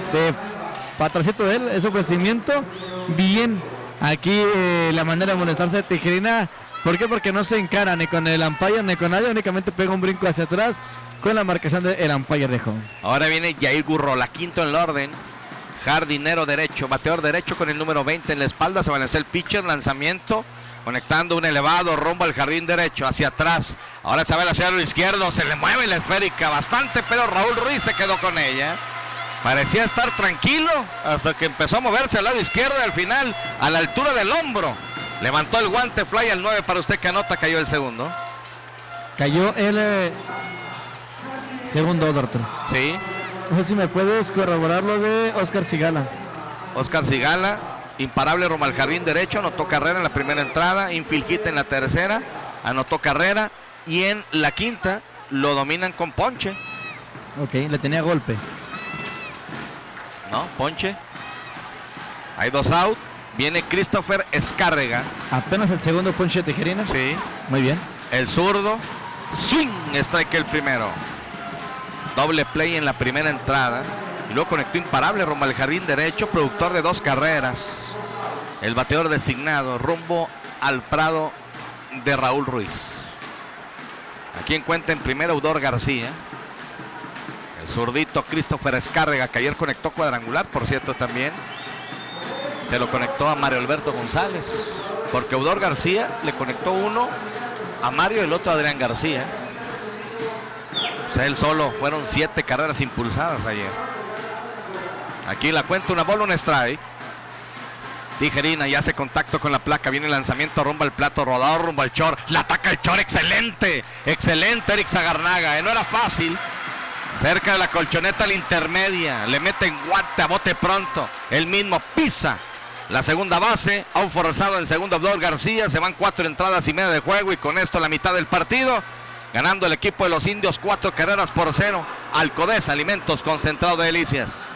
patracito de él, ese ofrecimiento. Bien, aquí la manera de molestarse de Tijerina. ¿Por qué? Porque no se encara ni con el umpire ni con nadie, únicamente pega un brinco hacia atrás con la marcación del umpire de home. Ahora viene Yair Gurro, la quinto en el orden. Jardinero derecho, bateador derecho con el número 20 en la espalda. Se balancea el pitcher, lanzamiento, conectando un elevado rumbo al jardín derecho, hacia atrás. Ahora se va hacia el izquierdo, se le mueve la esférica bastante, pero Raúl Ruiz se quedó con ella. Parecía estar tranquilo hasta que empezó a moverse al lado izquierdo y al final, a la altura del hombro, levantó el guante, fly al 9 para usted que anota, cayó el segundo. Cayó el segundo, doctor. Sí. No sé si me puedes corroborar lo de Oscar Sigala. Oscar Sigala, imparable rumbo al jardín derecho, anotó carrera en la primera entrada, infield hit en la tercera, anotó carrera y en la quinta lo dominan con ponche. Ok, le tenía golpe. No, ponche. Hay 2 out. Viene Christopher Escárrega. Apenas el segundo ponche de Tijerina. Sí. Muy bien. El zurdo. Swing. Strike el primero. Doble play en la primera entrada. Y luego conectó imparable rumbo al jardín derecho. Productor de 2 carreras. El bateador designado rumbo al prado de Raúl Ruiz. Aquí encuentra en primera Eudor García. El zurdito Christopher Escárrega, que ayer conectó cuadrangular, por cierto, también. Se lo conectó a Mario Alberto González. Porque Eudor García le conectó uno a Mario y el otro a Adrián García. O sea, él solo. Fueron 7 carreras impulsadas ayer. Aquí la cuenta, una bola, un strike. Tijerina ya hace contacto con la placa. Viene el lanzamiento rumbo al plato, rodado rumbo al short. La ataca el short, excelente. Excelente Eric Sagarnaga. No era fácil. Cerca de la colchoneta a la intermedia. Le meten guante a bote pronto. Él mismo pisa la segunda base. A un forzado en segundo Eudor García. Se van 4 entradas y media de juego. Y con esto la mitad del partido. Ganando el equipo de los indios 4 carreras por 0. Alcodés Alimentos Concentrado de Delicias.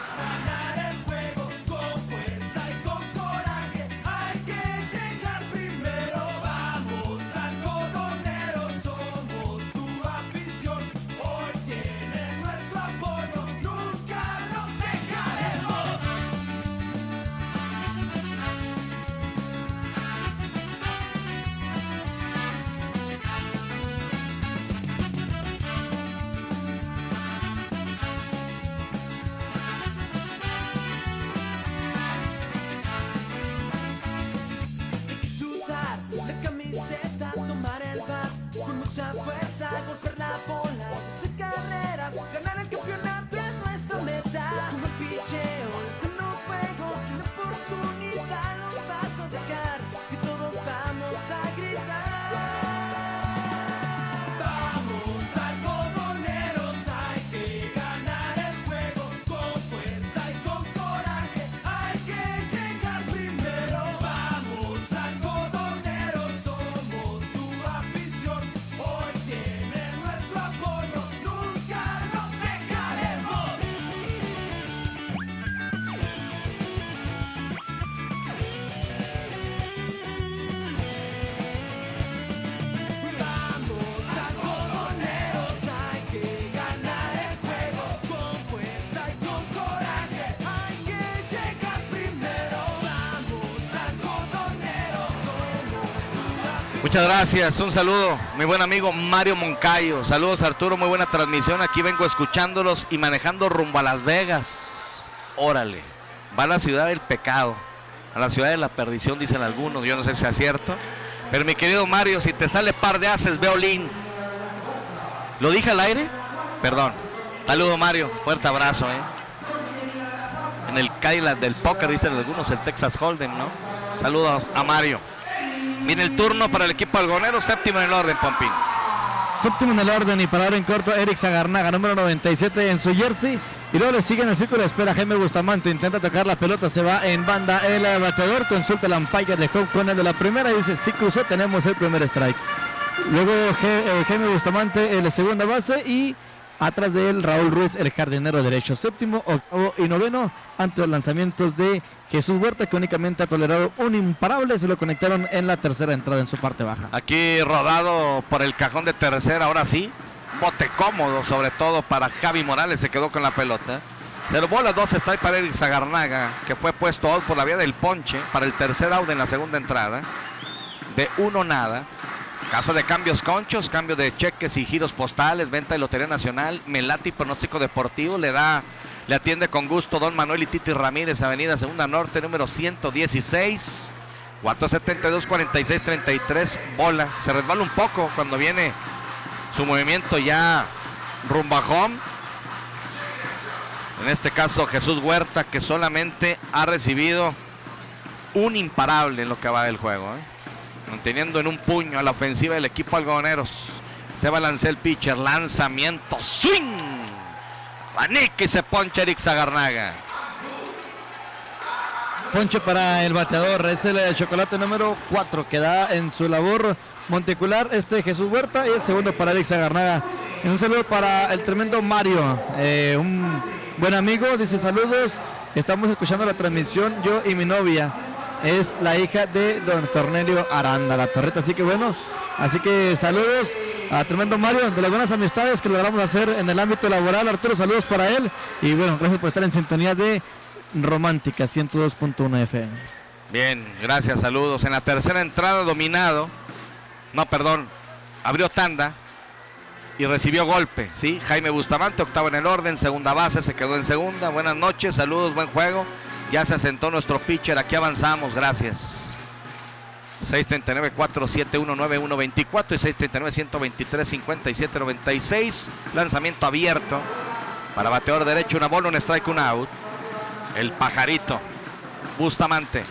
Muchas gracias, un saludo, mi buen amigo Mario Moncayo. Saludos Arturo, muy buena transmisión. Aquí vengo escuchándolos y manejando rumbo a Las Vegas. Órale, va a la ciudad del pecado, a la ciudad de la perdición, dicen algunos. Yo no sé si es cierto, pero mi querido Mario, si te sale par de haces, violín. ¿Lo dije al aire? Perdón. Saludo Mario, fuerte abrazo. En el Cadillac del póker, dicen algunos, el Texas Hold'em, ¿no? Saludos a Mario. Viene el turno para el equipo algonero, séptimo en el orden, Pompín. Séptimo en el orden y parador en corto, Eric Sagarnaga, número 97 en su jersey. Y luego le sigue en el círculo de espera Jaime Bustamante, intenta tocar la pelota, se va en banda el bateador, consulta el umpire de Home con el de la primera y dice, sí cruzó, tenemos el primer strike. Luego Jaime Bustamante en la segunda base y atrás de él Raúl Ruiz, el jardinero derecho. Séptimo, octavo y noveno ante los lanzamientos de Jesús Huerta, que únicamente ha tolerado un imparable. Se lo conectaron en la tercera entrada en su parte baja. Aquí rodado por el cajón de tercera, ahora sí. Bote cómodo, sobre todo para Javi Morales, se quedó con la pelota. 0 bolas, 2 strike para Eric Sagarnaga, que fue puesto out por la vía del ponche para el tercer out en la segunda entrada. De 1 nada. Casa de cambios conchos, cambio de cheques y giros postales, venta de Lotería Nacional, Melati Pronóstico Deportivo, le atiende con gusto Don Manuel y Titi Ramírez, Avenida Segunda Norte, número 116, 472-46-33, bola. Se resbala un poco cuando viene su movimiento ya rumbo a home. En este caso Jesús Huerta, que solamente ha recibido un imparable en lo que va del juego, manteniendo en un puño a la ofensiva del equipo algodoneros. Se balancea el pitcher, lanzamiento, swing, Vanica y se poncha Eric Zagarnaga. Ponche para el bateador, es el chocolate número 4 que da en su labor monticular Jesús Huerta, y el segundo para Eric Zagarnaga. Y un saludo para el tremendo Mario, un buen amigo, dice saludos, estamos escuchando la transmisión, yo y mi novia, es la hija de don Cornelio Aranda, la perrita, así que bueno, así que saludos a tremendo Mario, de las buenas amistades que logramos hacer en el ámbito laboral. Arturo, saludos para él, y bueno, gracias por estar en sintonía de Romántica 102.1 FM. Bien, gracias, saludos. En la tercera entrada abrió tanda y recibió golpe, ¿sí? Jaime Bustamante, octavo en el orden, segunda base, se quedó en segunda. Buenas noches, saludos, buen juego. Ya se asentó nuestro pitcher, aquí avanzamos, gracias. 639-471-9124 y 639-123-5796. Lanzamiento abierto para bateador derecho, una bola, un strike, un out. El pajarito Bustamante.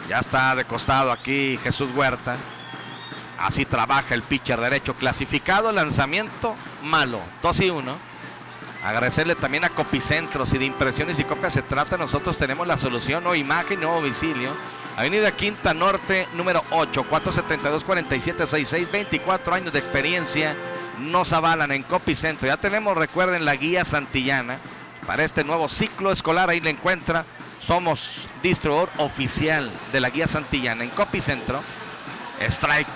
Ya está de costado aquí Jesús Huerta. Así trabaja el pitcher derecho clasificado. Lanzamiento malo, 2-1. Agradecerle también a Copicentro. Si de impresiones y copias se trata, nosotros tenemos la solución. O imagen, nuevo domicilio. Avenida Quinta Norte, número 8, 472-4766. 24 años de experiencia nos avalan en Copicentro. Ya tenemos, recuerden, la guía santillana para este nuevo ciclo escolar. Ahí la encuentra. Somos distribuidor oficial de la guía santillana en Copicentro. Strike.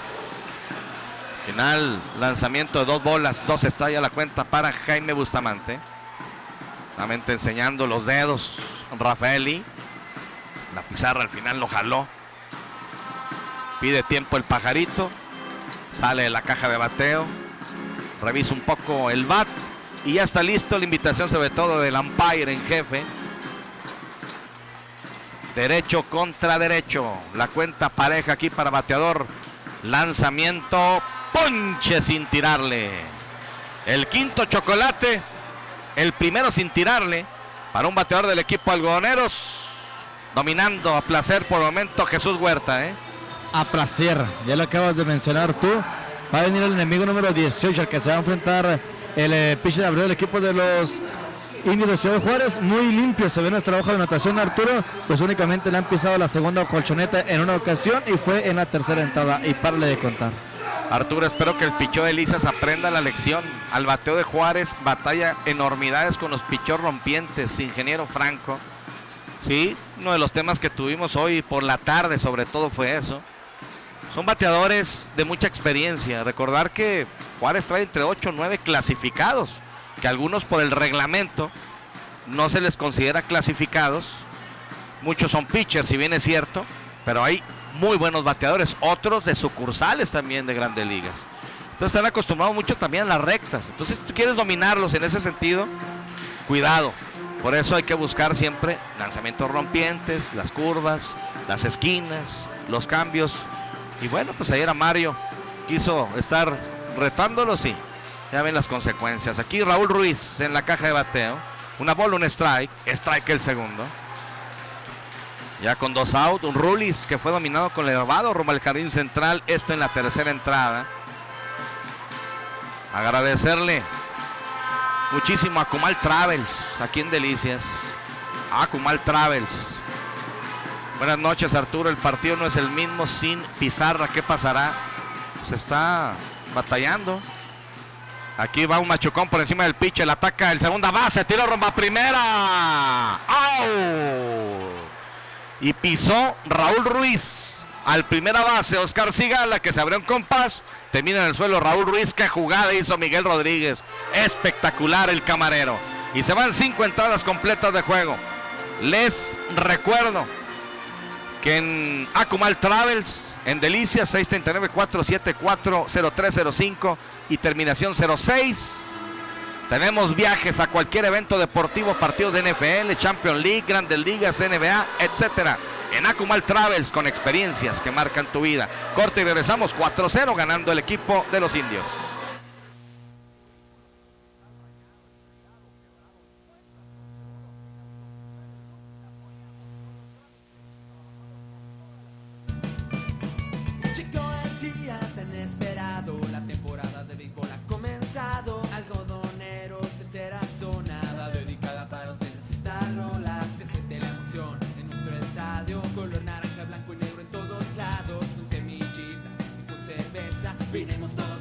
Final, lanzamiento de 2 bolas, 2 strikes a la cuenta para Jaime Bustamante. Nuevamente enseñando los dedos Rafaeli. La pizarra al final lo jaló. Pide tiempo el pajarito. Sale de la caja de bateo. Revisa un poco el bat. Y ya está listo. La invitación sobre todo del umpire en jefe. Derecho contra derecho. La cuenta pareja aquí para bateador. Lanzamiento. Ponche sin tirarle. El quinto chocolate. El primero sin tirarle. Para un bateador del equipo algodoneros. Dominando a placer por el momento Jesús Huerta. A placer. Ya lo acabas de mencionar tú. Va a venir el enemigo número 18 al que se va a enfrentar el pitcher del equipo de los Indios de Ciudad Juárez. Muy limpio se ve nuestra hoja de anotación, Arturo. Pues únicamente le han pisado la segunda colchoneta en una ocasión y fue en la tercera entrada. Y párale de contar. Arturo, espero que el pichó de Lisas aprenda la lección. Al bateo de Juárez batalla enormidades con los pichos rompientes. Ingeniero Franco. Sí, uno de los temas que tuvimos hoy por la tarde sobre todo fue eso. Son bateadores de mucha experiencia. Recordar que Juárez trae entre 8 o 9 clasificados, que algunos por el reglamento no se les considera clasificados. Muchos son pitchers, si bien es cierto, pero hay muy buenos bateadores, otros de sucursales también de Grandes Ligas. Entonces están acostumbrados mucho también a las rectas. Entonces si tú quieres dominarlos en ese sentido, cuidado. Por eso hay que buscar siempre lanzamientos rompientes, las curvas, las esquinas, los cambios. Y bueno, pues ayer a Mario quiso estar retándolos y ya ven las consecuencias. Aquí Raúl Ruiz en la caja de bateo. Una bola, un strike. Strike el segundo. Ya con 2 out. Un Rulis que fue dominado con el elevado rumbo al jardín central. Esto en la tercera entrada. Agradecerle muchísimo a Kumal Travels aquí en Delicias. A Kumal Travels. Buenas noches, Arturo. El partido no es el mismo sin Pizarra. ¿Qué pasará? Se está batallando. Aquí va un machucón por encima del pitcher. Ataca el segunda base. Tiro rumbo a primera. ¡Au! Y pisó Raúl Ruiz al primera base. Oscar Sigala, que se abrió un compás. Termina en el suelo Raúl Ruiz. Qué jugada hizo Miguel Rodríguez. Espectacular el camarero. Y se van 5 entradas completas de juego. Les recuerdo que en Akumal Travels, en Delicias, 639-474-0305 y terminación 06. Tenemos viajes a cualquier evento deportivo, partidos de NFL, Champions League, Grandes Ligas, NBA, etcétera. En Akumal Travels, con experiencias que marcan tu vida. Corte y regresamos 4-0 ganando el equipo de los Indios.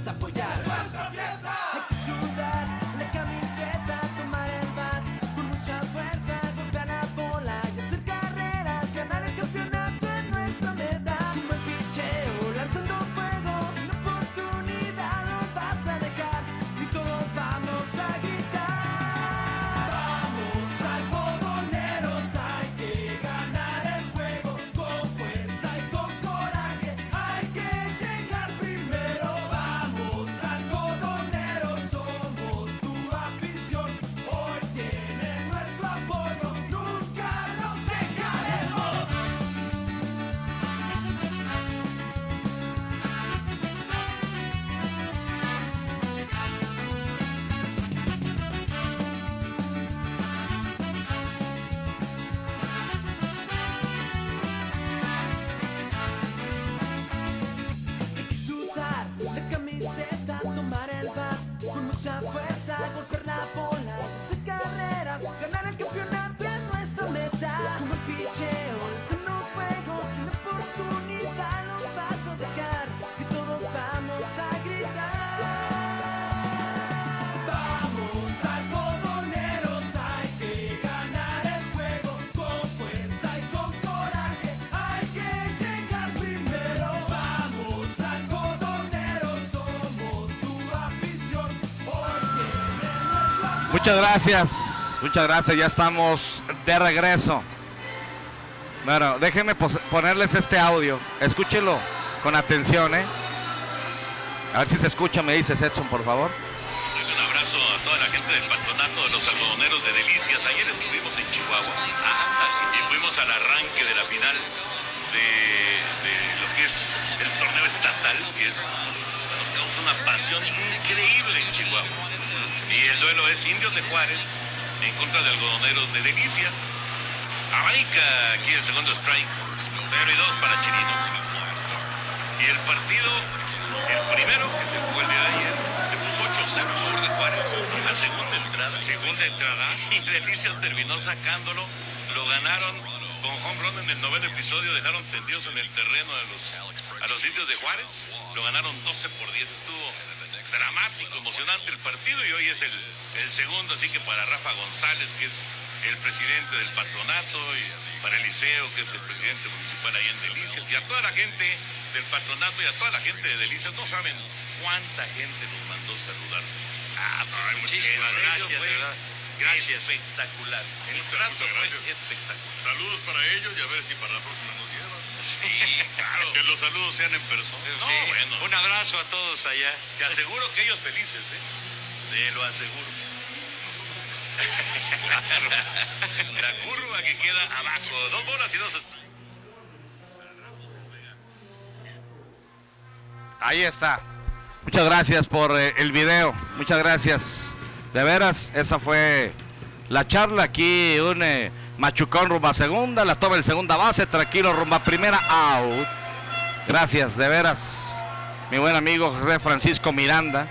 vamos a apoyar. ¡Nuestra fiesta! Hay que sudar la camiseta, tomar el bat con mucha fuerza, golpear la bola y hacer carreras. Ganar el campeonato es nuestra meta. Un buen picheo, lanzando fuego, sin oportunidad no vas a dejar y todos vamos a gritar. Vamos algodoneros, hay que ganar el juego con fuerza y con coraje. Hay que llegar primero. Vamos algodoneros, somos tu afición. Hoy tienen nuestro apoyo, nunca nos dejaremos. Hay que sudar la camiseta, tomar el bat con mucha fuerza, golpear la bola, hacer carreras, ganar el campeonato es nuestra meta. Como el picheo, lanzando fuego, sin oportunidad nos vas a dejar y todos vamos a gritar. Vamos algodoneros, hay que ganar el juego con fuerza y con coraje. Hay que llegar primero. Vamos algodoneros, somos tu afición. Hoy tienen nuestro apoyo. Muchas gracias, ya estamos de regreso. Bueno, déjenme ponerles este audio, escúchenlo con atención, A ver si se escucha, me dices, Edson, por favor. Un abrazo a toda la gente del patronato de los algodoneros de Delicias. Ayer estuvimos en Chihuahua y fuimos al arranque de la final de lo que es el torneo estatal, que es, bueno, causa una pasión increíble en Chihuahua. Y el duelo es Indios de Juárez en contra de algodoneros de Delicias. Arranca aquí el segundo strike, 0-2 para Chirino. Y el partido, el primero que se jugó el día de ayer, se puso 8-0 a favor de Juárez. La segunda entrada. Y Delicias terminó sacándolo. Lo ganaron con home run en el noveno episodio. Dejaron tendidos en el terreno a los Indios de Juárez. Lo ganaron 12-10. Estuvo dramático, emocionante el partido. Y hoy es el segundo. Así que para Rafa González, que es el presidente del patronato, y para Eliseo, que es el presidente municipal ahí en Delicias, y a toda la gente del patronato y a toda la gente de Delicias, no saben cuánta gente nos mandó saludarse. Muchísimas gracias, de verdad. Gracias. Espectacular. El trato fue espectacular. Saludos para ellos y a ver si para la próxima nos llevan. Sí, claro. Que los saludos sean en persona. No, sí, bueno. Un abrazo a todos allá. Te aseguro que ellos felices, Te lo aseguro. Claro. La curva que queda abajo. 2 bolas y 2 strikes. Ahí está. Muchas gracias por el video. Muchas gracias. De veras, esa fue la charla. Aquí un machucón rumbo a segunda. La toma el segunda base. Tranquilo rumbo a primera. Out. Gracias, de veras. Mi buen amigo José Francisco Miranda,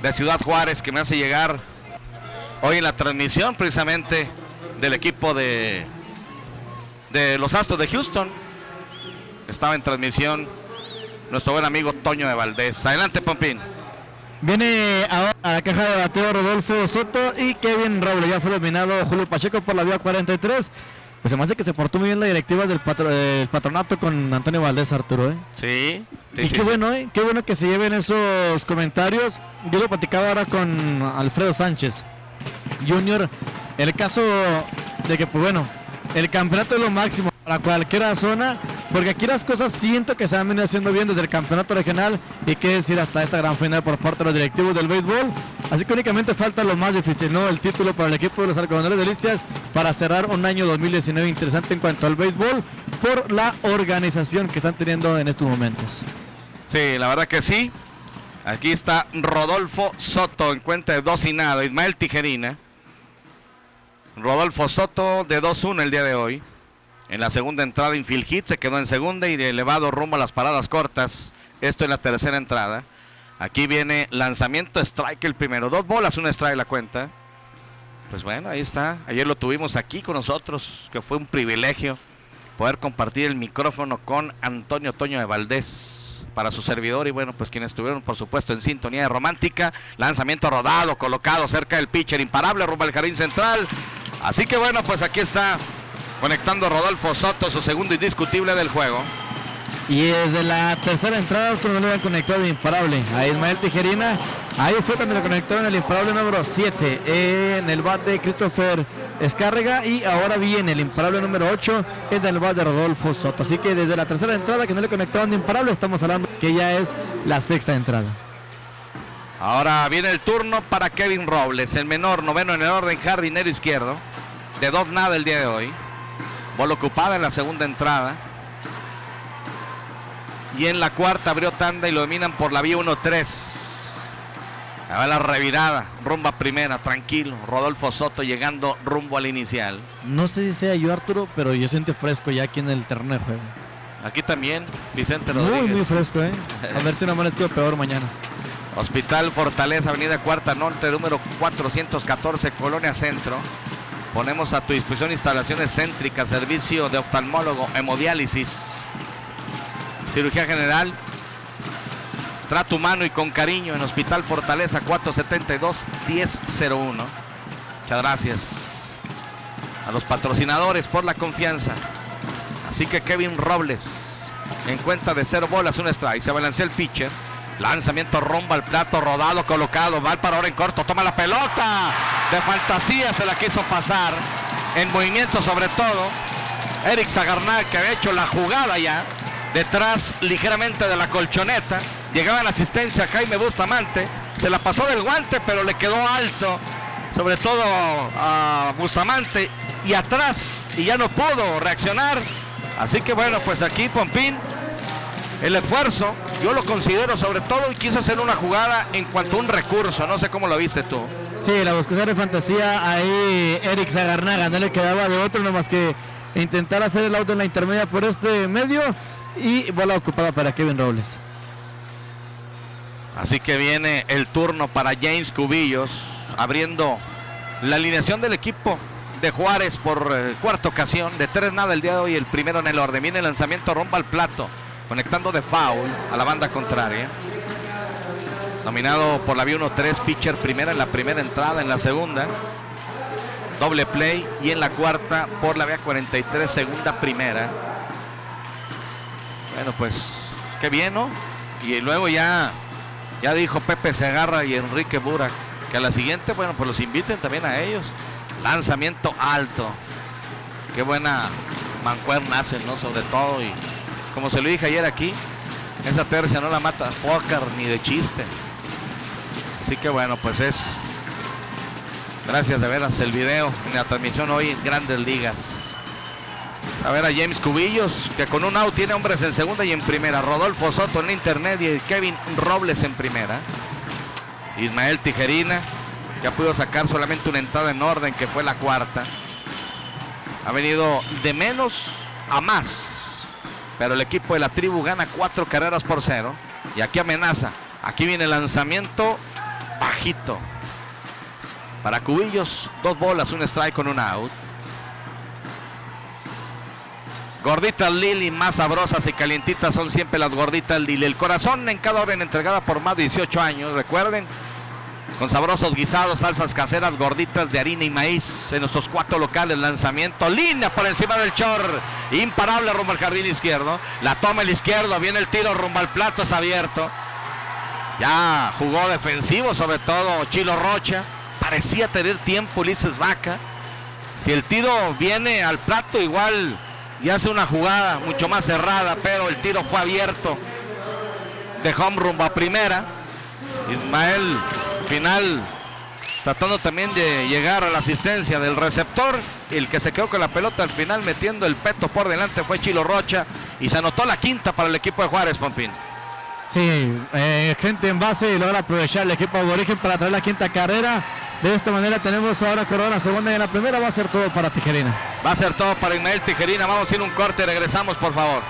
de Ciudad Juárez, que me hace llegar hoy en la transmisión precisamente del equipo de los Astros de Houston. Estaba en transmisión nuestro buen amigo Toño de Valdés. Adelante, Pompín. Viene ahora a la caja de bateo Rodolfo Soto y Kevin Robles. Ya fue eliminado Julio Pacheco por la vía 43. Pues se me hace que se portó muy bien la directiva del patronato con Antonio Valdés, Arturo, Sí. Y qué bueno, qué bueno que se lleven esos comentarios. Yo lo platicaba ahora con Alfredo Sánchez Junior. El caso de que, pues bueno, el campeonato es lo máximo para cualquier zona, porque aquí las cosas siento que se han venido haciendo bien desde el campeonato regional y qué decir hasta esta gran final por parte de los directivos del béisbol. Así que únicamente falta lo más difícil, ¿no? El título para el equipo de los Algodoneros de Delicias para cerrar un año 2019 interesante en cuanto al béisbol por la organización que están teniendo en estos momentos. Sí, la verdad que sí. Aquí está Rodolfo Soto en cuenta de 2-0. Ismael Tijerina. Rodolfo Soto de 2-1 el día de hoy. En la segunda entrada infield hit, se quedó en segunda y elevado rumbo a las paradas cortas. Esto es la tercera entrada. Aquí viene lanzamiento strike el primero. 2 bolas, 1 strike la cuenta. Pues bueno, ahí está. Ayer lo tuvimos aquí con nosotros, que fue un privilegio poder compartir el micrófono con Antonio Toño de Valdés para su servidor y bueno, pues quienes estuvieron por supuesto en sintonía de Romántica. Lanzamiento rodado, colocado cerca del pitcher, imparable rumbo al jardín central. Así que bueno, pues aquí está conectando Rodolfo Soto, su segundo indiscutible del juego. Y desde la tercera entrada otro no le habían conectado el imparable a Ismael Tijerina. Ahí fue cuando le conectaron el imparable número 7 en el bat de Christopher Escárrega. Y ahora viene el imparable número 8 en el bat de Rodolfo Soto. Así que desde la tercera entrada que no le conectaron de imparable, estamos hablando que ya es la sexta entrada. Ahora viene el turno para Kevin Robles, el menor, noveno en el orden, jardinero izquierdo. De 2-0 el día de hoy. Bola ocupada en la segunda entrada. Y en la cuarta abrió tanda y lo dominan por la vía 1-3. A ver la revirada, rumbo a primera, tranquilo. Rodolfo Soto llegando rumbo al inicial. No sé si sea yo, Arturo, pero yo siento fresco ya aquí en el terreno de juego. Aquí también, Vicente Rodríguez. Muy fresco, A ver si no amanezco peor mañana. Hospital Fortaleza, avenida Cuarta Norte, número 414, Colonia Centro. Ponemos a tu disposición instalaciones céntricas, servicio de oftalmólogo, hemodiálisis, cirugía general, trato humano y con cariño en Hospital Fortaleza 472-1001. Muchas gracias a los patrocinadores por la confianza. Así que Kevin Robles en cuenta de 0 bolas, 1 strike. Se balancea el pitcher. Lanzamiento rumbo al plato, rodado, colocado. Va el parador en corto, toma la pelota. De fantasía se la quiso pasar. En movimiento sobre todo. Eric Zagarnal, que había hecho la jugada ya. Detrás ligeramente de la colchoneta. Llegaba en asistencia Jaime Bustamante. Se la pasó del guante, pero le quedó alto. Sobre todo a Bustamante. Y atrás. Y ya no pudo reaccionar. Así que bueno, pues aquí Pompín. El esfuerzo, yo lo considero sobre todo, y quiso hacer una jugada en cuanto a un recurso. No sé cómo lo viste tú. Sí, la buscada de fantasía ahí Eric Zagarnaga. No le quedaba de otro nomás que intentar hacer el out en la intermedia por este medio. Y bola ocupada para Kevin Robles. Así que viene el turno para James Cubillos, abriendo la alineación del equipo de Juárez por cuarta ocasión. De 3-0 el día de hoy, el primero en el orden. Viene el lanzamiento rumbo al plato, conectando de foul a la banda contraria. Nominado por la vía 1-3, pitcher primera en la primera entrada, en la segunda doble play, y en la cuarta por la vía 43, segunda primera. Bueno, pues qué bien, ¿no? Y luego ya dijo Pepe Segarra y Enrique Burak que a la siguiente, bueno, pues los inviten también a ellos. Lanzamiento alto. Qué buena mancuerna hacen, ¿no? Sobre todo, y como se lo dije ayer aquí, esa tercia no la mata póker ni de chiste. Así que bueno, pues es gracias de veras el video en la transmisión hoy en Grandes Ligas. A ver a James Cubillos, que con un out tiene hombres en segunda y en primera. Rodolfo Soto en la internet y Kevin Robles en primera. Ismael Tijerina, que ha podido sacar solamente una entrada en orden, que fue la cuarta. Ha venido de menos a más, pero el equipo de la tribu gana 4 carreras por 0. Y aquí amenaza. Aquí viene el lanzamiento bajito para Cubillos. 2 bolas, 1 strike con un out. Gorditas Lili, más sabrosas y calientitas son siempre las gorditas Lili. El corazón en cada orden entregada por más de 18 años. Recuerden, con sabrosos guisados, salsas caseras, gorditas de harina y maíz en nuestros 4 locales. Lanzamiento, línea por encima del short, imparable rumbo al jardín izquierdo. La toma el izquierdo, viene el tiro rumbo al plato, es abierto. Ya jugó defensivo, sobre todo Chilo Rocha. Parecía tener tiempo Ulises Vaca. Si el tiro viene al plato, igual y hace una jugada mucho más cerrada, pero el tiro fue abierto de home rumbo a primera. Ismael final tratando también de llegar a la asistencia del receptor. El que se quedó con la pelota al final metiendo el peto por delante fue Chilo Rocha, y se anotó la quinta para el equipo de Juárez, Pompín. Sí, gente en base, y logra aprovechar el equipo aborigen para traer la quinta carrera. De esta manera tenemos ahora Corona segunda, y en la primera va a ser todo para Tijerina. Va a ser todo para Ismael Tijerina. Vamos a ir a un corte, regresamos por favor.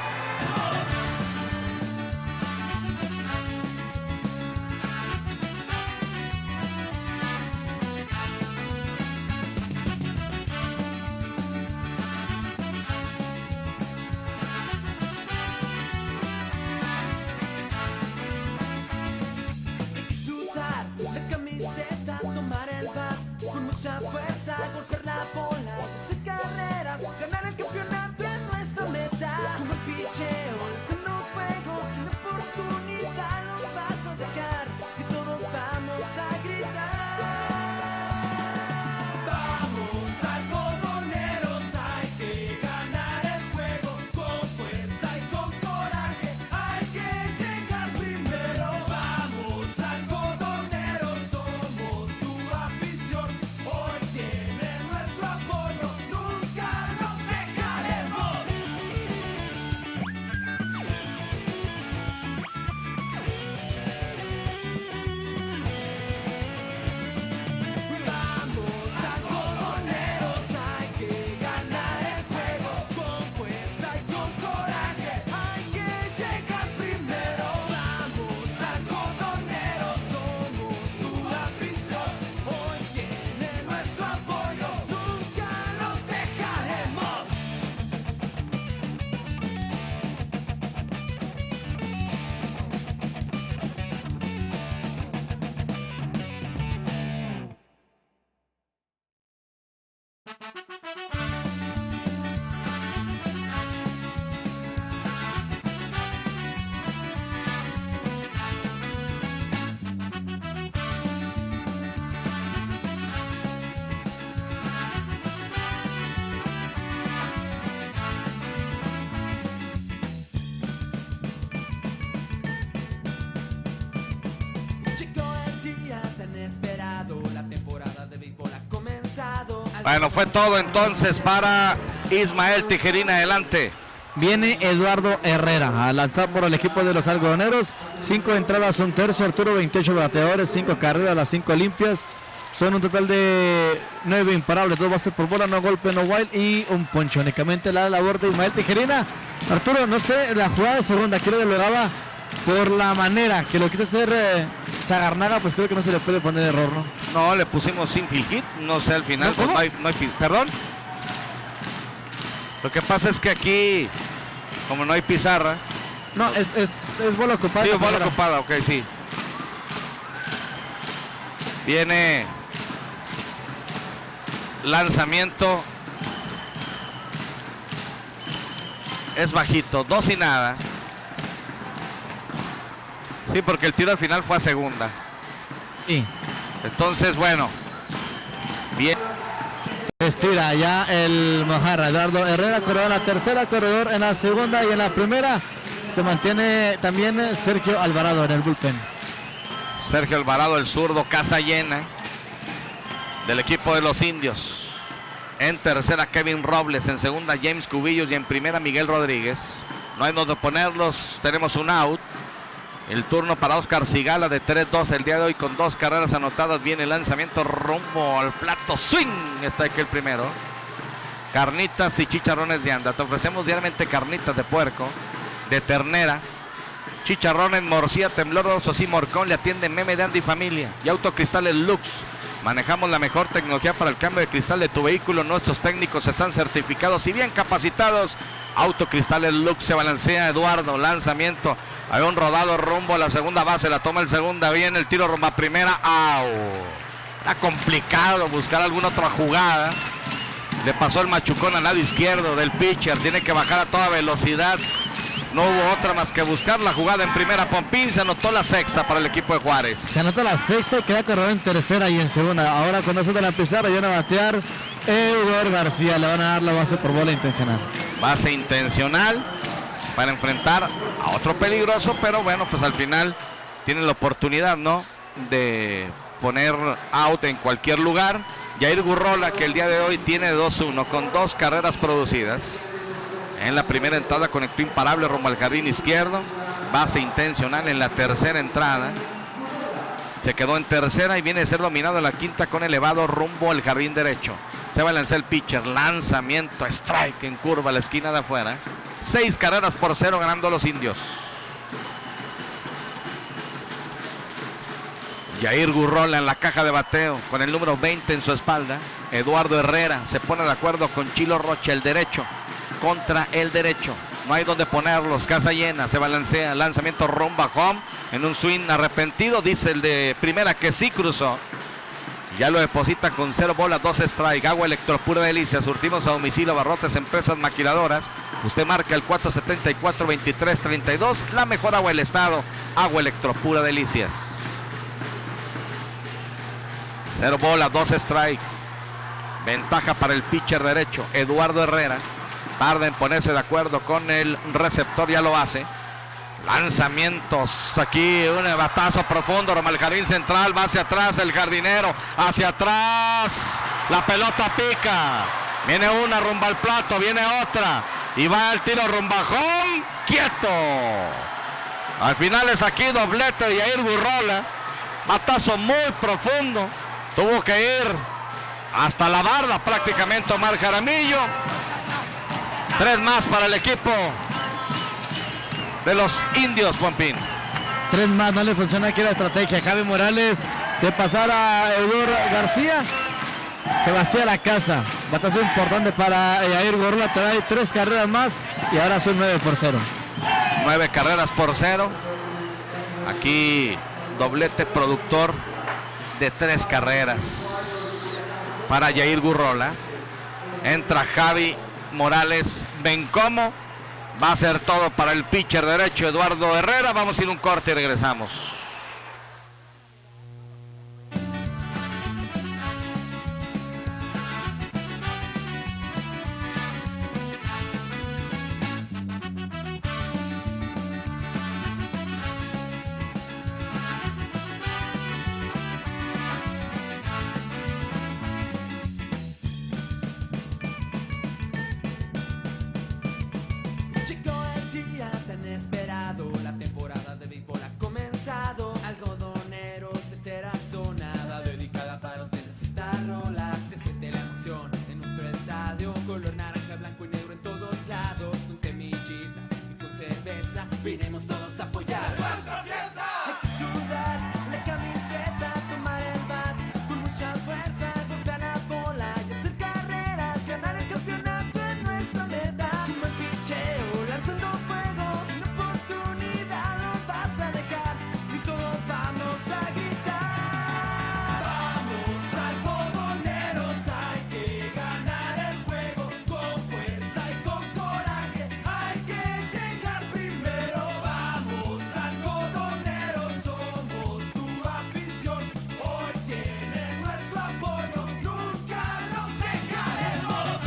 Bueno, fue todo entonces para Ismael Tijerina. Adelante. Viene Eduardo Herrera a lanzar por el equipo de los algodoneros. 5 entradas, un tercio. Arturo, 28 bateadores, 5 carreras, las 5 limpias. Son un total de 9 imparables, 2 bases por bola, no golpe, no wild y un poncho. Únicamente la labor de Ismael Tijerina. Arturo, no sé, la jugada de segunda, quiero que lo haga por la manera que lo quiere hacer Zagarnaga, pues creo que no se le puede poner error, ¿no? No, le pusimos sin field hit, no sé al final. ¿No, no hay perdón. Lo que pasa es que aquí, como no hay pizarra. No, es bola ocupada. Sí, bola ocupada, ok, sí. Viene lanzamiento. Es bajito, 2 y nada. Sí, porque el tiro al final fue a segunda. Sí. Entonces, bueno. Bien. Se estira ya el Mojarra. Eduardo Herrera, corredor en la tercera, corredor en la segunda y en la primera. Se mantiene también Sergio Alvarado en el bullpen. Sergio Alvarado, el zurdo, casa llena del equipo de los indios. En tercera, Kevin Robles. En segunda, James Cubillos. Y en primera, Miguel Rodríguez. No hay donde ponerlos. Tenemos un out. El turno para Oscar Cigala de 3-2 el día de hoy con 2 carreras anotadas. Viene el lanzamiento rumbo al plato. Swing. Está aquí el primero. Carnitas y chicharrones de anda. Te ofrecemos diariamente carnitas de puerco, de ternera, chicharrones, morcilla, temblor, osos y morcón. Le atiende Meme de Andy Familia y Autocristales Lux. Manejamos la mejor tecnología para el cambio de cristal de tu vehículo. Nuestros técnicos están certificados y bien capacitados. Autocristales Lux. Se balancea Eduardo. Lanzamiento. Hay un rodado rumbo a la segunda base. La toma el segunda. Viene el tiro rumbo a primera. ¡Au! Está complicado buscar alguna otra jugada. Le pasó el machucón al lado izquierdo del pitcher. Tiene que bajar a toda velocidad. No hubo otra más que buscar la jugada en primera. Pompín. Se anotó la sexta para el equipo de Juárez. Se anota la sexta y queda corredor en tercera y en segunda. Ahora con eso de la pizarra viene a batear Eudor García. Le van a dar la base por bola intencional. Base intencional para enfrentar a otro peligroso, pero bueno, pues al final tienen la oportunidad, ¿no?, de poner out en cualquier lugar. Yair Gurrola, que el día de hoy tiene 2-1 con 2 carreras producidas. En la primera entrada conectó imparable rumbo al jardín izquierdo. Base intencional en la tercera entrada. Se quedó en tercera y viene a ser dominado en la quinta con elevado rumbo al jardín derecho. Se va a lanzar el pitcher. Lanzamiento, strike en curva a la esquina de afuera. 6 carreras por 0 ganando los indios. Yair Gurrola en la caja de bateo con el número 20 en su espalda. Eduardo Herrera se pone de acuerdo con Chilo Rocha, el derecho contra el derecho. No hay donde ponerlos, casa llena, se balancea, lanzamiento rumba home en un swing arrepentido, dice el de primera que sí cruzó. Ya lo deposita con 0 bolas, 2 strike. Agua Electropura Delicia, surtimos a domicilio, barrotes, empresas maquiladoras. Usted marca el 474-2332, la mejor agua del estado, Agua Electropura Delicias. 0 bolas, 2 strike. Ventaja para el pitcher derecho, Eduardo Herrera. Tarda en ponerse de acuerdo con el receptor, ya lo hace. Lanzamientos aquí, un batazo profundo, rumbo al jardín central, va hacia atrás el jardinero, hacia atrás, la pelota pica, viene una rumbo al plato, viene otra, y va el tiro rumbo a home, quieto. Al final es aquí doblete de Yair Gurrola, batazo muy profundo, tuvo que ir hasta la barda prácticamente Omar Jaramillo. 3 más para el equipo de los indios, Pompín. 3 más, no le funciona aquí la estrategia. Javi Morales de pasar a Eudor García. Se vacía la casa. Batazo importante para Yair Gurrola. Trae 3 carreras más y ahora son 9 por 0. 9 carreras por 0. Aquí doblete productor de 3 carreras para Yair Gurrola. Entra Javi Morales Bencomo. Va a ser todo para el pitcher derecho Eduardo Herrera. Vamos a ir un corte y regresamos. fuerza, vinimos todos a apoyar nuestra fiesta. Hay que sudar la camiseta, tomar el bat con mucha fuerza, golpear la bola y hacer carreras, ganar el campeonato es nuestra meta. Un buen picheo, lanzando fuego, sin oportunidad no vas a dejar, y todos vamos a gritar. Vamos algodoneros, hay que ganar el juego, con fuerza y con coraje, hay que llegar primero. Vamos algodoneros, somos tu afición, hoy tienen nuestro apoyo, nunca los dejaremos.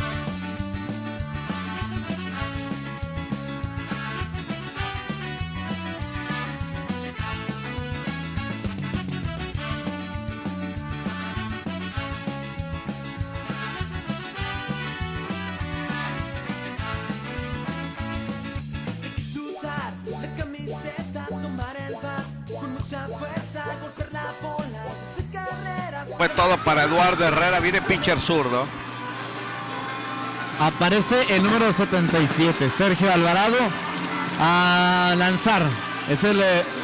Hay que sudar la camiseta, tomar el bat con mucha fuerza, golpear la bola, hacer carreras. Fue todo para Eduardo Herrera. Viene pitcher zurdo. Aparece el número 77, Sergio Alvarado, a lanzar. Es el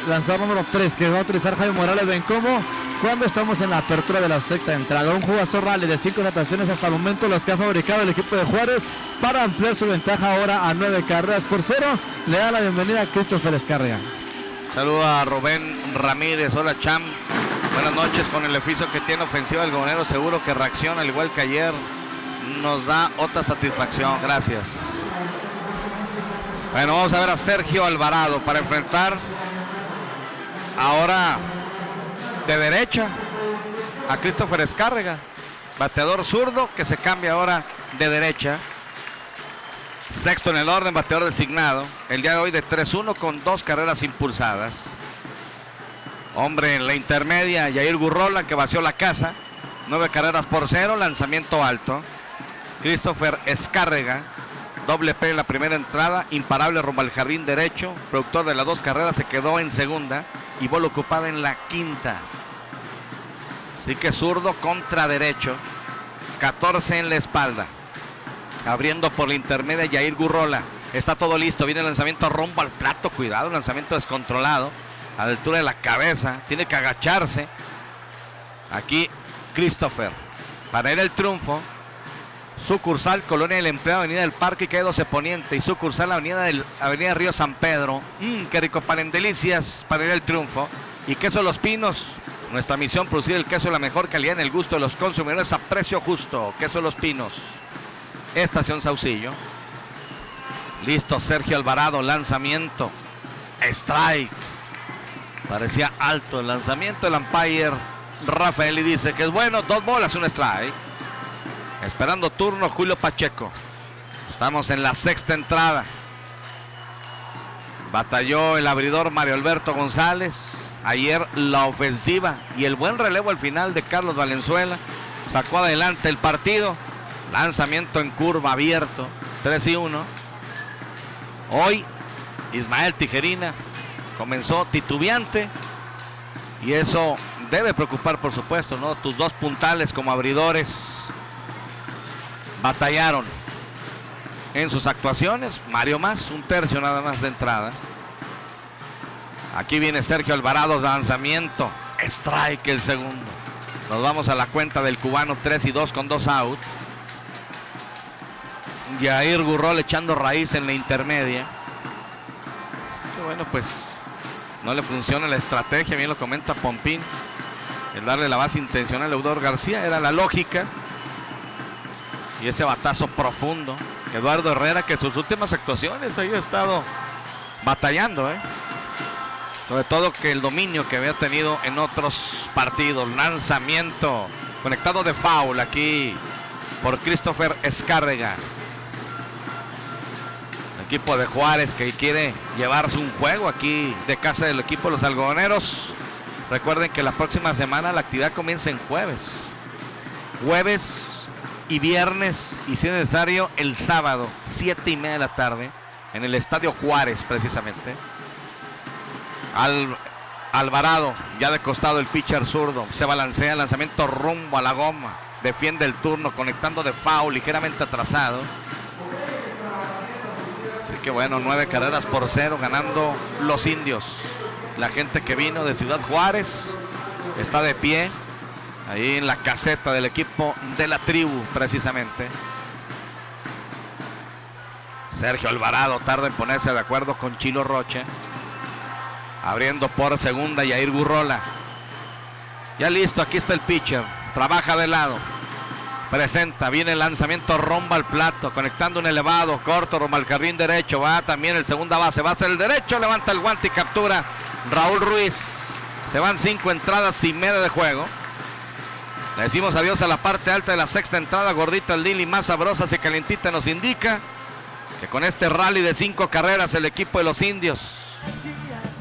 lanzador número 3 que va a utilizar Jaime Morales Bencomo cuando estamos en la apertura de la sexta entrada. Un jugador rally de 5 anotaciones hasta el momento los que ha fabricado el equipo de Juárez para ampliar su ventaja ahora a 9 carreras por 0. Le da la bienvenida a Christopher Escarria. Saluda a Rubén Ramírez. Hola, Cham. Buenas noches. Con el oficio que tiene ofensiva el Algodonero, seguro que reacciona al igual que ayer. Nos da otra satisfacción. Gracias. Bueno, vamos a ver a Sergio Alvarado para enfrentar ahora de derecha a Christopher Escárrega, bateador zurdo que se cambia ahora de derecha. Sexto en el orden, bateador designado. El día de hoy de 3-1 con 2 carreras impulsadas. Hombre en la intermedia, Yair Gurrola, que vació la casa. 9 carreras por 0, lanzamiento alto. Christopher Escárrega, doble P en la primera entrada, imparable rumbo al jardín derecho. Productor de las 2 carreras, se quedó en segunda y bola ocupada en la quinta. Así que zurdo contra derecho. 14 en la espalda. Abriendo por la intermedia Yair Gurrola. Está todo listo. Viene el lanzamiento rumbo al plato. Cuidado, lanzamiento descontrolado. A la altura de la cabeza. Tiene que agacharse. Aquí Christopher. Para él el triunfo. Sucursal Colonia del Empleado, Avenida del Parque, calle 12 Poniente. Y sucursal Avenida Río San Pedro. Qué rico pan en delicias. Para él el triunfo. Y Queso Los Pinos. Nuestra misión, producir el queso de la mejor calidad en el gusto de los consumidores a precio justo. Queso Los Pinos. Estación Saucillo. Listo Sergio Alvarado, lanzamiento. Strike. Parecía alto el lanzamiento. El umpire Rafael y dice que es bueno. 2 bolas, un strike. Esperando turno Julio Pacheco. Estamos en la sexta entrada. Batalló el abridor Mario Alberto González. Ayer la ofensiva y el buen relevo al final de Carlos Valenzuela sacó adelante el partido. Lanzamiento en curva abierto, 3-1. Hoy Ismael Tijerina comenzó titubeante y eso debe preocupar, por supuesto, ¿no? Tus 2 puntales como abridores batallaron en sus actuaciones. Mario más, 1/3 nada más de entrada. Aquí viene Sergio Alvarado, lanzamiento, strike el segundo. Nos vamos a la cuenta del cubano, 3-2 con 2 out. Yair Gurrola echando raíz en la intermedia. Que bueno, pues no le funciona la estrategia, bien lo comenta Pompín. El darle la base intencional a Eudor García era la lógica. Y ese batazo profundo. Eduardo Herrera, que en sus últimas actuaciones ahí ha estado batallando, sobre todo que el dominio que había tenido en otros partidos. Lanzamiento conectado de foul aquí por Christopher Escárrega. El equipo de Juárez que quiere llevarse un juego aquí de casa del equipo de los algodoneros. Recuerden que la próxima semana la actividad comienza en jueves. Jueves y viernes, y si es necesario el sábado, 7:30 de la tarde, en el Estadio Juárez precisamente. Alvarado, ya de costado el pitcher zurdo, se balancea, lanzamiento rumbo a la goma, defiende el turno, conectando de foul, ligeramente atrasado. que bueno, 9 carreras por 0 ganando los indios. La gente que vino de Ciudad Juárez está de pie ahí en la caseta del equipo de la tribu, precisamente. Sergio Alvarado tarda en ponerse de acuerdo con Chilo Roche. Abriendo por segunda Yair Gurrola. Ya listo, aquí está el pitcher. Trabaja de lado. Presenta, viene el lanzamiento rumbo al plato. Conectando un elevado, corto, rumbo al jardín derecho. Va también el segunda base. Va a ser el derecho, levanta el guante y captura Raúl Ruiz. Se van 5 entradas y media de juego. Le decimos adiós a la parte alta de la sexta entrada. Gordita el Lili, más sabrosa y calentita, nos indica que con este rally de 5 carreras el equipo de los indios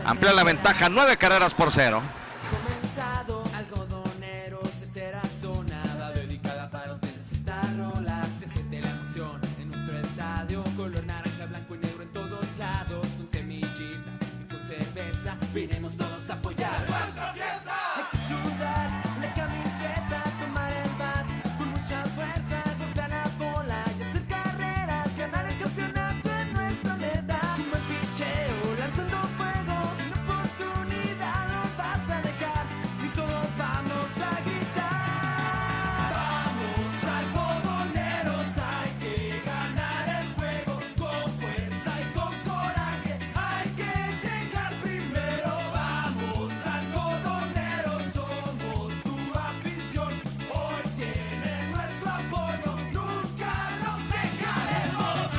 amplía la ventaja, 9 carreras por 0. Comenzado, algodoneros de esta zona dedicada para los nenes. Esta rola se siente la emoción en nuestro estadio. Color naranja, blanco y negro en todos lados. Con semillitas y con cerveza, vinimos todos a apoyar nuestra fiesta. Hay que sudar la camiseta, tomar el bat con mucha fuerza, golpear la bola y hacer carreras. Ganar el campeonato es nuestra meta. Un buen picheo, lanzando fuego. Sin oportunidad no vas a dejar, y todos vamos a gritar. Vamos, algodoneros, hay que ganar el juego. Con fuerza y con coraje, hay que llegar primero. Vamos, algodoneros, somos tu afición. Hoy tienen nuestro apoyo, nunca los dejaremos.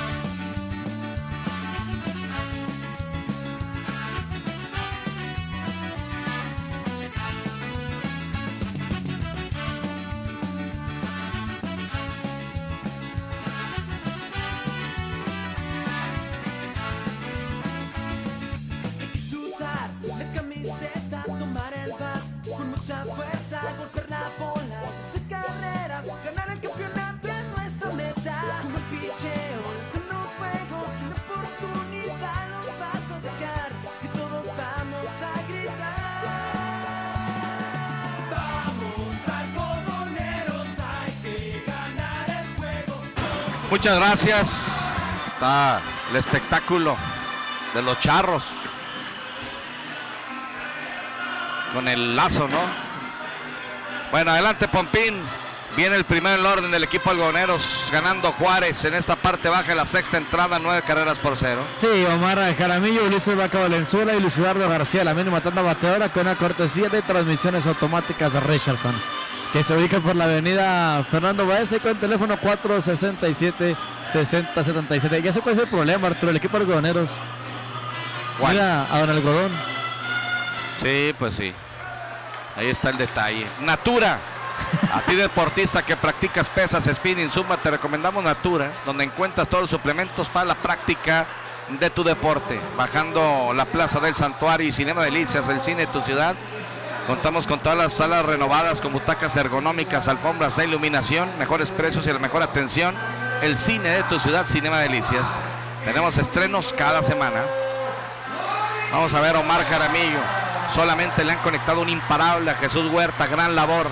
Hay que sudar la camiseta, tomar el bat con mucha fuerza, golpear la bola, hacer carreras, ganar el campeonato es nuestra meta. Un buen picheo, lanzando fuego, sin oportunidad los vas a dejar, y todos vamos a gritar. Vamos, algodoneros, hay que ganar el juego. Muchas gracias. Está el espectáculo de los charros. Con el lazo, ¿no? Bueno, adelante Pompín. Viene el primero en el orden del equipo algodoneros, ganando Juárez en esta parte baja de la sexta entrada, 9 carreras por 0. Sí, Omar Jaramillo, Ulises Vaca Valenzuela y Luis Eduardo García, la mínima tanda bateadora con una cortesía de transmisiones automáticas de Richardson, que se ubica por la avenida Fernando Baeza y con teléfono 467-6077. Ya sé cuál es el problema, Arturo, el equipo de algodoneros. ¿Cuál? Mira a don Algodón. Sí, pues sí. Ahí está el detalle. Natura. A ti deportista que practicas pesas, spinning, zumba, te recomendamos Natura, donde encuentras todos los suplementos para la práctica de tu deporte. Bajando la Plaza del Santuario y Cinema Delicias, el cine de tu ciudad. Contamos con todas las salas renovadas, con butacas ergonómicas, alfombras e iluminación, mejores precios y la mejor atención. El cine de tu ciudad, Cinema Delicias. Tenemos estrenos cada semana. Vamos a ver Omar Jaramillo. Solamente le han conectado un imparable a Jesús Huerta, gran labor.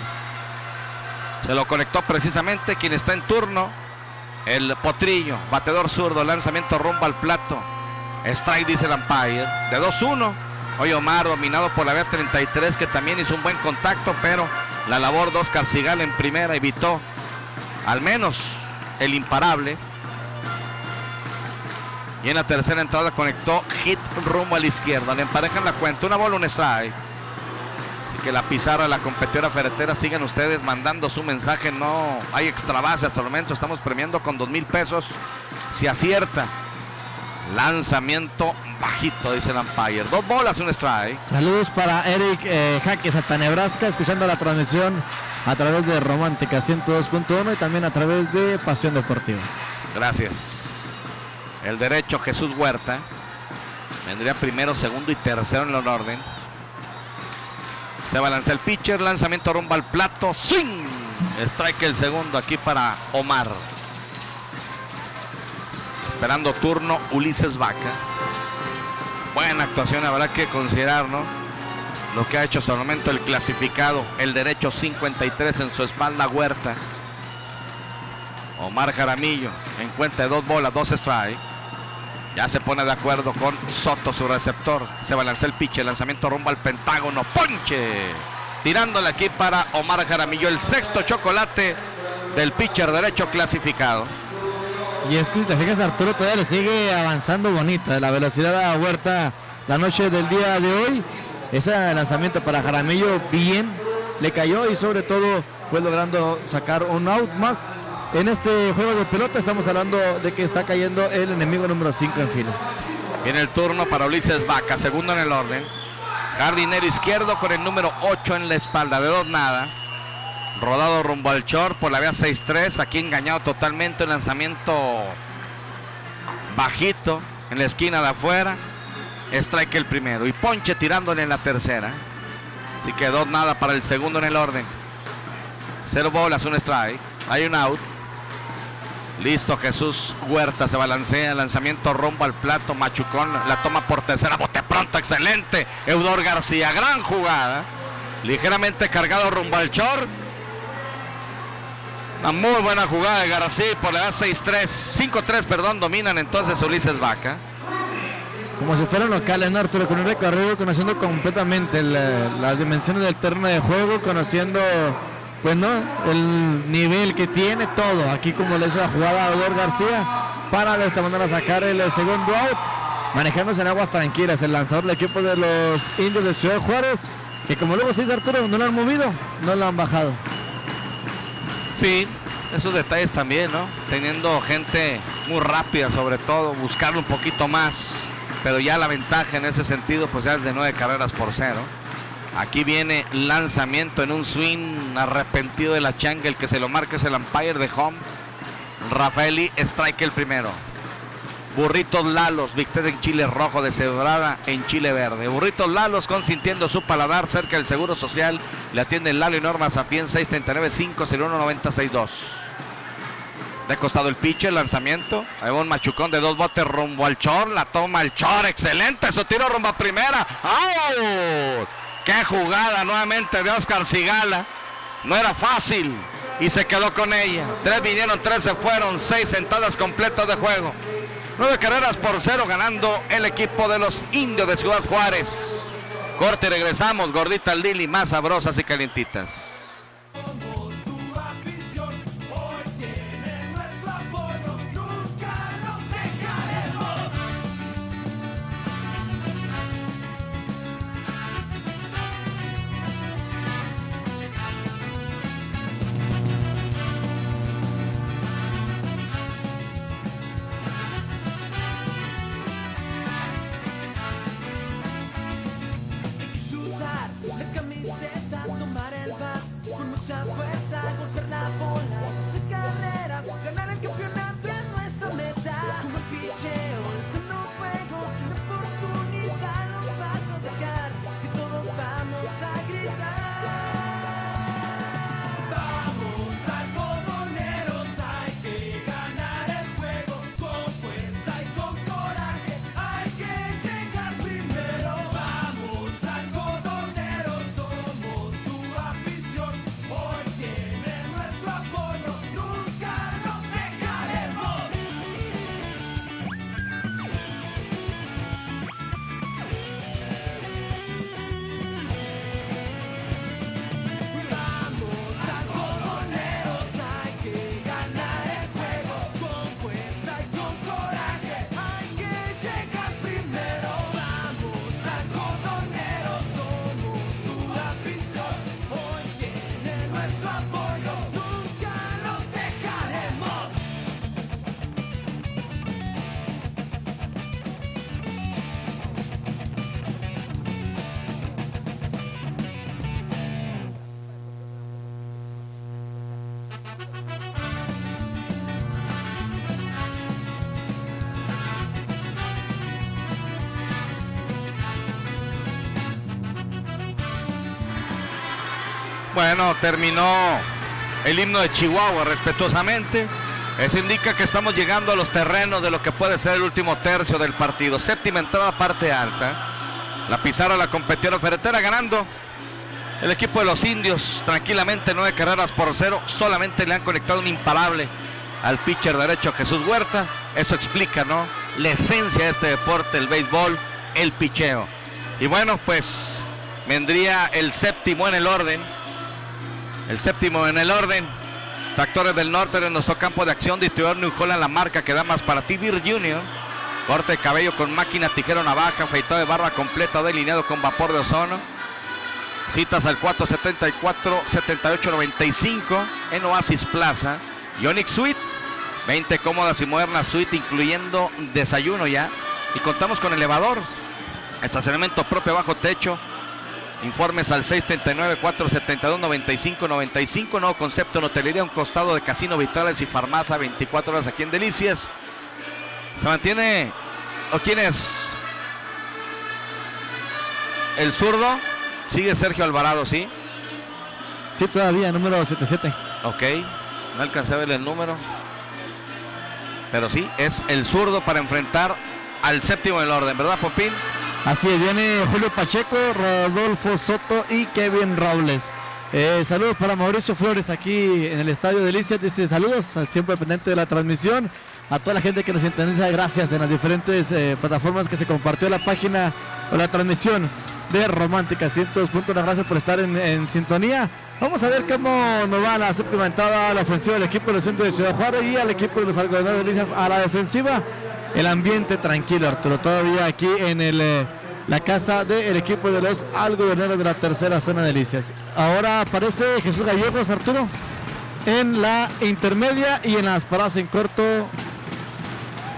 Se lo conectó precisamente quien está en turno, el Potrillo, bateador zurdo, lanzamiento rumbo al plato. Strike, dice el umpire, de 2-1. Hoy Omar dominado por la B33, que también hizo un buen contacto, pero la labor de Oscar Sigal en primera evitó al menos el imparable. Y en la tercera entrada conectó hit rumbo a la izquierda. Le emparejan la cuenta, una bola, un strike. Así que la pizarra, la competidora ferretera, sigan ustedes mandando su mensaje. No hay extra base hasta el momento. Estamos premiando con 2,000 pesos si acierta. Lanzamiento bajito, dice el umpire. 2 bolas, un strike. Saludos para Eric Jaques hasta Nebraska, escuchando la transmisión a través de Romántica 102.1 y también a través de Pasión Deportiva. Gracias. El derecho Jesús Huerta. Vendría primero, segundo y tercero en el orden. Se balanza el pitcher, lanzamiento rumbo al plato. ¡Swing! Strike el segundo aquí para Omar. Esperando turno Ulises Vaca. Buena actuación, habrá que considerar, ¿no? Lo que ha hecho hasta el momento el clasificado. El derecho 53 en su espalda Huerta. Omar Jaramillo en cuenta de 2 bolas, 2 strike. Ya se pone de acuerdo con Soto, su receptor. Se balancea el pitch, el lanzamiento rumbo al Pentágono. Ponche. Tirándole aquí para Omar Jaramillo, el sexto chocolate del pitcher derecho clasificado. Y es que si te fijas, Arturo todavía le sigue avanzando bonita la velocidad a Huerta la noche del día de hoy. Ese lanzamiento para Jaramillo bien le cayó y sobre todo fue logrando sacar un out más. En este juego de pelota estamos hablando de que está cayendo el enemigo número 5 en fila. Viene el turno para Ulises Vaca, segundo en el orden. Jardinero izquierdo con el número 8 en la espalda, de 2-0. Rodado rumbo al short por la vía 6-3. Aquí engañado totalmente, el lanzamiento bajito en la esquina de afuera. Strike el primero y ponche tirándole en la tercera. Así que 2-0 para el segundo en el orden. 0 bolas, un strike. Hay un out. Listo, Jesús Huerta se balancea, lanzamiento rumbo al plato, machucón, la toma por tercera, bote pronto, excelente. Eudor García, gran jugada. Ligeramente cargado rumbo al short. Una muy buena jugada de García por la edad 5-3, perdón, dominan entonces Ulises Vaca. Como si fueran locales, ¿no, Arturo? Con un recorrido, conociendo completamente las dimensiones del terreno de juego, conociendo, pues no, el nivel que tiene todo. Aquí como le hizo la jugada a Eudor García para de esta manera sacar el segundo out, manejándose en aguas tranquilas el lanzador del equipo de los Indios de Ciudad Juárez, que como luego se dice, Arturo, no lo han movido, no lo han bajado. Sí, esos detalles también, ¿no? Teniendo gente muy rápida, sobre todo, buscarlo un poquito más, pero ya la ventaja en ese sentido pues ya es de 9-0. Aquí viene lanzamiento en un swing arrepentido de la changa, el que se lo marca es el umpire de home. Rafaeli, strike el primero. Burritos Lalos, bistec en chile rojo, deshebrada en chile verde. Burritos Lalos, consintiendo su paladar, cerca del Seguro Social. Le atiende Lalo y Norma Sapien, 639-501-9062. De costado el pitcher, lanzamiento. Hay un machucón de 2 botes rumbo al short. La toma el short, excelente. Su tiro rumbo a primera. ¡Out! ¡Qué jugada nuevamente de Oscar Cigala! No era fácil y se quedó con ella. 3 vinieron, 3 se fueron. 6 entradas completas de juego. 9-0 ganando el equipo de los Indios de Ciudad Juárez. Corte y regresamos. Gordita Lili, más sabrosas y calientitas. Bueno, terminó el himno de Chihuahua respetuosamente. Eso indica que estamos llegando a los terrenos de lo que puede ser el último tercio del partido. Séptima entrada, parte alta. La pizarra la competidora ferretera ganando el equipo de los Indios tranquilamente 9-0. Solamente le han conectado un imparable al pitcher derecho Jesús Huerta. Eso explica, ¿no?, la esencia de este deporte, el béisbol, el picheo. Y bueno, pues vendría el séptimo en el orden. Tractores del Norte de nuestro campo de acción, distribuidor New Holland, la marca que da más para ti, Beer Junior. Corte de cabello con máquina, tijero, navaja, afeitado de barba completa, delineado con vapor de ozono. Citas al 474-7895 en Oasis Plaza. Onyx Suite, 20 cómodas y modernas suite, incluyendo desayuno ya. Y contamos con elevador, estacionamiento propio bajo techo. Informes al 639-472-9595. Nuevo concepto en hotelería, un costado de casino, vitrales y farmacia, 24 horas aquí en Delicias. Se mantiene, ¿o quién es? El zurdo. Sigue Sergio Alvarado, ¿sí? Sí, todavía, número 77. Ok, no alcancé a ver el número. Pero sí, es el zurdo para enfrentar al séptimo del orden, ¿verdad, Popín? Así es, viene Julio Pacheco, Rodolfo Soto y Kevin Robles. Saludos para Mauricio Flores aquí en el Estadio Delicias. Dice saludos al siempre pendiente de la transmisión. A toda la gente que nos sintoniza, gracias en las diferentes plataformas que se compartió la página o la transmisión de Romántica 102.1. Gracias por estar en sintonía. Vamos a ver cómo nos va la séptima entrada a la ofensiva del equipo del centro de Ciudad Juárez y al equipo de los algodoneros de Delicias a la defensiva. El ambiente tranquilo, Arturo, todavía aquí en la casa del equipo de los algodoneros de la tercera zona de Delicias. Ahora aparece Jesús Gallegos, Arturo, en la intermedia, y en las paradas en corto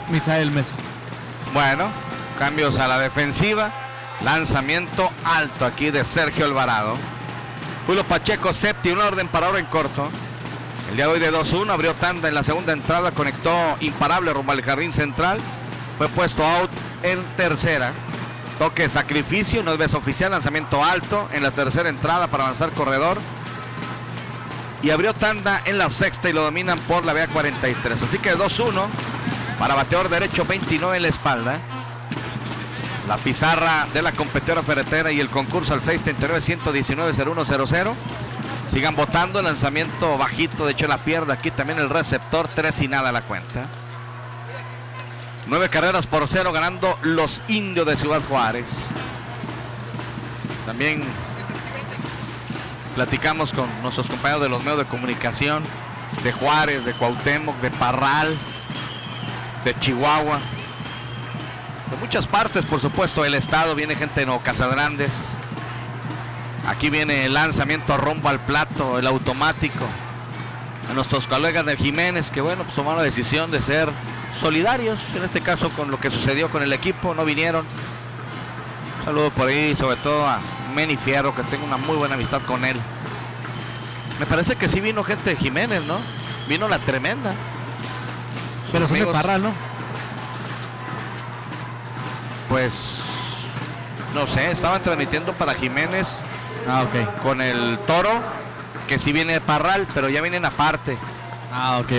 Misael Mesa. Bueno, cambios a la defensiva. Lanzamiento alto aquí de Sergio Alvarado. Julio Pacheco, séptimo, un orden para ahora en corto. El día de hoy de 2-1, abrió tanda en la segunda entrada, conectó imparable rumbo al jardín central. Fue puesto out en tercera. Toque sacrificio, no es vez oficial, lanzamiento alto en la tercera entrada para avanzar corredor. Y abrió tanda en la sexta y lo dominan por la vía 43. Así que 2-1 para bateador derecho, 29 en la espalda. La pizarra de la competidora ferretera y el concurso al 639-119-0100. Sigan votando, el lanzamiento bajito, de hecho la pierde aquí también el receptor, 3 y nada la cuenta. 9 carreras por 0 ganando los Indios de Ciudad Juárez. También platicamos con nuestros compañeros de los medios de comunicación de Juárez, de Cuauhtémoc, de Parral, de Chihuahua, de muchas partes, por supuesto, del estado. Viene gente de Nuevo Casagrandes. Aquí viene el lanzamiento rumbo al plato, el automático. A nuestros colegas de Jiménez, que bueno, pues tomaron la decisión de ser solidarios, en este caso con lo que sucedió con el equipo, no vinieron. Un saludo por ahí, sobre todo a Meni Fierro, que tengo una muy buena amistad con él. Me parece que sí vino gente de Jiménez, ¿no? Vino la tremenda. Pero son de Parral, ¿no? Pues no sé, estaban transmitiendo para Jiménez. Ah, ok. Con el Toro, que sí viene de Parral, pero ya vienen aparte. Ah, ok.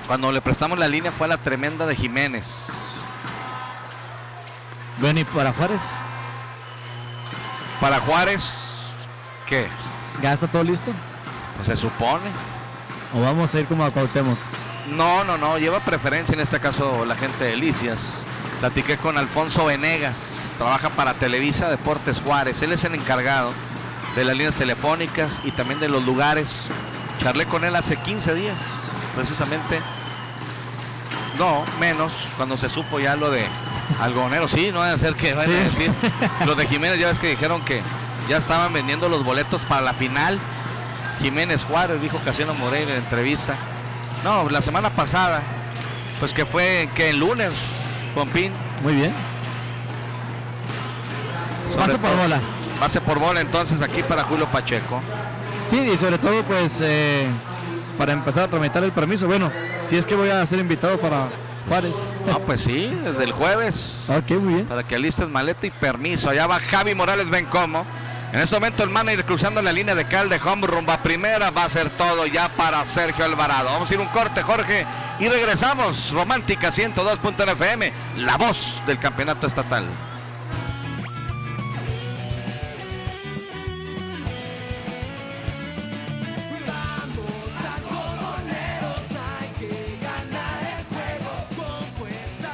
Cuando le prestamos la línea fue a la tremenda de Jiménez. ¿Ven y para Juárez? Para Juárez, ¿qué? ¿Ya está todo listo? Pues se supone. ¿O vamos a ir como a Cuauhtémoc? No, lleva preferencia en este caso la gente de Delicias. Platiqué con Alfonso Venegas, trabaja para Televisa Deportes Juárez. Él es el encargado de las líneas telefónicas y también de los lugares. Charlé con él hace 15 días, precisamente. No, menos, cuando se supo ya lo de algodoneros. Sí, no va a ser que vayan a decir. Los de Jiménez ya ves que dijeron que ya estaban vendiendo los boletos para la final. Jiménez Juárez, dijo Casiano Moreira en entrevista. No, la semana pasada, pues que fue que el lunes, Pompín. Muy bien. Base por bola. Base por bola entonces aquí para Julio Pacheco. Sí, y sobre todo pues para empezar a tramitar el permiso. Bueno, si es que voy a ser invitado para Juárez. No, pues sí, desde el jueves. Ok, muy bien. Para que alistes maleta y permiso. Allá va Javi Morales Bencomo. En este momento el manager cruzando la línea de cal de home rumbo a primera. Va a ser todo ya para Sergio Alvarado. Vamos a ir un corte, Jorge, y regresamos. Romántica 102.1 FM, la voz del campeonato estatal. Vamos algodoneros, hay que ganar el juego con fuerza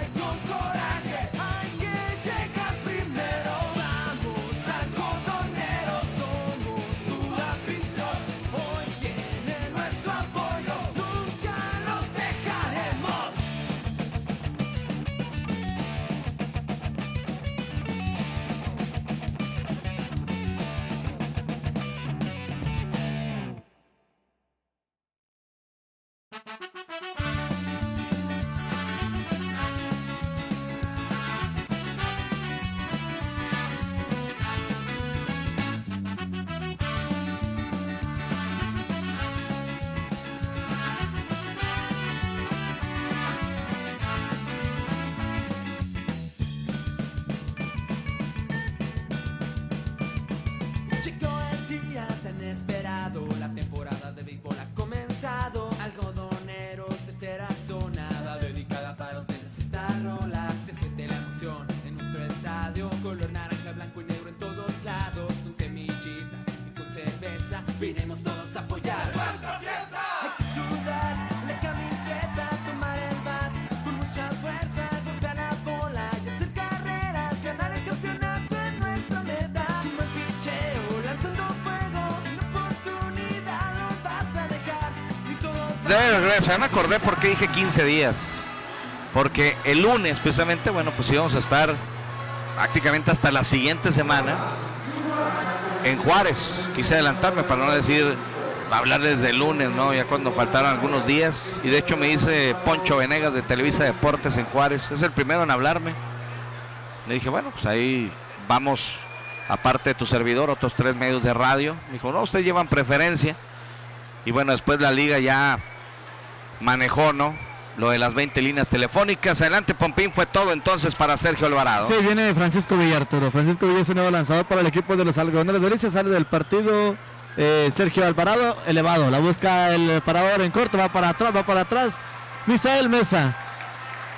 Llegó el día tan esperado, la temporada de béisbol ha comenzado. Algodoneros de esta zona, dedicada para ustedes esta rola. Se siente la emoción en nuestro estadio, color naranja, blanco y negro en todos lados. Con semillitas y con cerveza, vinimos todos a apoyar nuestra fiesta. Hay que sudar la camiseta, tomar el bat con mucha fuerza, golpear la bola y hacer carreras. Ganar el campeonato es nuestra meta. Un buen picheo, lanzando fuegos, una oportunidad no vas a dejar. Ni todo De regreso, ya me acordé por qué dije 15 días. Porque el lunes, precisamente, bueno, pues íbamos a estar prácticamente hasta la siguiente semana en Juárez. Quise adelantarme para no decir, hablar desde el lunes, ¿no? Ya cuando faltaron algunos días. Y de hecho me dice Poncho Venegas de Televisa Deportes en Juárez. Es el primero en hablarme. Le dije, bueno, pues ahí vamos, aparte de tu servidor, otros 3 medios de radio. Me dijo, no, ustedes llevan preferencia. Y bueno, después la liga ya manejó, ¿no?, lo de las 20 líneas telefónicas. Adelante, Pompín, fue todo entonces para Sergio Alvarado. Sí, viene Francisco Villa, Arturo. Francisco Villa es el nuevo lanzador para el equipo de los Algodoneros de Delicias. Sale del partido Sergio Alvarado, elevado. La busca el parador en corto, va para atrás. Misael Mesa.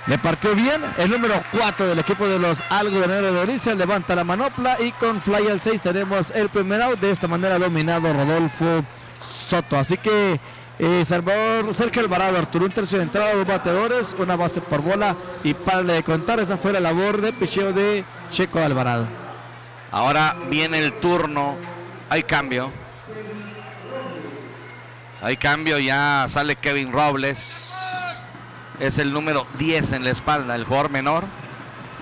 Le partió bien. El número 4 del equipo de los Algodoneros de Delicias levanta la manopla y con fly al 6 tenemos el primer out. De esta manera dominado Rodolfo Soto. Así que Salvador Sergio Alvarado, Arturo, un tercio de entrada, 2 bateadores, una base por bola y para de contar. Esa fue la labor de picheo de Checo Alvarado. Ahora viene el turno. Hay cambio, ya sale Kevin Robles. Es el número 10 en la espalda, el jugador menor.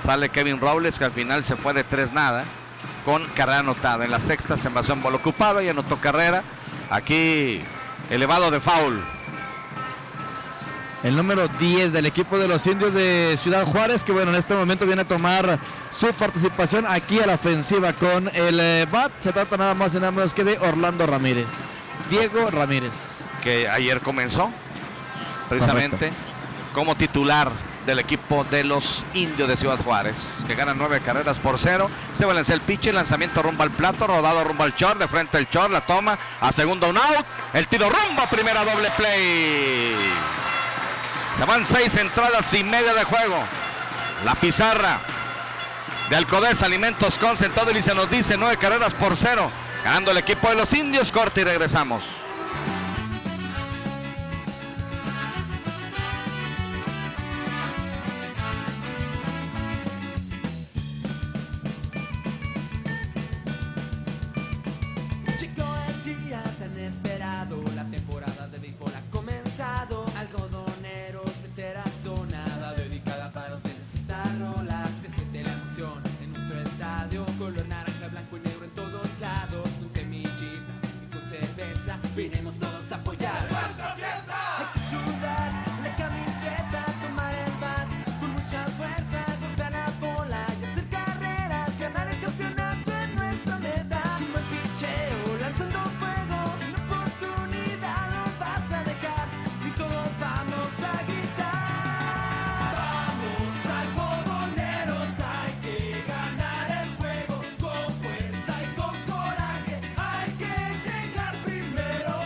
Sale Kevin Robles, que al final se fue de 3-0 con carrera anotada. En la sexta se envasó en bola ocupada y anotó carrera. Aquí elevado de foul. El número 10 del equipo de los Indios de Ciudad Juárez, que bueno, en este momento viene a tomar su participación aquí a la ofensiva con el bat. Se trata nada más y nada menos que de Orlando Ramírez. Diego Ramírez. Que ayer comenzó precisamente como titular del equipo de los Indios de Ciudad Juárez, que ganan 9-0. Se balancea el pitch, el lanzamiento rumbo al plato, rodado rumbo al short, de frente el short, la toma a segundo, un out, el tiro rumbo a primera, doble play. Se van 6 entradas y media de juego. La pizarra de Alcodés Alimentos Concentrado y se nos dice 9-0, ganando el equipo de los Indios. Corte y regresamos. Vinimos todos a apoyar nuestra fiesta. Hay que sudar la camiseta, tomar el bat con mucha fuerza, golpear la bola y hacer carreras. Ganar el campeonato es nuestra meta. Un buen picheo, lanzando fuegos, una oportunidad no vas a dejar. Y todos vamos a gritar. Vamos algodoneros, hay que ganar el juego con fuerza y con coraje. Hay que llegar primero.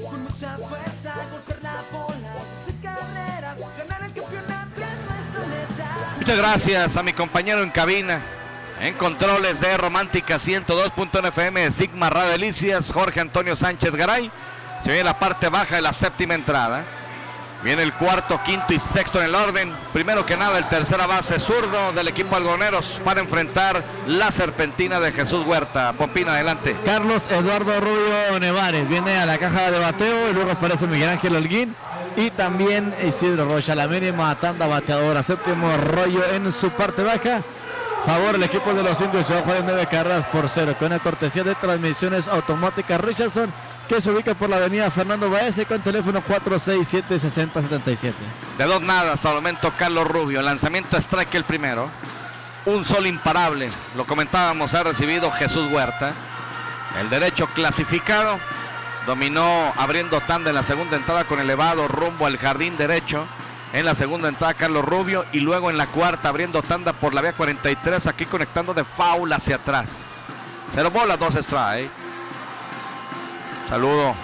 Mucha fuerza, golpear la bola, hacer carreras, ganar el campeonato es nuestra meta. Muchas gracias a mi compañero en cabina, en controles de Romántica 102.1 FM, Sigma Radio Delicias, Jorge Antonio Sánchez Garay. Se viene la parte baja de la séptima entrada. Viene el cuarto, quinto y sexto en el orden. Primero que nada, el tercera base zurdo del equipo algodoneros para enfrentar la serpentina de Jesús Huerta. Pompín, adelante. Carlos Eduardo Rubio Nevares viene a la caja de bateo y luego aparece Miguel Ángel Holguín y también Isidro Rocha. La mínima tanda bateadora, séptimo rollo en su parte baja. Favor el equipo de los Indios Ciudad Juárez, 9 carreras por 0 con una cortesía de transmisiones automáticas Richardson, que se ubica por la avenida Fernando Baez con teléfono 467-6077. De 2-0 hasta el momento Carlos Rubio. Lanzamiento strike el primero. Un sol imparable. Lo comentábamos, ha recibido Jesús Huerta. El derecho clasificado. Dominó abriendo tanda en la segunda entrada con elevado rumbo al jardín derecho. En la segunda entrada Carlos Rubio y luego en la cuarta abriendo tanda por la vía 43, aquí conectando de foul hacia atrás. 0 bolas, 2 strike. Saludo.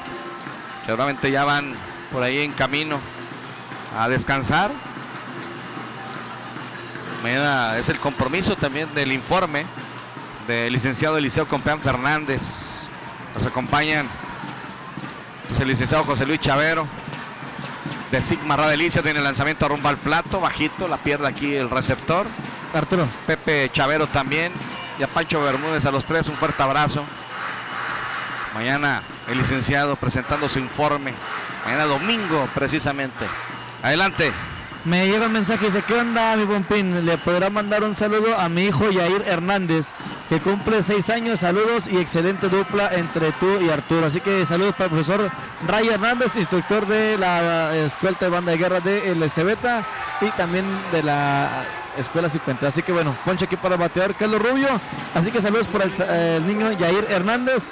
Seguramente ya van por ahí en camino a descansar. Mañana es el compromiso también del informe del licenciado Eliseo Compeán Fernández. Nos acompañan pues, el licenciado José Luis Chavero de Sigma Radio Delicias. Tiene el lanzamiento rumbo al plato, bajito, la pierde aquí el receptor. Arturo. Pepe Chavero también. Y a Pancho Bermúdez, a los tres, un fuerte abrazo. Mañana el licenciado presentando su informe. Mañana domingo, precisamente. Adelante. Me llega un mensaje y dice: ¿qué onda, mi Pompín? Le podrá mandar un saludo a mi hijo Yair Hernández, que cumple 6 años. Saludos y excelente dupla entre tú y Arturo. Así que saludos para el profesor Ray Hernández, instructor de la Escuela de Banda de Guerra de El Cebeta y también de la Escuela 50. Así que bueno, ponche aquí para el bateador Carlos Rubio. Así que saludos por el niño Yair Hernández,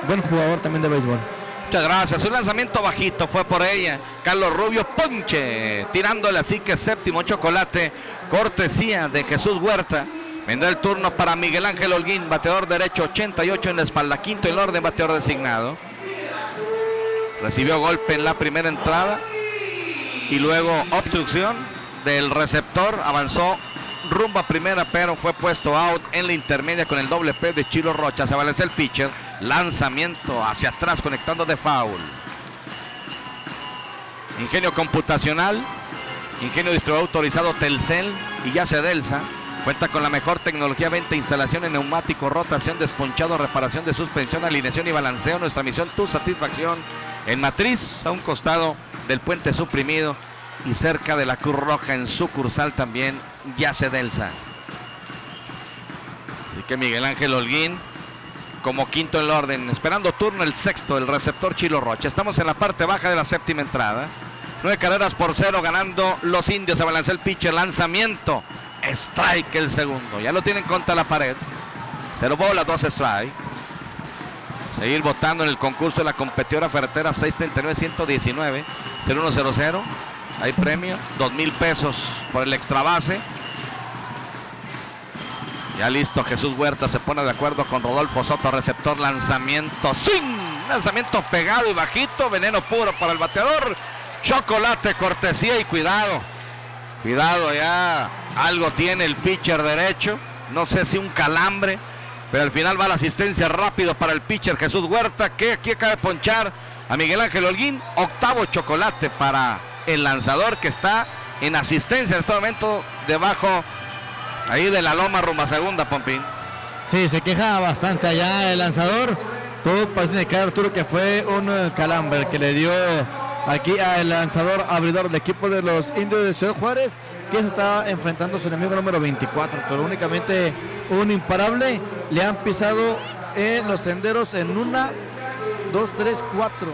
buen jugador también de béisbol. Muchas gracias. Un lanzamiento bajito fue por ella. Carlos Rubio, ponche. Tirándole así que séptimo chocolate. Cortesía de Jesús Huerta. Vendrá el turno para Miguel Ángel Holguín, bateador derecho, 88 en la espalda. Quinto en el orden, bateador designado. Recibió golpe en la primera entrada. Y luego obstrucción del receptor. Avanzó rumbo a primera, pero fue puesto out en la intermedia con el doble P de Chilo Rocha. Se abalanza el pitcher. Lanzamiento hacia atrás conectando de foul. Ingenio computacional, ingenio distribuidor autorizado Telcel y Yace Delsa. Cuenta con la mejor tecnología, venta, instalación en neumático, rotación, desponchado, reparación de suspensión, alineación y balanceo. Nuestra misión, tu satisfacción. En Matriz, a un costado del puente suprimido y cerca de la Cruz Roja, en sucursal también Yace Delsa. Así que Miguel Ángel Holguín como quinto en el orden, esperando turno el sexto, el receptor Chilo Rocha. Estamos en la parte baja de la séptima entrada. 9 carreras por 0 ganando los Indios. Se balanza el pitcher, lanzamiento, strike el segundo. Ya lo tienen contra la pared. 0 bolas, 2 strike. Seguir votando en el concurso de la competidora ferretera 639-119 0100. Hay premio, 2,000 pesos por el extra base. Ya listo, Jesús Huerta se pone de acuerdo con Rodolfo Soto, receptor, lanzamiento, ¡swing! Lanzamiento pegado y bajito, veneno puro para el bateador. Chocolate, cortesía y cuidado. Cuidado, ya algo tiene el pitcher derecho. No sé si un calambre, pero al final va la asistencia rápido para el pitcher Jesús Huerta, que aquí acaba de ponchar a Miguel Ángel Holguín. Octavo chocolate para el lanzador, que está en asistencia en este momento debajo ahí de la loma rumbo a segunda, Pompín. Sí, se queja bastante allá el lanzador. Todo parece indicar, Arturo, que fue un calambre que le dio aquí al lanzador abridor del equipo de los Indios de Ciudad Juárez, que se está enfrentando a su enemigo número 24, pero únicamente un imparable. Le han pisado en los senderos en 1, 2, 3, 4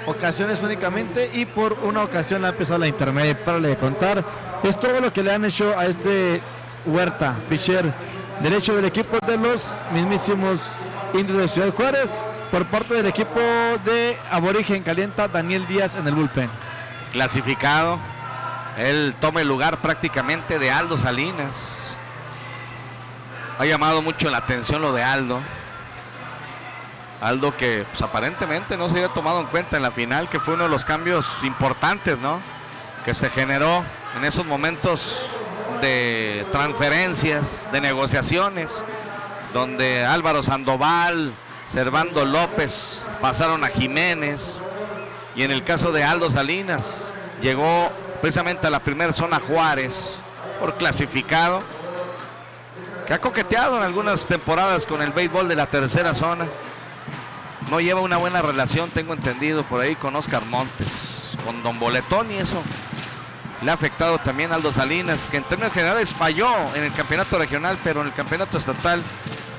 ocasiones únicamente, y por una ocasión le han pisado la intermedia. Para de contar, es todo lo que le han hecho a este Huerta, pitcher derecho del equipo de los mismísimos Indios de Ciudad Juárez. Por parte del equipo de Aborigen calienta Daniel Díaz en el bullpen. Clasificado. Él toma el lugar prácticamente de Aldo Salinas. Ha llamado mucho la atención lo de Aldo. Aldo, que pues, aparentemente no se había tomado en cuenta en la final, que fue uno de los cambios importantes, ¿no?, que se generó en esos momentos de transferencias, de negociaciones, donde Álvaro Sandoval, Servando López pasaron a Jiménez, Y en el caso de Aldo Salinas, llegó precisamente a la primera zona Juárez por clasificado, que ha coqueteado en algunas temporadas con el béisbol de la tercera zona. No lleva una buena relación, tengo entendido, por ahí con Oscar Montes, con Don Boletón, y eso le ha afectado también a Aldo Salinas, que en términos generales falló en el campeonato regional, pero en el campeonato estatal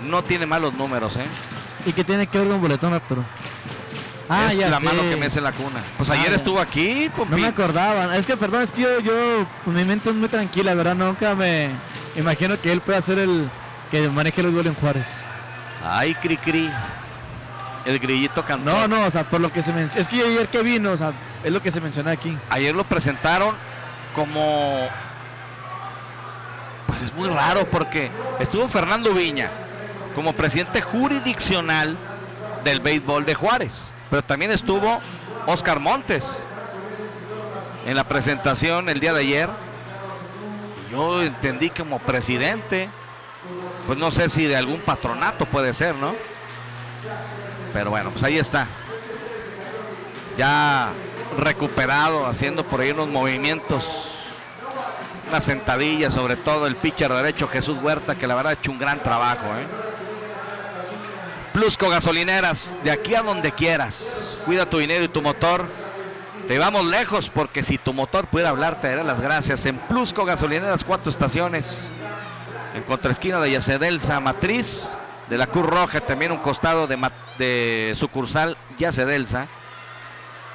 no tiene malos números, ¿eh? ¿Y qué tiene que ver con Boletón, Arturo? Ah, es ya la sé. mano que mece la cuna. Pues ayer estuvo aquí, No me acordaba. Es que, perdón, es que yo mi mente es muy tranquila, ¿verdad? Nunca me imagino que él pueda ser el que maneje el gol en Juárez. Ay, cri. El grillito cantó. No, o sea, por lo que se menciona. Es que ayer que vino, o sea, es lo que se menciona aquí. Ayer lo presentaron como... Pues es muy raro porque estuvo Fernando Viña como presidente jurisdiccional del béisbol de Juárez. Pero también estuvo Oscar Montes en la presentación el día de ayer. Yo entendí como presidente, pues no sé si de algún patronato puede ser, ¿no? Pero bueno, pues ahí está. Ya recuperado, haciendo por ahí unos movimientos, una sentadilla, sobre todo el pitcher derecho Jesús Huerta, que la verdad ha hecho un gran trabajo, ¿eh? Plusco Gasolineras, de aquí a donde quieras. Cuida tu dinero y tu motor. Te vamos lejos, porque si tu motor pudiera hablar, te daré las gracias. En Plusco Gasolineras, 4 estaciones. En contraesquina de Yacedelsa, Matriz, de la Cruz Roja, también un costado de sucursal Yacedelsa.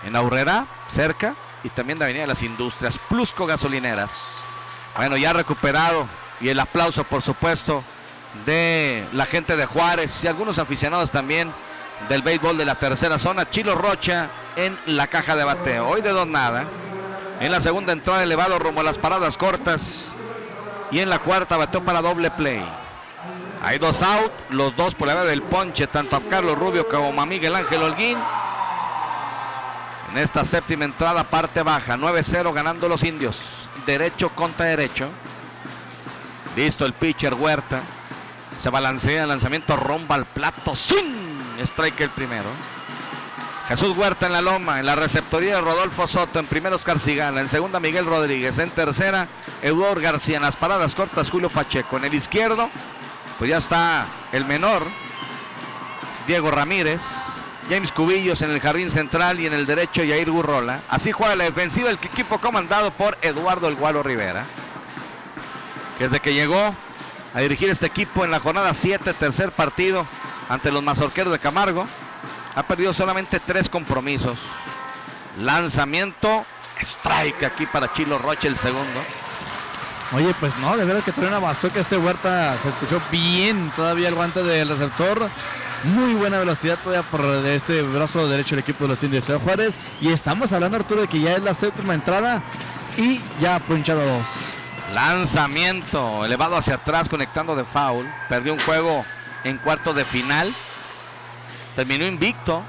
En Aurrera, cerca, y también de Avenida de las Industrias. Plusco Gasolineras. Bueno, ya recuperado. Y el aplauso, por supuesto, de la gente de Juárez y algunos aficionados también del béisbol de la tercera zona. Chilo Rocha en la caja de bateo. Hoy de 2-0. En la segunda entrada elevado rumbo a las paradas cortas. Y en la cuarta bateó para doble play. Hay 2 out, los 2 por la vía del ponche, tanto a Carlos Rubio como a Miguel Ángel Holguín. En esta séptima entrada, parte baja, 9-0 ganando los indios. Derecho contra derecho. Listo el pitcher Huerta. Se balancea el lanzamiento, romba al plato. ¡Swing! Strike el primero. Jesús Huerta en la loma. En la receptoría de Rodolfo Soto. En primera Oscar Cigala. En segunda Miguel Rodríguez. En tercera Eduardo García. En las paradas cortas Julio Pacheco. En el izquierdo pues ya está el menor Diego Ramírez. James Cubillos en el jardín central. Y en el derecho Yair Gurrola. Así juega la defensiva el equipo comandado por Eduardo El Gualo Rivera. Desde que llegó a dirigir este equipo en la jornada 7, tercer partido ante los Mazorqueros de Camargo, ha perdido solamente 3 compromisos. Lanzamiento, strike aquí para Chilo Rocha, el segundo. Oye, pues no, de verdad que trae una bazooka este Huerta. Se escuchó bien todavía el guante del receptor. Muy buena velocidad todavía por de este brazo derecho del equipo de los Indios de Ciudad Juárez. Y estamos hablando, Arturo, de que ya es la séptima entrada y ya ha ponchado 2. Lanzamiento elevado hacia atrás, conectando de foul. Perdió un juego en cuartos de final. Terminó invicto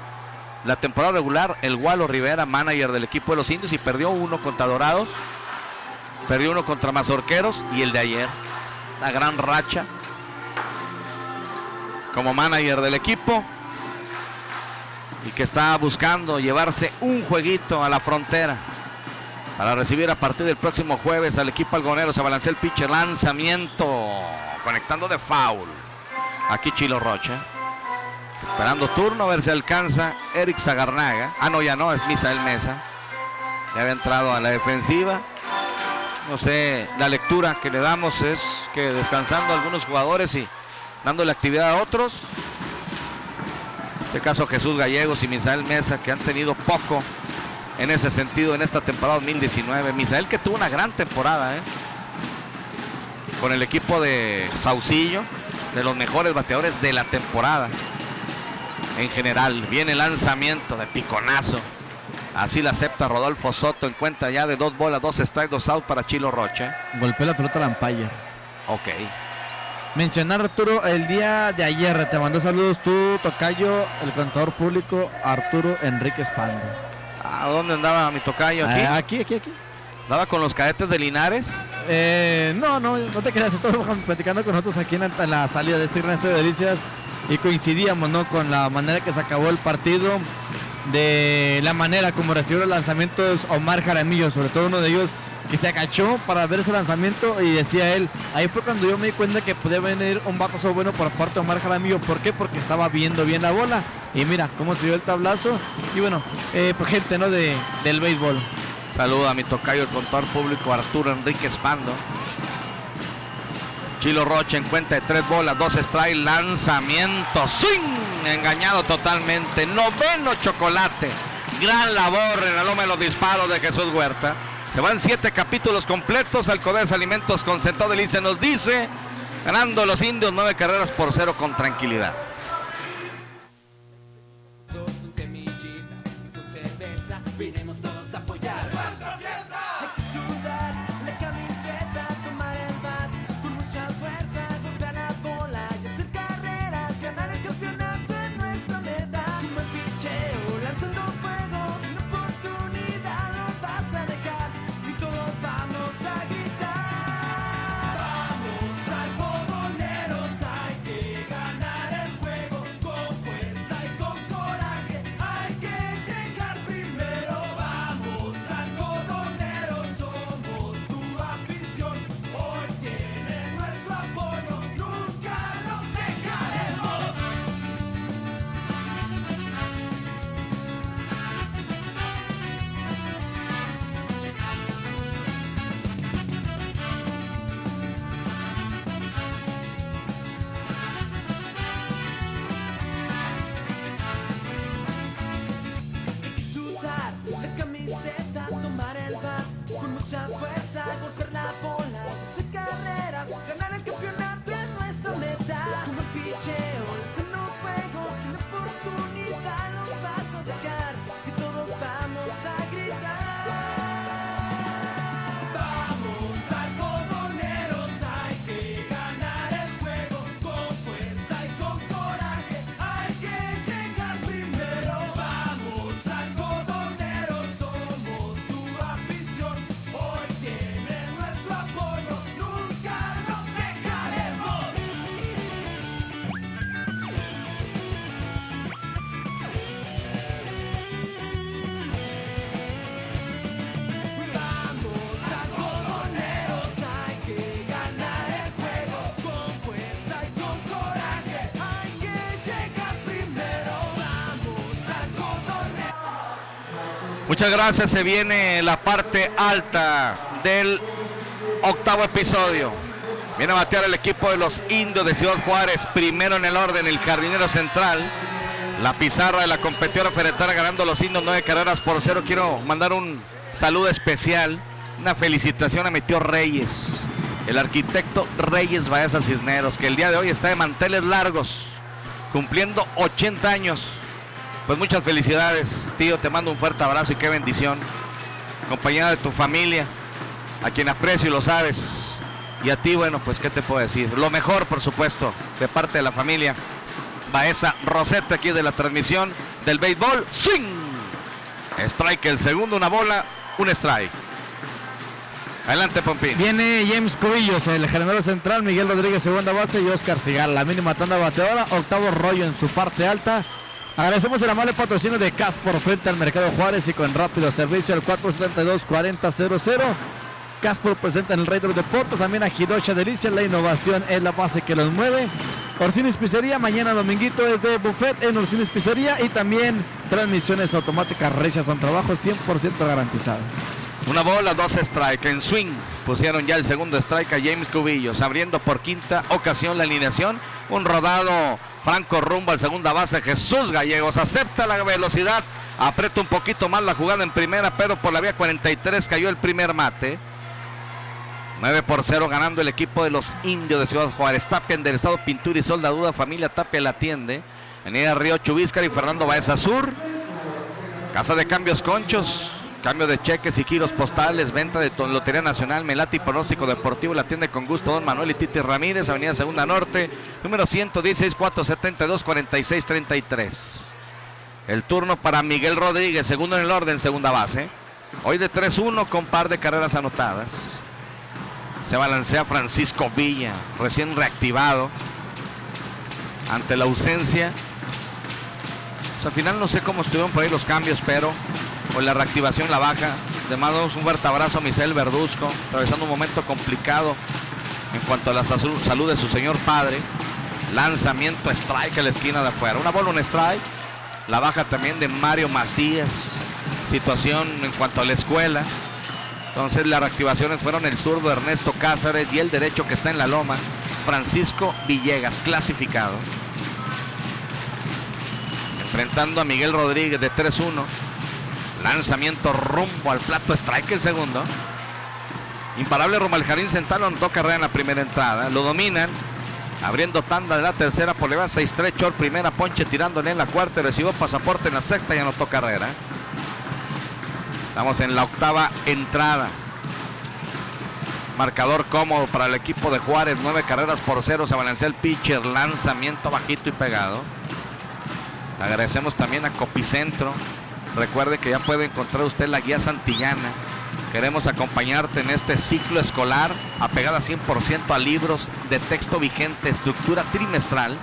la temporada regular el Gualo Rivera, manager del equipo de los Indios, y perdió 1 contra Dorados, perdió 1 contra Mazorqueros, y el de ayer, la gran racha como manager del equipo, y que está buscando llevarse un jueguito a la frontera para recibir a partir del próximo jueves al equipo algonero. Se balancea el pitcher, lanzamiento, conectando de foul. Aquí Chilo Rocha, esperando turno, a ver si alcanza Eric Zagarnaga. Ah, no, ya no, es Misael Mesa. Ya había entrado a la defensiva. No sé, la lectura que le damos es que descansando algunos jugadores y dándole actividad a otros. En este caso Jesús Gallegos y Misael Mesa, que han tenido poco en ese sentido en esta temporada 2019. Misael, que tuvo una gran temporada, con el equipo de Saucillo, de los mejores bateadores de la temporada en general. Viene el lanzamiento de piconazo, así la acepta Rodolfo Soto, en cuenta ya de 2 bolas, 2 strikes, 2 out para Chilo Rocha. Golpeó la pelota al umpire. Ok. Mencionar, Arturo, el día de ayer te mandó saludos tu tocayo, el contador público Arturo Enríquez Pando. ¿A dónde andaba mi tocayo? Aquí. ¿Andaba con los cadetes de Linares? No te creas, estamos platicando con nosotros aquí en la salida de este Gran Estadio de Delicias y coincidíamos, ¿no?, con la manera que se acabó el partido. de la manera como recibió los lanzamientos Omar Jaramillo, sobre todo uno de ellos que se agachó para ver ese lanzamiento y decía él, ahí fue cuando yo me di cuenta que podía venir un batazo bueno por parte de Omar Jaramillo. ¿Por qué? Porque estaba viendo bien la bola y mira cómo se dio el tablazo. Y bueno, pues gente, ¿no? Del béisbol. Saluda a mi tocayo, el contador público Arturo Enrique Espando. Chilo Rocha en cuenta de 3 bolas, 2 strikes, lanzamiento, swing, engañado totalmente. Noveno chocolate, gran labor en la loma de los disparos de Jesús Huerta. Se van 7 capítulos completos. Alcodes Alimentos con Centro Delicia nos dice, ganando los indios 9 carreras por 0 con tranquilidad. Con semillitas, con cerveza, vinimos todos a apoyar. Hay que sudar la camiseta, tomar el bat con mucha fuerza, golpear la bola y hacer carreras. Ganar el campeonato es nuestra meta. Como el picheo, lanzando fuego, sin oportunidad no vas a dejar, y todos vamos a gritar. Vamos algodoneros, hay que ganar el juego con fuerza y con coraje. Hay que llegar primero. Vamos algodoneros, somos tu afición. Hoy tienen nuestro apoyo, nunca nos dejaremos. Hay que sudar la camiseta, tomar el bat con mucha fuerza, golpear la bola, hacer carreras, ganar el campeonato es nuestra meta. Como el picheo, lanzando fuego, sin oportunidad nos vas a dejar, y todos vamos a gritar. Vamos algodoneros, hay que ganar el juego con fuerza y con coraje. Hay que llegar primero. Vamos algodoneros, somos tu afición. Hoy tienen nuestro apoyo, nunca nos dejaremos. Vamos algodoneros, hay que ganar el juego con fuerza y con coraje. Hay que llegar primero. Vamos algodoneros. Muchas gracias, se viene la parte alta del 8º episodio. Viene a batear el equipo de los indios de Ciudad Juárez, primero en el orden, el jardinero central. La pizarra de la competidora Ferretara ganando los indios 9 carreras por 0. Quiero mandar un saludo especial, una felicitación a mi tío Reyes, el arquitecto Reyes Baeza Cisneros, que el día de hoy está de manteles largos, cumpliendo 80 años. Pues muchas felicidades, tío, te mando un fuerte abrazo y qué bendición. Acompañada de tu familia, a quien aprecio y lo sabes. Y a ti, bueno, pues qué te puedo decir. Lo mejor, por supuesto, de parte de la familia Baeza Rosete, aquí de la transmisión del béisbol. ¡Swing! Strike el segundo, una bola, un strike. Adelante, Pompín. Viene James Cubillos, el jardinero central, Miguel Rodríguez segunda base y Oscar Sigal, la mínima tanda bateadora, octavo rollo en su parte alta. Agradecemos el amable patrocinio de Caspor frente al Mercado Juárez y con rápido servicio al 472-4000. Caspor presenta en el Rey de los Deportes, también a Hiroshi Delicias, la innovación es la base que los mueve. Orsini's Pizzería, mañana dominguito es de buffet en Orsini's Pizzería y también transmisiones automáticas Rechas, son trabajo 100% garantizado. Una bola, 2 strike. En swing pusieron ya el segundo strike a James Cubillos, abriendo por quinta ocasión la alineación. Un rodado franco rumbo al segunda base. Jesús Gallegos acepta la velocidad, aprieta un poquito más la jugada en primera, pero por la vía 43 cayó el primer mate. 9 por 0 ganando el equipo de los indios de Ciudad Juárez. Tapia enderezado, pintura y soldadura. Familia Tapia la atiende. Avenida Río Chubíscar y Fernando Baeza Sur. Casa de Cambios Conchos. Cambio de cheques y giros postales, venta de Lotería Nacional, Melati Pronóstico Deportivo, la atiende con gusto don Manuel y Titi Ramírez, Avenida Segunda Norte, número 116-472-4633. El turno para Miguel Rodríguez, segundo en el orden, segunda base. Hoy de 3-1 con par de carreras anotadas. Se balancea Francisco Villa, recién reactivado ante la ausencia Pues al final no sé cómo estuvieron por ahí los cambios, pero con la reactivación la baja. Le mando un fuerte abrazo a Misael Verduzco, atravesando un momento complicado en cuanto a la salud de su señor padre. Lanzamiento strike a la esquina de afuera. Una bola, un strike. La baja también de Mario Macías. Situación en cuanto a la escuela. Entonces las reactivaciones fueron el zurdo Ernesto Cáceres y el derecho que está en la loma, Francisco Villegas, clasificado. Enfrentando a Miguel Rodríguez de 3-1. Lanzamiento rumbo al plato, strike el segundo. Imparable rumbo al jardín central, anotó carrera en la primera entrada. Lo dominan, abriendo tanda de la tercera, por le va 6-3, short primera, ponche tirándole en la cuarta, y recibió pasaporte en la sexta y anotó carrera. Estamos en la octava entrada. Marcador cómodo para el equipo de Juárez, 9-0. Se balancea el pitcher, lanzamiento bajito y pegado. Agradecemos también a Copicentro. Recuerde que ya puede encontrar usted la guía santillana. Queremos acompañarte en este ciclo escolar, apegada 100% a libros de texto vigente, estructura trimestral.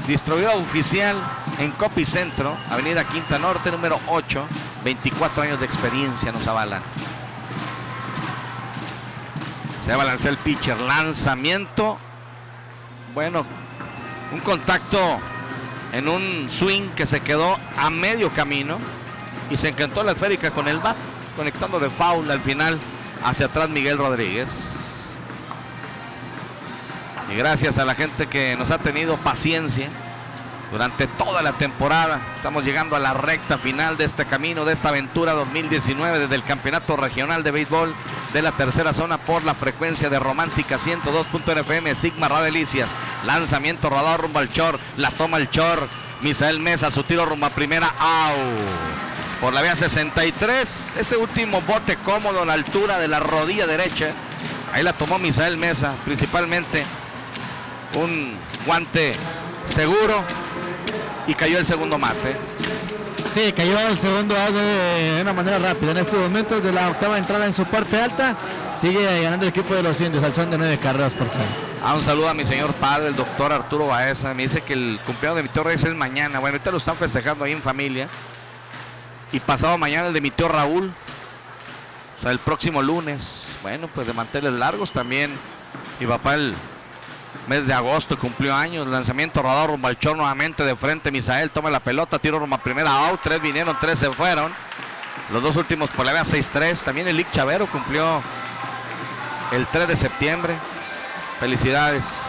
Distribuidor oficial en Copicentro, Avenida Quinta Norte, número 8. 24 años de experiencia nos avalan. Se balancea el pitcher, lanzamiento. Bueno, un contacto en un swing que se quedó a medio camino y se encantó la esférica con el bat, conectando de foul al final hacia atrás Miguel Rodríguez. Y gracias a la gente que nos ha tenido paciencia durante toda la temporada. Estamos llegando a la recta final de este camino, de esta aventura 2019, desde el Campeonato Regional de Béisbol de la tercera zona por la frecuencia de Romántica 102.fm, Sigma Radio Delicias. Lanzamiento rodado rumbo al short, la toma el short, Misael Mesa, su tiro rumbo a primera, out. Por la vía 63, ese último bote cómodo a la altura de la rodilla derecha. Ahí la tomó Misael Mesa, principalmente un guante seguro, y cayó el segundo mate. Sí, cayó el segundo out de una manera rápida. En estos momentos de la octava entrada en su parte alta, sigue ganando el equipo de los Indios al son de 9 carreras por 0. Un saludo a mi señor padre, el doctor Arturo Baeza. Me dice que el cumpleaños de mi tío Reyes es mañana. Bueno, ahorita lo están festejando ahí en familia. Y pasado mañana el de mi tío Raúl. O sea, el próximo lunes. Bueno, pues de manteles largos también. Mi papá el mes de agosto cumplió años. Lanzamiento rodado rumbo al short nuevamente de frente. Misael toma la pelota, tiro rumbo a primera, out. 3 vinieron, 3 se fueron. Los dos últimos por la vea 6-3. También el Lick Chavero cumplió el 3 de septiembre. Felicidades.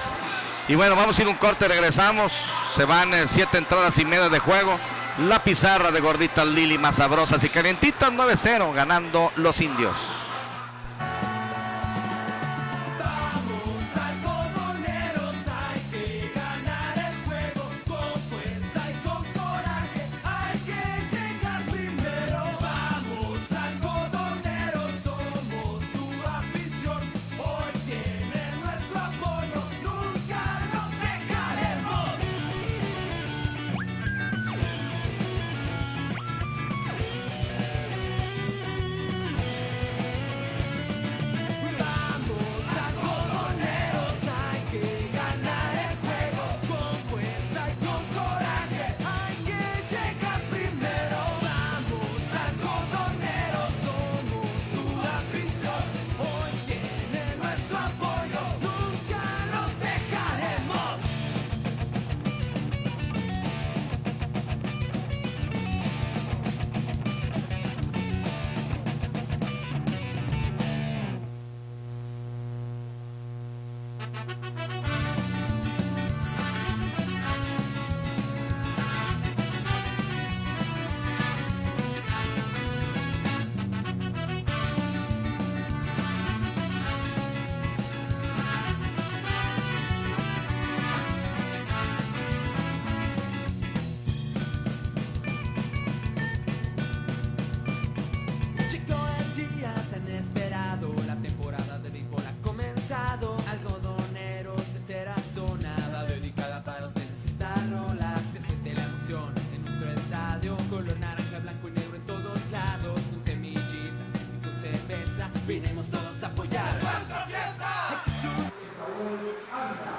Y bueno, vamos a ir un corte, regresamos. Se van 7 entradas y media de juego. La pizarra de gorditas Lili, más sabrosas y calientitas, 9-0, ganando los Indios.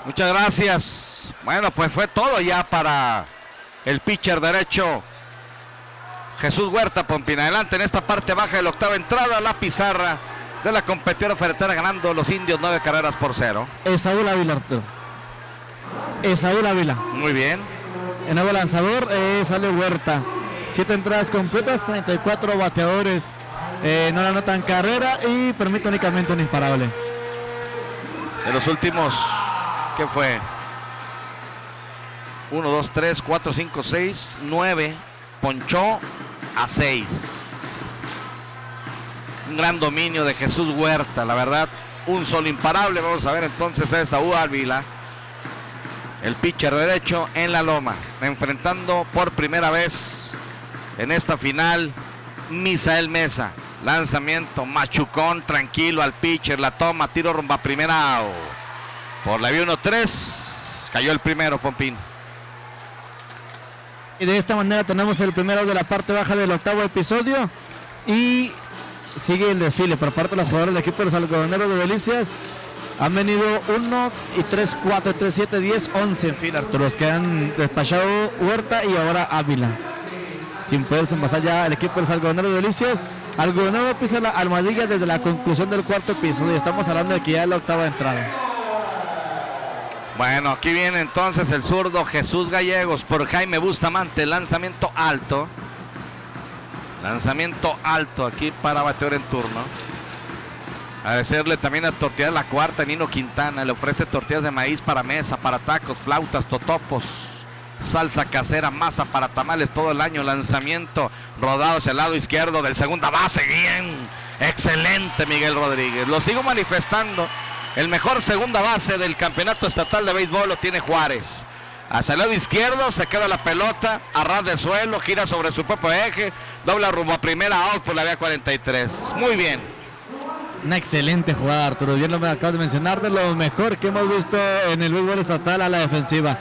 Muchas gracias. Bueno, pues fue todo ya para el pitcher derecho Jesús Huerta, Pompín. Adelante en esta parte baja de la octava entrada, la pizarra de la competidora ferretera, ganando los indios 9 carreras por 0. Esaúl Ávila, Arturo. Esaúl Ávila. Muy bien. El nuevo lanzador sale Huerta. 7 entradas completas, 34 bateadores. No le anotan carrera y permite únicamente un imparable. De los últimos, ¿qué fue? 1, 2, 3, 4, 5, 6, 9. Ponchó a 6. Un gran dominio de Jesús Huerta, la verdad, un solo imparable. Vamos a ver entonces a Esaúl Ávila, el pitcher derecho en la loma, enfrentando por primera vez en esta final Misael Mesa. Lanzamiento machucón, tranquilo al pitcher, la toma, tiro rumbo a primera out. Por la vía 1-3, cayó el primero, Pompín. Y de esta manera tenemos el primero de la parte baja del octavo episodio. Y sigue el desfile por parte de los jugadores del equipo de los algodoneros de Delicias. Han venido 1 y 3, 4, 3, 7, 10, 11 en fila, Arturo, los que han despachado Huerta y ahora Ávila. Sin poderse pasar ya el equipo de los algodoneros de Delicias. Algodonero pisa la almohadilla desde la conclusión del cuarto episodio. Estamos hablando de que ya es la octava entrada. Bueno, aquí viene entonces el zurdo Jesús Gallegos por Jaime Bustamante. Lanzamiento alto. Lanzamiento alto aquí para bateador en turno. Agradecerle también a Tortillas La Cuarta, Nino Quintana. Le ofrece tortillas de maíz para mesa, para tacos, flautas, totopos, salsa casera, masa para tamales todo el año. Lanzamiento rodado hacia el lado izquierdo del segunda base. Bien, excelente Miguel Rodríguez. Lo sigo manifestando. El mejor segunda base del campeonato estatal de béisbol lo tiene Juárez. Hacia el lado izquierdo se queda la pelota a ras de suelo, gira sobre su propio eje, dobla rumbo a primera out por la vía 43. Muy bien. Una excelente jugada, Arturo. Bien lo me acabas de mencionar, de lo mejor que hemos visto en el béisbol estatal a la defensiva.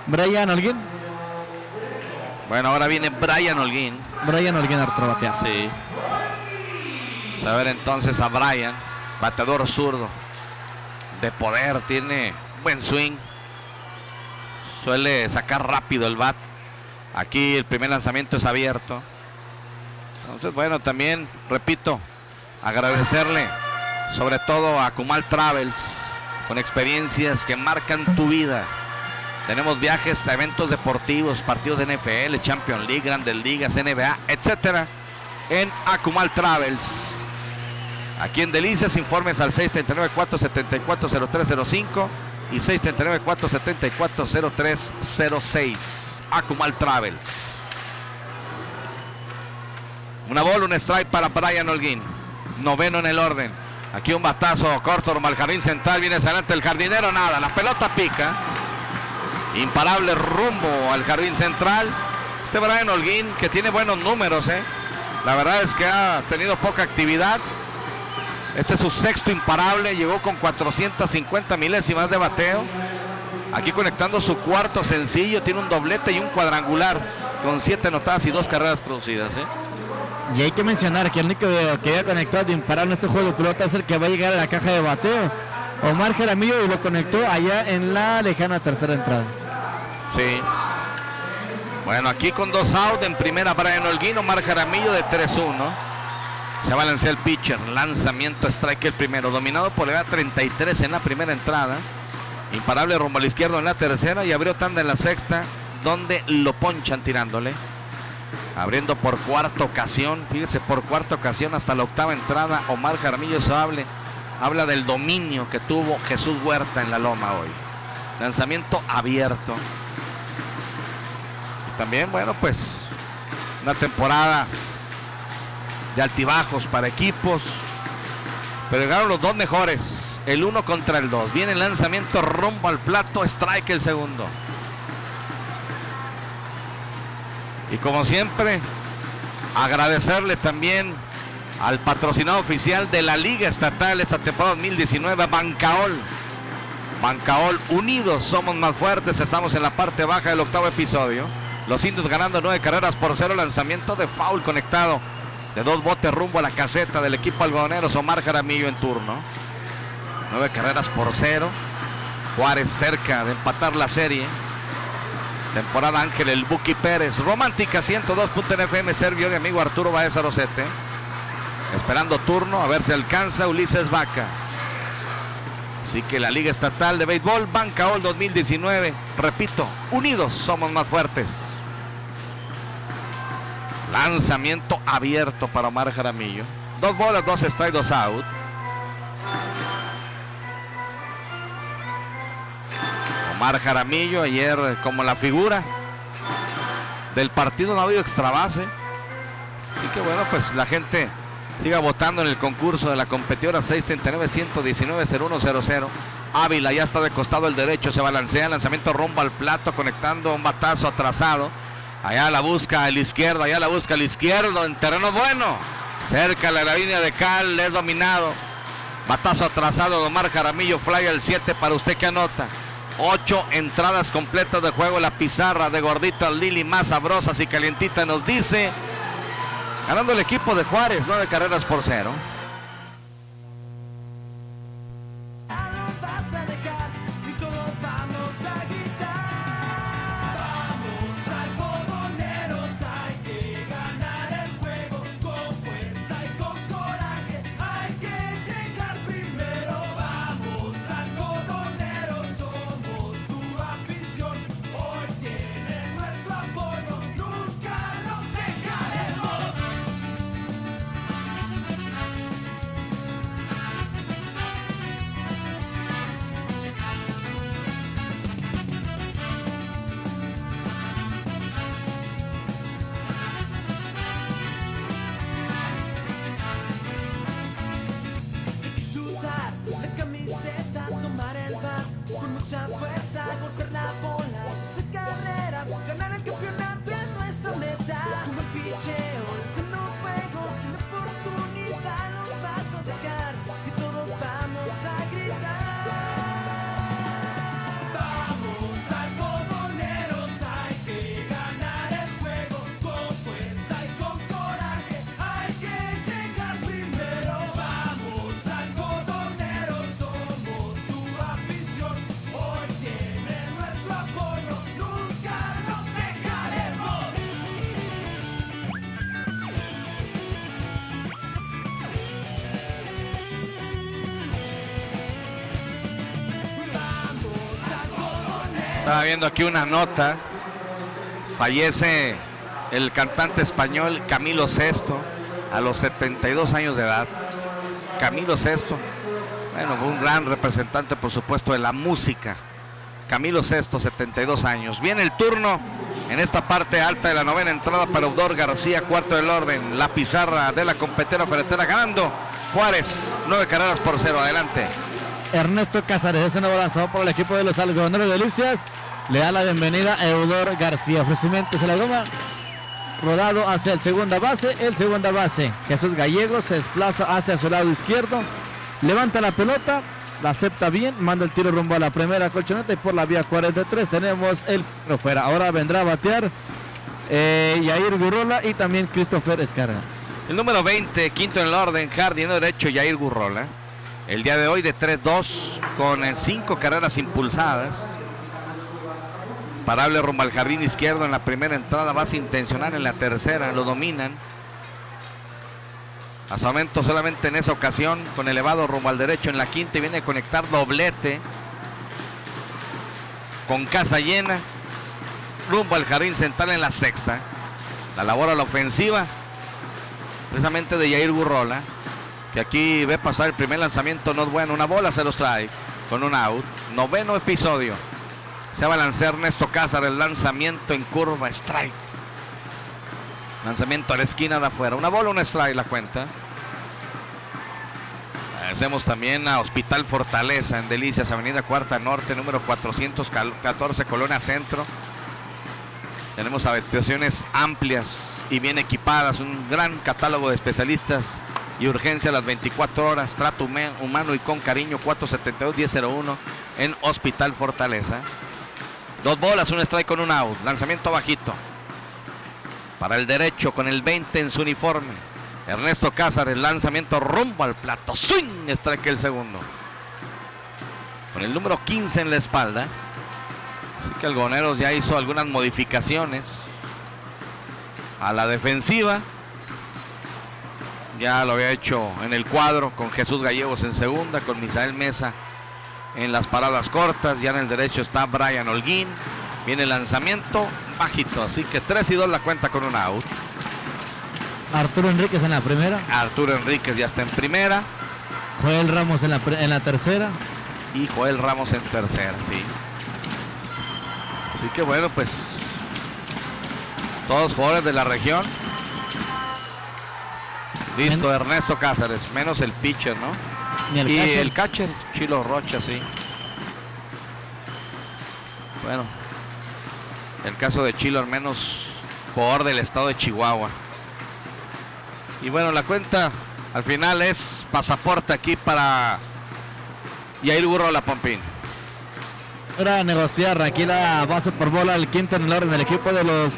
Brian Holguín. Bueno, ahora viene Brian Holguín. Brian Holguín, Arturo, batea. Sí. Vamos a ver entonces a Brian, bateador zurdo. De poder, tiene buen swing. Suele sacar rápido el bat. Aquí el primer lanzamiento es abierto. Entonces, bueno, también, repito, agradecerle sobre todo a Kumal Travels, con experiencias que marcan tu vida. Tenemos viajes a eventos deportivos, partidos de NFL, Champions League, Grandes Ligas, NBA, etcétera, en Akumal Travels. Aquí en Delicias, informes al 639-474-0305 y 639-474-0306. Akumal Travels. Una bola, un strike para Brian Holguín. Noveno en el orden. Aquí un batazo corto rumbo al jardín central. Viene hacia adelante el jardinero, nada. La pelota pica. Imparable rumbo al jardín central. Este Brian Holguín, que tiene buenos números, La verdad es que ha tenido poca actividad. Este es su sexto imparable. Llegó con 450 milésimas de bateo. Aquí conectando su cuarto sencillo. Tiene un doblete y un cuadrangular con 7 anotadas y 2 carreras producidas, Y hay que mencionar que el único que había conectado de imparable en este juego de pelota es el que va a llegar a la caja de bateo, Omar Jaramillo, y lo conectó allá en la lejana tercera entrada. Sí. Bueno, aquí con 2 outs en primera Brian Holguín, Omar Jaramillo de 3-1. Se balancea el pitcher, lanzamiento strike el primero, dominado por la edad 33 en la primera entrada. Imparable rumbo al izquierdo en la tercera y abrió tanda en la sexta, donde lo ponchan tirándole. Abriendo por cuarta ocasión, fíjese, por cuarta ocasión hasta la octava entrada, Omar Jaramillo. Eso habla del dominio que tuvo Jesús Huerta en la loma hoy. Lanzamiento abierto. Y también, bueno, pues una temporada de altibajos para equipos, pero llegaron los dos mejores, el 1 contra el 2. Viene el lanzamiento rumbo al plato, strike el segundo. Y como siempre, agradecerle también al patrocinador oficial de la Liga Estatal esta temporada 2019, Bancaol. Bancaol, unidos somos más fuertes. Estamos en la parte baja del octavo episodio. Los indios ganando 9 carreras por 0. Lanzamiento de foul conectado de 2 botes rumbo a la caseta del equipo algodoneros. Omar Jaramillo en turno. 9 carreras por 0. Juárez cerca de empatar la serie. Temporada Ángel el Buki Pérez. Romántica 102.fm, Sergio y amigo Arturo Baeza Rosete. Esperando turno, a ver si alcanza Ulises Vaca. Así que la Liga Estatal de Béisbol, Bancaol 2019. Repito, unidos somos más fuertes. Lanzamiento abierto para Omar Jaramillo. 2 bolas, 2 strikes, 2 out. Omar Jaramillo ayer como la figura del partido, no ha habido extra base. Y que bueno, pues la gente siga votando en el concurso de la competidora 639-119-0100. Ávila ya está de costado el derecho, se balancea, lanzamiento rumbo al plato, conectando un batazo atrasado. Allá la busca a la izquierda, allá la busca a la izquierda, en terreno bueno. Cerca de la línea de cal, es dominado. Batazo atrasado de Omar Jaramillo, fly al 7 para usted que anota. 8 entradas completas de juego, la pizarra de Gorditas Lili más sabrosas y calientitas nos dice, ganando el equipo de Juárez, 9 carreras por 0. Estaba viendo aquí una nota. Fallece el cantante español Camilo Sesto a los 72 años de edad. Camilo Sesto, bueno, fue un gran representante, por supuesto, de la música. Camilo Sesto, 72 años. Viene el turno en esta parte alta de la novena entrada para Eudor García, cuarto del orden. La pizarra de la competidora ferretera ganando Juárez, 9 carreras por 0. Adelante. Ernesto Cázares, ese nuevo lanzador por el equipo de los Algodoneros de Delicias, le da la bienvenida a Eudor García. Ofrecimiento se la toma, rodado hacia el segunda base. Jesús Gallego se desplaza hacia su lado izquierdo, levanta la pelota, la acepta bien, manda el tiro rumbo a la primera colchoneta y por la vía 43 tenemos el fuera. Ahora vendrá a batear Yair Gurrola y también Christopher Escarga. El número 20, quinto en el orden, jardinero derecho Yair Gurrola. El día de hoy de 3-2 con 5 carreras impulsadas. Parable rumbo al jardín izquierdo en la primera entrada, base intencional en la tercera, lo dominan. A su momento solamente en esa ocasión, con elevado rumbo al derecho en la quinta y viene a conectar doblete. Con casa llena, rumbo al jardín central en la sexta. La labor a la ofensiva, precisamente de Yair Gurrola, que aquí ve pasar el primer lanzamiento, no es bueno, una bola, 0 strike, con un out. Noveno episodio. Se balancea Ernesto Cázares, el lanzamiento en curva, strike. Lanzamiento a la esquina de afuera, una bola, un strike la cuenta. Agradecemos también a Hospital Fortaleza en Delicias, Avenida Cuarta Norte, número 414, Colonia Centro. Tenemos habitaciones amplias y bien equipadas, un gran catálogo de especialistas y urgencia las 24 horas, trato humano y con cariño. 472-1001 en Hospital Fortaleza. 2 bolas, un strike con un out, lanzamiento bajito para el derecho con el 20 en su uniforme. Ernesto Cázares, lanzamiento rumbo al plato, swing, strike el segundo. Con el número 15 en la espalda, Así que Algodoneros ya hizo algunas modificaciones a la defensiva. Ya lo había hecho en el cuadro con Jesús Gallegos en segunda, con Misael Mesa en las paradas cortas. Ya en el derecho está Brian Holguín. Viene el lanzamiento bajito, así que 3-2 la cuenta con un out. Arturo Enríquez en la primera. Arturo Enríquez ya está en primera. Joel Ramos en la tercera. Y Joel Ramos en tercera, sí. Así que bueno, pues todos jugadores de la región. Listo, Ernesto Cáceres, menos el pitcher, ¿no? Y el catcher, Chilo Rocha, sí. Bueno, el caso de Chilo, al menos jugador del estado de Chihuahua. Y bueno, la cuenta al final es pasaporte aquí para Yair Gurrola, Pompín. Era negociar aquí la base por bola, el quinto en el orden del equipo de los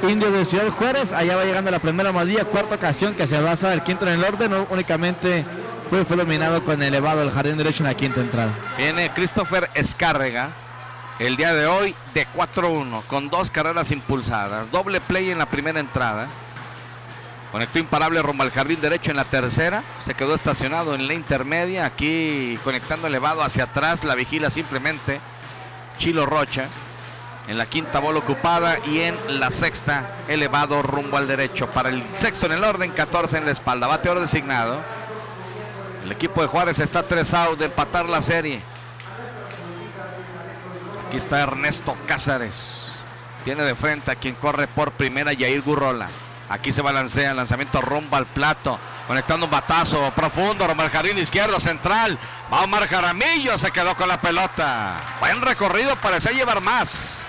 Indios de Ciudad Juárez. Allá va llegando la primera Madía, cuarta ocasión que se basa el quinto en el orden. No, únicamente fue dominado con elevado el jardín derecho en la quinta entrada. Viene Christopher Escárrega el día de hoy de 4-1 con 2 carreras impulsadas. Doble play en la primera entrada. Conectó imparable rumbo al jardín derecho en la tercera. Se quedó estacionado en la intermedia. Aquí conectando elevado hacia atrás. La vigila simplemente Chilo Rocha. En la quinta bola ocupada y en la sexta elevado rumbo al derecho. Para el sexto en el orden, 14 en la espalda. Bateador designado. El equipo de Juárez está a 3 out de empatar la serie. Aquí está Ernesto Cáceres. Tiene de frente a quien corre por primera, Yair Gurrola. Aquí se balancea, lanzamiento rumbo al plato. Conectando un batazo profundo, rumbo al jardín izquierdo, central. Va Omar Jaramillo, se quedó con la pelota. Buen recorrido, parecía llevar más.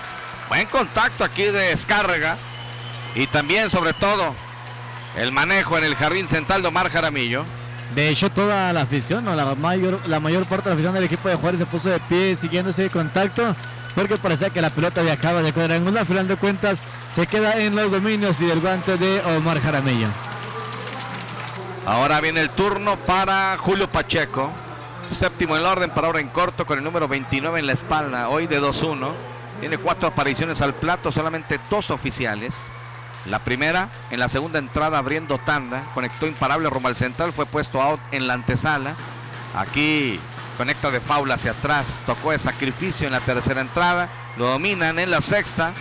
Buen contacto aquí de Escárrega. Y también, sobre todo, el manejo en el jardín central de Omar Jaramillo. De hecho, toda la afición, ¿no? la mayor parte de la afición del equipo de Juárez se puso de pie siguiendo ese contacto, porque parecía que la pelota viajaba de cuadrangular. Al final de cuentas, se queda en los dominios y el guante de Omar Jaramillo. Ahora viene el turno para Julio Pacheco. Séptimo en el orden, para ahora en corto, con el número 29 en la espalda. Hoy de 2-1. Tiene 4 apariciones al plato, solamente 2 oficiales. La primera, en la segunda entrada abriendo tanda. Conectó imparable rumbo al central, fue puesto out en la antesala. Aquí conecta de foul hacia atrás. Tocó de sacrificio en la tercera entrada. Lo dominan en la sexta.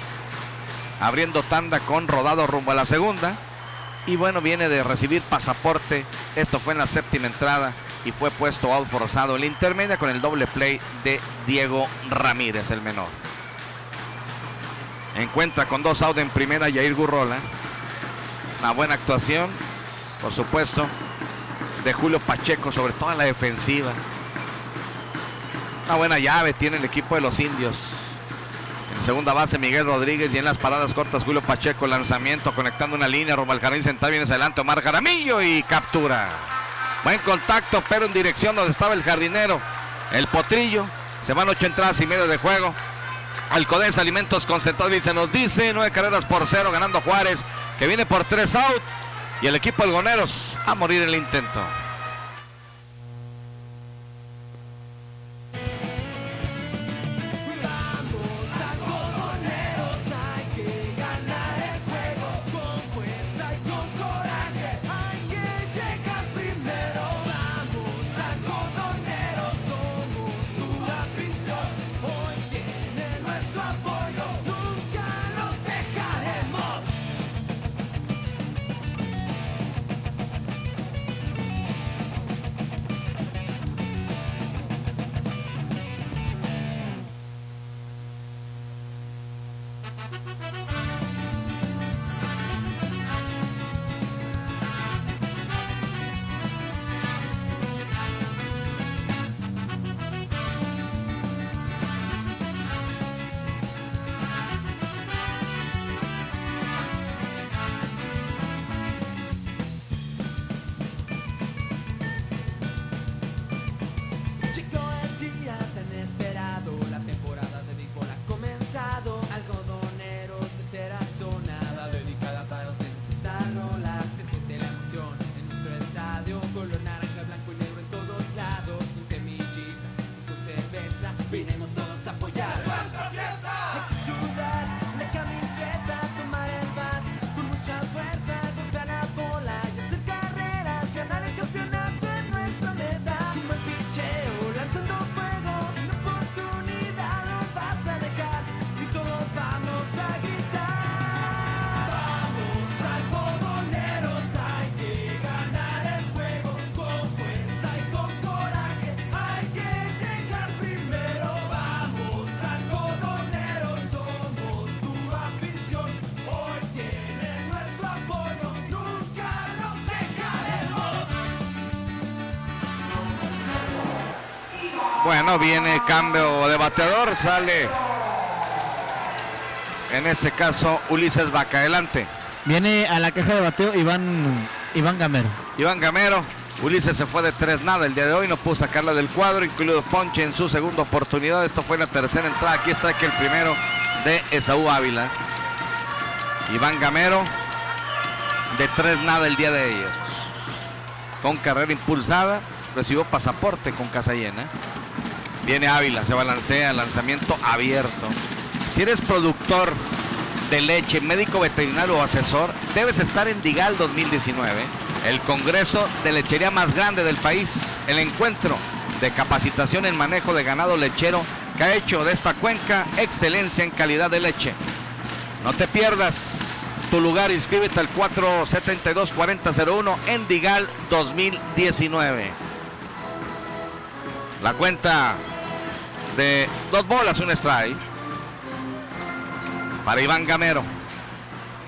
Abriendo tanda con rodado rumbo a la segunda. Y bueno, viene de recibir pasaporte. Esto fue en la séptima entrada. Y fue puesto out forzado en la intermedia con el doble play de Diego Ramírez, el menor. Encuentra con 2 out en primera Yair Gurrola. Una buena actuación, por supuesto, de Julio Pacheco, sobre todo en la defensiva. Una buena llave tiene el equipo de los Indios. En segunda base Miguel Rodríguez y en las paradas cortas Julio Pacheco. Lanzamiento conectando una línea rumbo al jardín central. Viene hacia adelante Omar Jaramillo y captura. Buen contacto, pero en dirección donde estaba el jardinero, el potrillo. Se van 8 entradas y media de juego. Alcodense Alimentos Concentrados y se nos dice 9-0 ganando Juárez, que viene por 3 out. Y el equipo algoneros a morir en el intento. Algodoneros de terra sonada dedicada para los necesitados. Se siente la emoción en nuestro estadio. Color naranja, blanco y negro en todos lados. Con semillita y con cerveza, vinimos todos a apoyar. ¡Nuestra fiesta! Bueno, viene cambio de bateador, sale en este caso Ulises Vaca. Adelante. Viene a la caja de bateo Iván Gamero. Iván Gamero. Ulises se fue de 3-0 el día de hoy, no pudo sacarla del cuadro, incluido ponche en su segunda oportunidad. Esto fue la tercera entrada. Aquí está que el primero de Esaú Ávila. Iván Gamero de 3-0 el día de ayer. Con carrera impulsada, recibió pasaporte con casa llena. Viene Ávila, se balancea, lanzamiento abierto. Si eres productor de leche, médico veterinario o asesor, debes estar en Digal 2019, el congreso de lechería más grande del país, el encuentro de capacitación en manejo de ganado lechero que ha hecho de esta cuenca excelencia en calidad de leche. No te pierdas tu lugar, inscríbete al 472-4001 en Digal 2019. La cuenta de 2 bolas, un strike para Iván Gamero.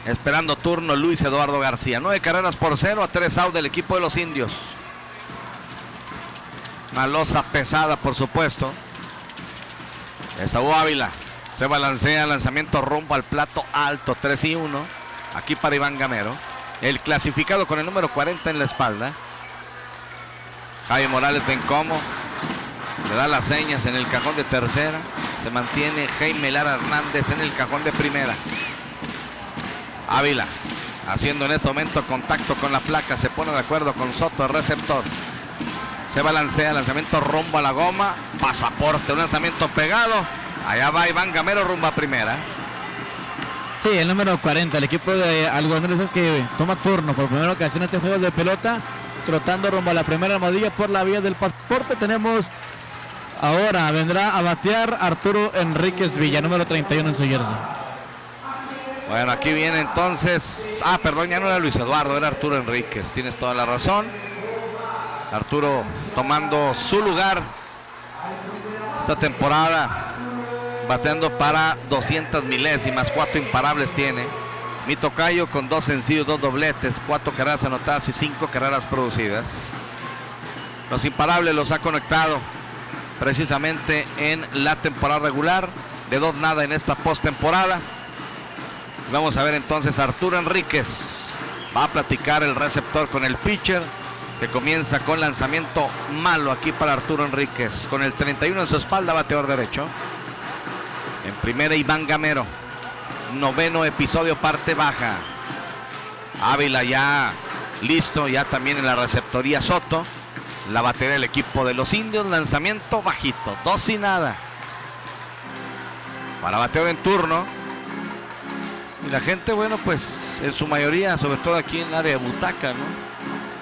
Esperando turno Luis Eduardo García. 9 carreras por 0 a 3 out del equipo de los indios. Una losa pesada, por supuesto. Esaú Ávila se balancea, lanzamiento rumbo al plato alto, 3-1. Aquí para Iván Gamero. El clasificado con el número 40 en la espalda. Jaime Morales Bencomo le da las señas en el cajón de tercera. Se mantiene Jaime Lara Hernández en el cajón de primera. Ávila haciendo en este momento contacto con la placa. Se pone de acuerdo con Soto, el receptor. Se balancea, lanzamiento rumbo a la goma. Pasaporte, un lanzamiento pegado. Allá va Iván Gamero rumbo a primera. Sí, el número 40, el equipo de Algodoneros es que toma turno por primera ocasión este juego de pelota. Trotando rumbo a la primera almohadilla por la vía del pasaporte. Tenemos... Ahora vendrá a batear Arturo Enríquez Villa, número 31 en su jersey. Bueno, aquí viene entonces... perdón, ya no era Luis Eduardo, era Arturo Enríquez. Tienes toda la razón. Arturo tomando su lugar esta temporada, bateando para 200 milésimas, 4 imparables tiene. Mi tocayo con 2 sencillos, 2 dobletes, 4 carreras anotadas y 5 carreras producidas. Los imparables los ha conectado precisamente en la temporada regular, de 2-0 en esta postemporada. Vamos a ver entonces, Arturo Enríquez va a platicar el receptor con el pitcher, que comienza con lanzamiento malo aquí para Arturo Enríquez, con el 31 en su espalda, bateador derecho. En primera Iván Gamero, 9º episodio, parte baja. Ávila ya listo, ya también en la receptoría Soto. La batería del equipo de los indios, lanzamiento bajito, 2-0 para bateador en turno. Y la gente, bueno, pues en su mayoría, sobre todo aquí en el área de butaca, ¿no?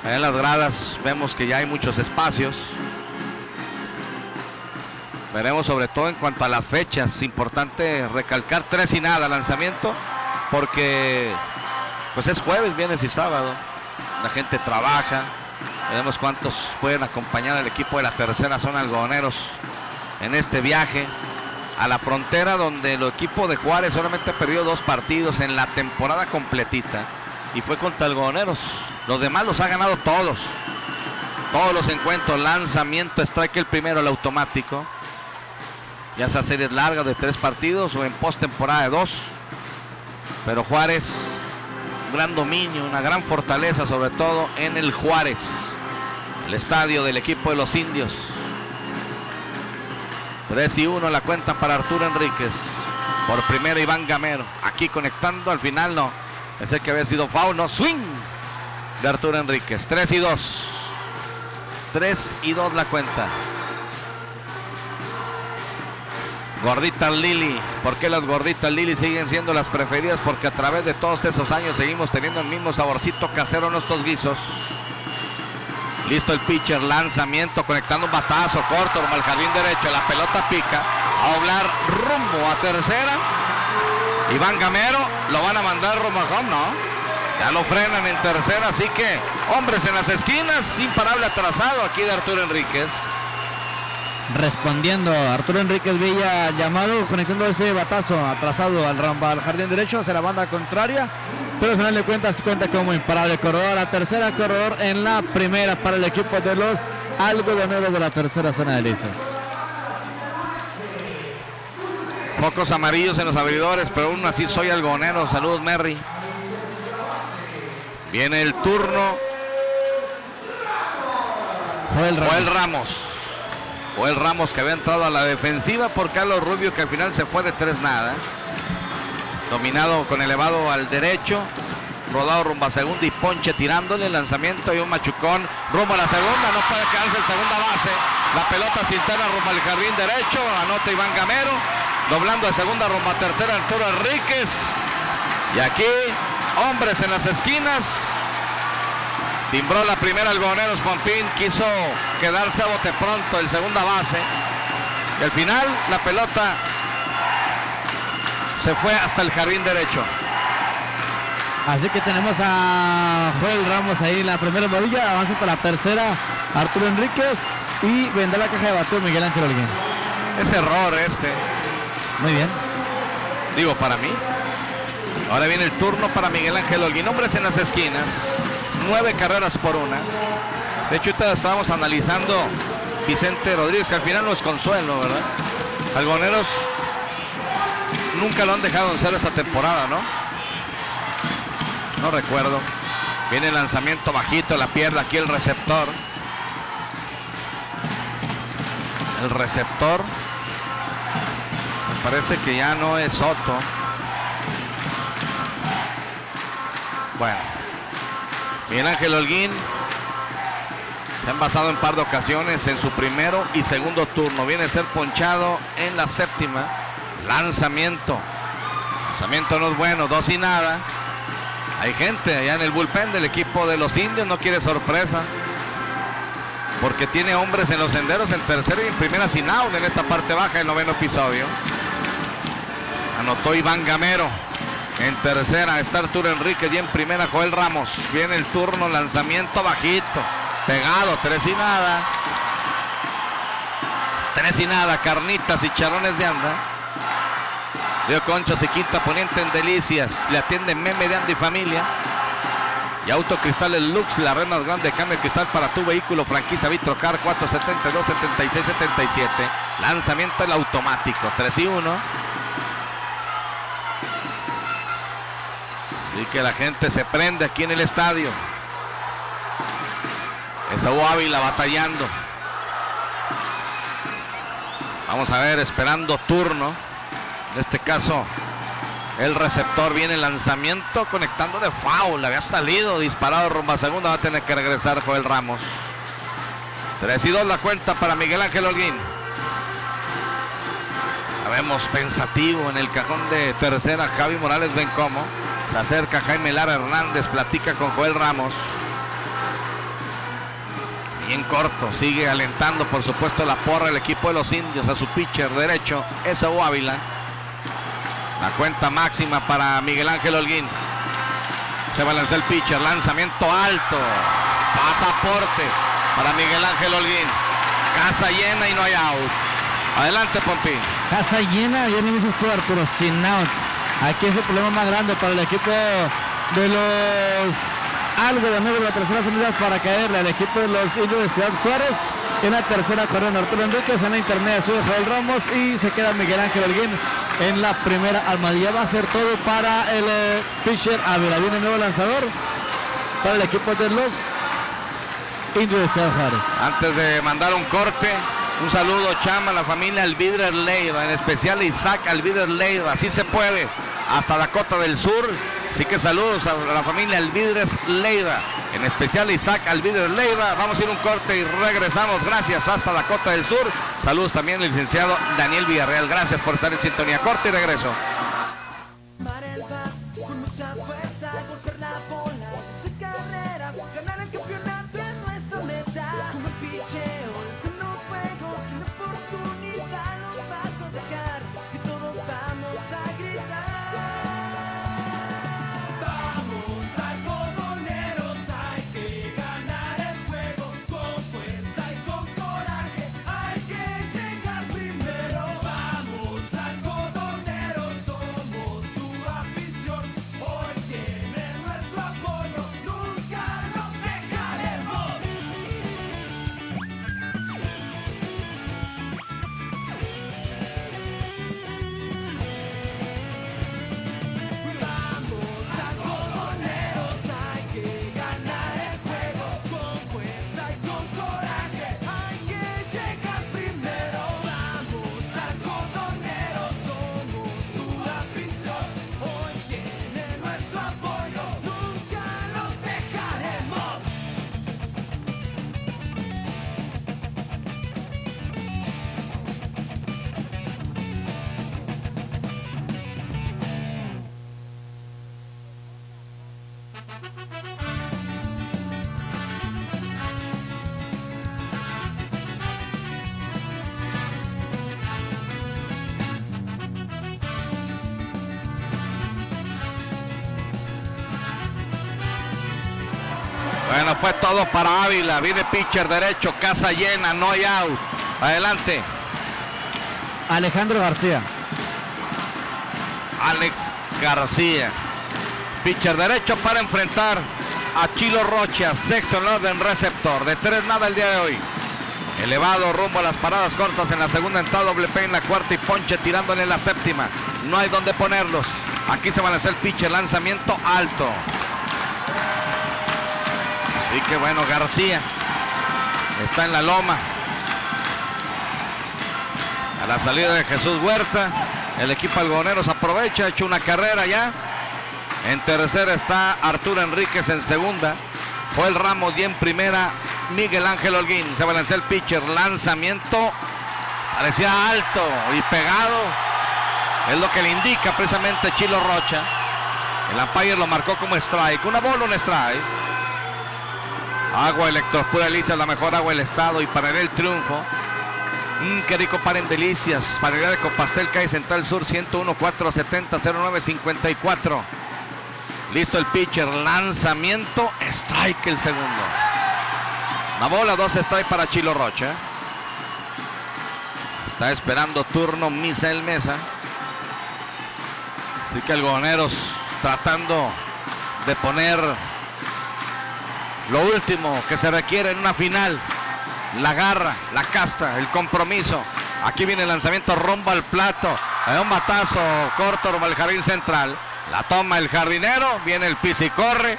Allá en las gradas vemos que ya hay muchos espacios. Veremos sobre todo en cuanto a las fechas. Importante recalcar 3-0 lanzamiento, porque pues es jueves, viernes y sábado. La gente trabaja. Veremos cuántos pueden acompañar al equipo de la tercera zona Algodoneros en este viaje a la frontera, donde el equipo de Juárez solamente ha perdido 2 partidos en la temporada completita, y fue contra Algodoneros. Los demás los ha ganado todos los encuentros. Lanzamiento, strike el primero, el automático, ya sea series largas de 3 partidos o en postemporada de 2. Pero Juárez, gran dominio, una gran fortaleza, sobre todo en el Juárez, el estadio del equipo de los indios. 3-1 la cuenta para Arturo Enríquez. Por primero Iván Gamero, aquí conectando, al final no, pensé que había sido foul, no, swing de Arturo Enríquez. 3-2 la cuenta. Gorditas Lili. ¿Por qué las gorditas Lili siguen siendo las preferidas? Porque a través de todos esos años seguimos teniendo el mismo saborcito casero en nuestros guisos. Listo el pitcher, lanzamiento, conectando un batazo corto rumbo al jardín derecho. La pelota pica a doblar rumbo a tercera. Iván Gamero lo van a mandar rumbo a home, ¿no? Ya lo frenan en tercera, así que hombres en las esquinas, imparable atrasado aquí de Arturo Enríquez. Respondiendo Arturo Enríquez Villa, llamado, conectando ese batazo atrasado al jardín derecho hacia la banda contraria, pero al final de cuentas cuenta como imparable corredor a tercera, corredor en la primera para el equipo de los Algodoneros de la tercera zona de Delicias. Pocos amarillos en los abridores, pero aún así soy algodonero. Saludos, Merry. Viene el turno. Joel Ramos. Joel Ramos, que había entrado a la defensiva por Carlos Rubio, que al final se fue de 3-0. Dominado con elevado al derecho. Rodado rumbo a segunda y ponche tirándole. Lanzamiento y un machucón rumbo a la segunda. No puede quedarse en segunda base. La pelota se interna rumbo al jardín derecho. Anota Iván Gamero. Doblando de segunda rumbo a tercera Arturo Enríquez. Y aquí, hombres en las esquinas. Timbró la primera algodoneros. Pompín quiso quedarse a bote pronto en segunda base. Y al final la pelota se fue hasta el jardín derecho. Así que tenemos a Joel Ramos ahí en la primera rodilla. Avanza hasta la tercera Arturo Enríquez. Y vendrá la caja de bateo Miguel Ángel Holguín. Es error este. Muy bien. Digo, para mí. Ahora viene el turno para Miguel Ángel Holguín. Hombres en las esquinas. 9 carreras por 1. De hecho, ahorita estábamos analizando Vicente Rodríguez, que al final no es consuelo, ¿verdad? Algodoneros nunca lo han dejado en cero esta temporada, ¿no? No recuerdo. Viene el lanzamiento bajito, la pierde aquí el receptor. El receptor. Me parece que ya no es Soto. Bueno. Miguel Ángel Holguín se han basado en par de ocasiones en su primero y segundo turno. Viene a ser ponchado en la séptima. Lanzamiento. Lanzamiento no es bueno, 2-0. Hay gente allá en el bullpen del equipo de los Indios, no quiere sorpresa. Porque tiene hombres en los senderos en tercera y en primera sin out en esta parte baja del noveno episodio. Anotó Iván Gamero. En tercera está Arturo Enríquez y en primera Joel Ramos. Viene el turno, lanzamiento bajito. Pegado, 3-0. 3-0, carnitas y charrones de anda. Río Conchos y Quinta Poniente en Delicias. Le atiende Meme de Anda y Familia. Y Autocristales Lux, la red más grande de cambio de cristal para tu vehículo. Franquicia Vitrocar 472-76-77. Lanzamiento el automático, 3-1. Así que la gente se prende aquí en el estadio. Esaú Ávila batallando. Vamos a ver, esperando turno. En este caso, el receptor viene el lanzamiento conectando de foul. Había salido disparado rumbo a segunda. Va a tener que regresar Joel Ramos. 3-2 la cuenta para Miguel Ángel Holguín. La vemos pensativo en el cajón de tercera. Javi Morales Bencomo. Se acerca Jaime Lara Hernández. Platica con Joel Ramos. Y en corto sigue alentando por supuesto la porra el equipo de los Indios a su pitcher derecho Esaú Ávila. La cuenta máxima para Miguel Ángel Holguín. Se balancea el pitcher, lanzamiento alto, pasaporte para Miguel Ángel Holguín. Casa llena y no hay out. Adelante, Pompín. Casa llena, ya no dices tú, Arturo, sin out. Aquí es el problema más grande para el equipo de los algodoneros de la tercera salida para caerle al equipo de los Indios de Ciudad Juárez. En la tercera corona Arturo Enríquez, en la intermedia sube Joel Ramos y se queda Miguel Ángel Holguín en la primera armadilla. Va a ser todo para el pitcher Ávila. Viene el nuevo lanzador para el equipo de los Indios de Ciudad Juárez. Antes de mandar un corte, un saludo, Chama, a la familia Alvidres Leiva, en especial a Isaac Alvidres Leiva. Así se puede, hasta Dakota del Sur. Así que saludos a la familia Alvidres Leiva, en especial Isaac Alvidres Leiva. Vamos a ir un corte y regresamos. Gracias, hasta Dakota del Sur. Saludos también al licenciado Daniel Villarreal. Gracias por estar en sintonía. Corte y regreso. Con mucha fuerza, golpear la bola, su carrera, ganar el campeonato es nuestra meta. Como el picheo, lanzando fuego, sin oportunidad nos vas a dejar y todos vamos a gritar. Vamos algodoneros, hay que ganar el juego con fuerza y con coraje, hay que llegar primero. Vamos algodoneros, Bueno, fue todo para Ávila. Viene pitcher derecho, casa llena, no hay out. Adelante. Alejandro García. Alex García. Pitcher derecho para enfrentar a Chilo Rocha, sexto en orden receptor. De 3-0 el día de hoy. Elevado rumbo a las paradas cortas en la segunda entrada, doble play en la cuarta y Ponche tirándole en la séptima. No hay donde ponerlos. Aquí se balancea el pitcher, lanzamiento alto. Así que bueno, García está en la loma. A la salida de Jesús Huerta, el equipo algodoneros aprovecha, ha hecho una carrera ya. En tercera está Arturo Enríquez, en segunda Joel Ramos y en primera Miguel Ángel Holguín. Se balancea el pitcher, lanzamiento parecía alto y pegado. Es lo que le indica precisamente Chilo Rocha. El umpire lo marcó como strike. Una bola, un strike. Agua Electropura Delicias, la mejor agua del estado, y para el triunfo. Qué rico pan en Delicias. Panadería de Compastel, calle Central Sur, 101-470-0954. Listo el pitcher, lanzamiento, strike el segundo. Una bola, 2 strike para Chilo Rocha. Está esperando turno Misael Mesa. Así que algodoneros tratando de poner lo último que se requiere en una final. La garra, la casta, el compromiso. Aquí viene el lanzamiento rumbo al plato. Hay un batazo corto rumbo al jardín central. La toma el jardinero, viene el pisa y corre.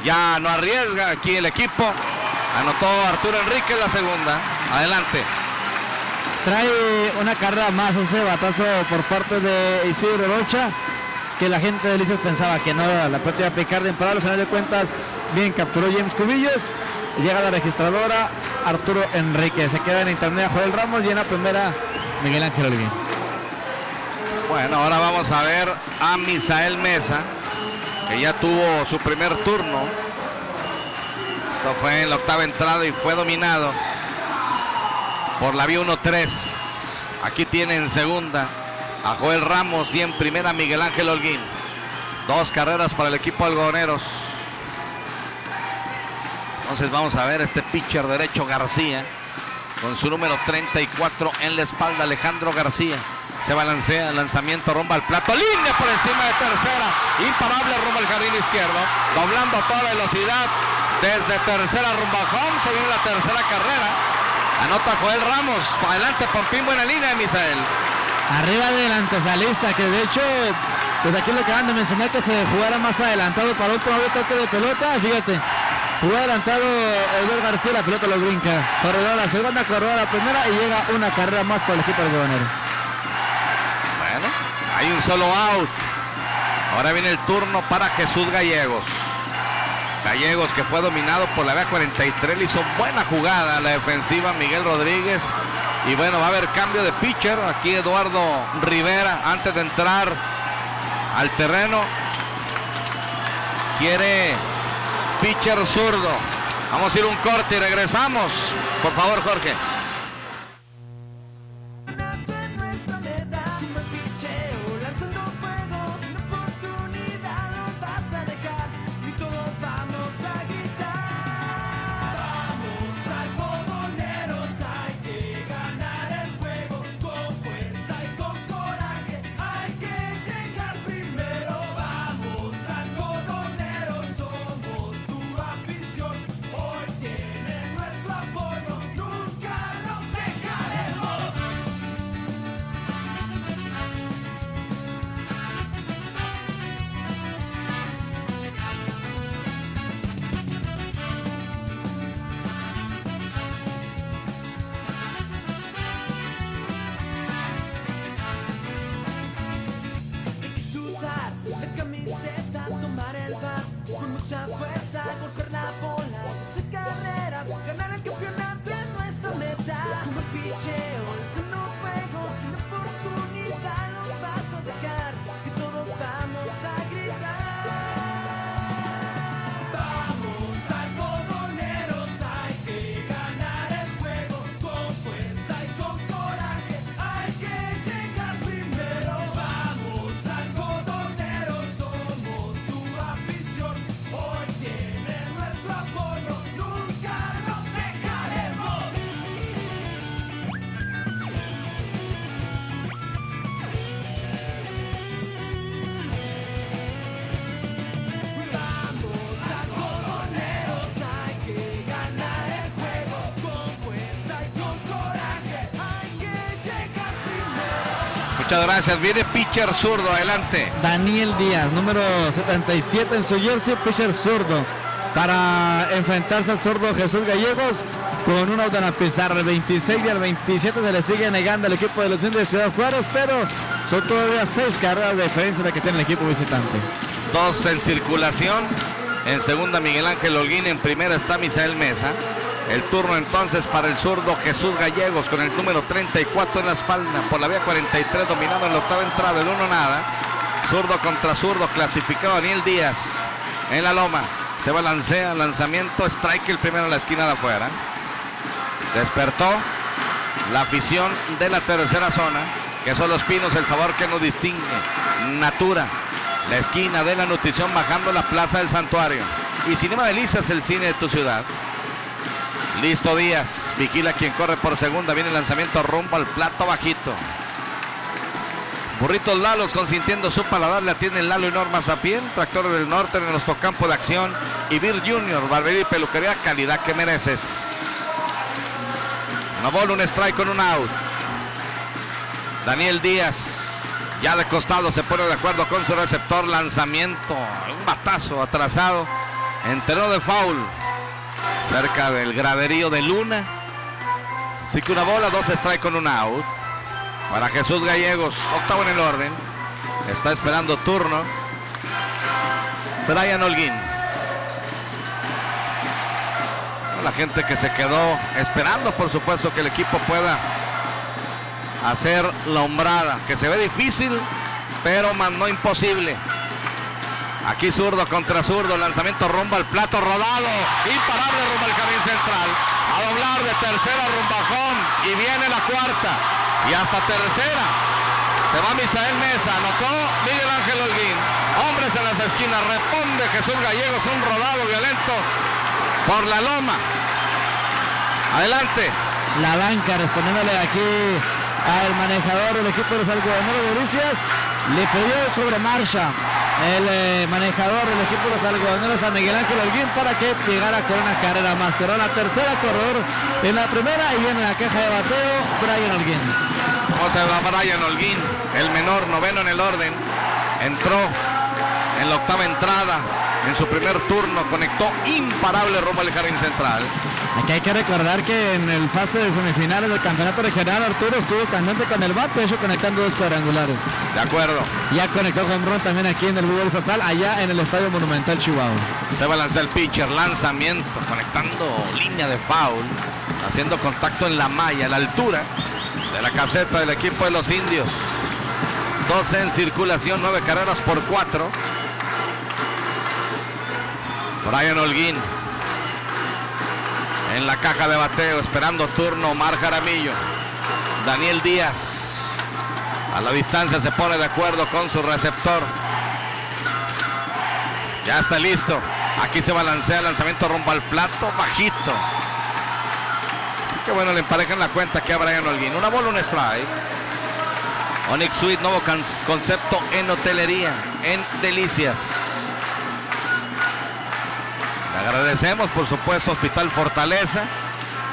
Ya no arriesga aquí el equipo. Anotó Arturo Enríquez la segunda. Adelante. Trae una carrera más ese batazo por parte de Isidro Rocha, que la gente de Delicias pensaba que no, la pelota iba a picar de imparable. Al final de cuentas, bien capturó James Cubillos. Llega la registradora Arturo Enríquez. Se queda en intermedia Joel Ramos y en la primera Miguel Ángel Holguín. Bueno, ahora vamos a ver a Misael Mesa, que ya tuvo su primer turno. Esto fue en la octava entrada y fue dominado por la vía 1-3. Aquí tiene en segunda a Joel Ramos y en primera Miguel Ángel Holguín. 2 carreras para el equipo algodoneros. Entonces vamos a ver este pitcher derecho García, con su número 34 en la espalda, Alejandro García. Se balancea, el lanzamiento rumbo al plato, línea por encima de tercera, imparable rumbo al jardín izquierdo, doblando a toda velocidad desde tercera rumbo a home. Se viene la tercera carrera, anota Joel Ramos. Adelante Pompín, buena línea de Misael. Arriba del antesalista, que de hecho, pues aquí lo acaban de mencionar, que se jugara más adelantado para un probable toque de pelota. Fíjate, jugó adelantado Edgar García, la pelota lo brinca. Corredor a la segunda, corredor a la primera y llega una carrera más por el equipo algodonero. Bueno, hay un solo out. Ahora viene el turno para Jesús Gallegos. Gallegos, que fue dominado por la vía 43, le hizo buena jugada a la defensiva Miguel Rodríguez. Y bueno, va a haber cambio de pitcher. Aquí Eduardo Rivera, antes de entrar al terreno, quiere pitcher zurdo. Vamos a ir un corte y regresamos. Por favor, Jorge. Mucha fuerza, golpear la bola, hacer carreras, ganar el campeonato es nuestra meta. Como picheo, lanzando fuego, sin oportunidad nos vas a dejar, que todos vamos a gritar. Vamos algodoneros, hay que ganar el juego, con fuerza y con coraje, hay que llegar primero. Vamos algodoneros, somos tu afición. Hoy tiene nuestro apoyo, Muchas gracias. Viene pitcher zurdo, adelante. Daniel Díaz, número 77 en su jersey, pitcher zurdo, para enfrentarse al zurdo Jesús Gallegos con un out en la pizarra. El 26 y el 27 se le sigue negando al equipo de los Indios de Ciudad Juárez, pero son todavía 6 carreras de diferencia la que tiene el equipo visitante. 2 en circulación. En segunda Miguel Ángel Holguín, en primera está Misael Mesa. El turno entonces para el zurdo Jesús Gallegos con el número 34 en la espalda. Por la vía 43 dominando en la octava entrada de 1-0. Zurdo contra zurdo, clasificado Daniel Díaz en la loma. Se balancea, lanzamiento, strike, el primero en la esquina de afuera. Despertó la afición de la tercera zona, que son los pinos, el sabor que nos distingue. Natura, la esquina de la nutrición bajando la plaza del Santuario. Y Cinema Delicias, el cine de tu ciudad. Listo Díaz, vigila quien corre por segunda, viene el lanzamiento rumbo al plato bajito. Burritos Lalos, consintiendo su paladar, le atienden Lalo y Norma Sapien, Tractores del Norte en nuestro campo de acción. Y Vir Junior, barbería y peluquería, calidad que mereces. Una bola, un strike con un out. Daniel Díaz, ya de costado, se pone de acuerdo con su receptor, lanzamiento, un batazo atrasado, en terreno de foul. Cerca del graderío de Luna. Así que una bola, 2 strike con un out. Para Jesús Gallegos, octavo en el orden. Está esperando turno Brian Holguín. La gente que se quedó esperando, por supuesto, que el equipo pueda hacer la hombrada, que se ve difícil, pero más no imposible. Aquí zurdo contra zurdo, lanzamiento rumbo al plato, rodado, imparable rumbo al jardín central, a doblar de tercera rumbo a home, y viene la cuarta, y hasta tercera, se va Misael Mesa, anotó Miguel Ángel Holguín, hombres en las esquinas, responde Jesús Gallegos, un rodado violento por la loma, adelante. La banca respondiéndole aquí al manejador del equipo de los algodoneros de Delicias, le pidió sobre marcha el manejador del equipo de los algodoneros a Miguel Ángel Holguín para que llegara con una carrera más. Pero la tercera, corredor en la primera, y viene la caja de bateo Brian Holguín. ¿Cómo se va Brian Holguín? El menor, noveno en el orden. Entró en la octava entrada. En su primer turno conectó imparable rumbo al jardín central. Aquí hay que recordar que en el fase de semifinales del campeonato regional Arturo estuvo candente con el bate, de hecho conectando 2 cuadrangulares. De acuerdo. Ya conectó home run también aquí en el fútbol estatal, allá en el Estadio Monumental Chihuahua. Se balancea el pitcher, lanzamiento, conectando línea de foul, haciendo contacto en la malla, a la altura de la caseta del equipo de los Indios. 12 en circulación, 9 carreras por 4. Brian Holguín en la caja de bateo, esperando turno Omar Jaramillo. Daniel Díaz a la distancia se pone de acuerdo con su receptor. Ya está listo. Aquí se balancea el lanzamiento rumbo al plato bajito. Qué bueno, le emparejan la cuenta aquí a Brian Holguín. Una bola, un strike. Onyx Suite, nuevo concepto en hotelería en Delicias. Le agradecemos, por supuesto, Hospital Fortaleza,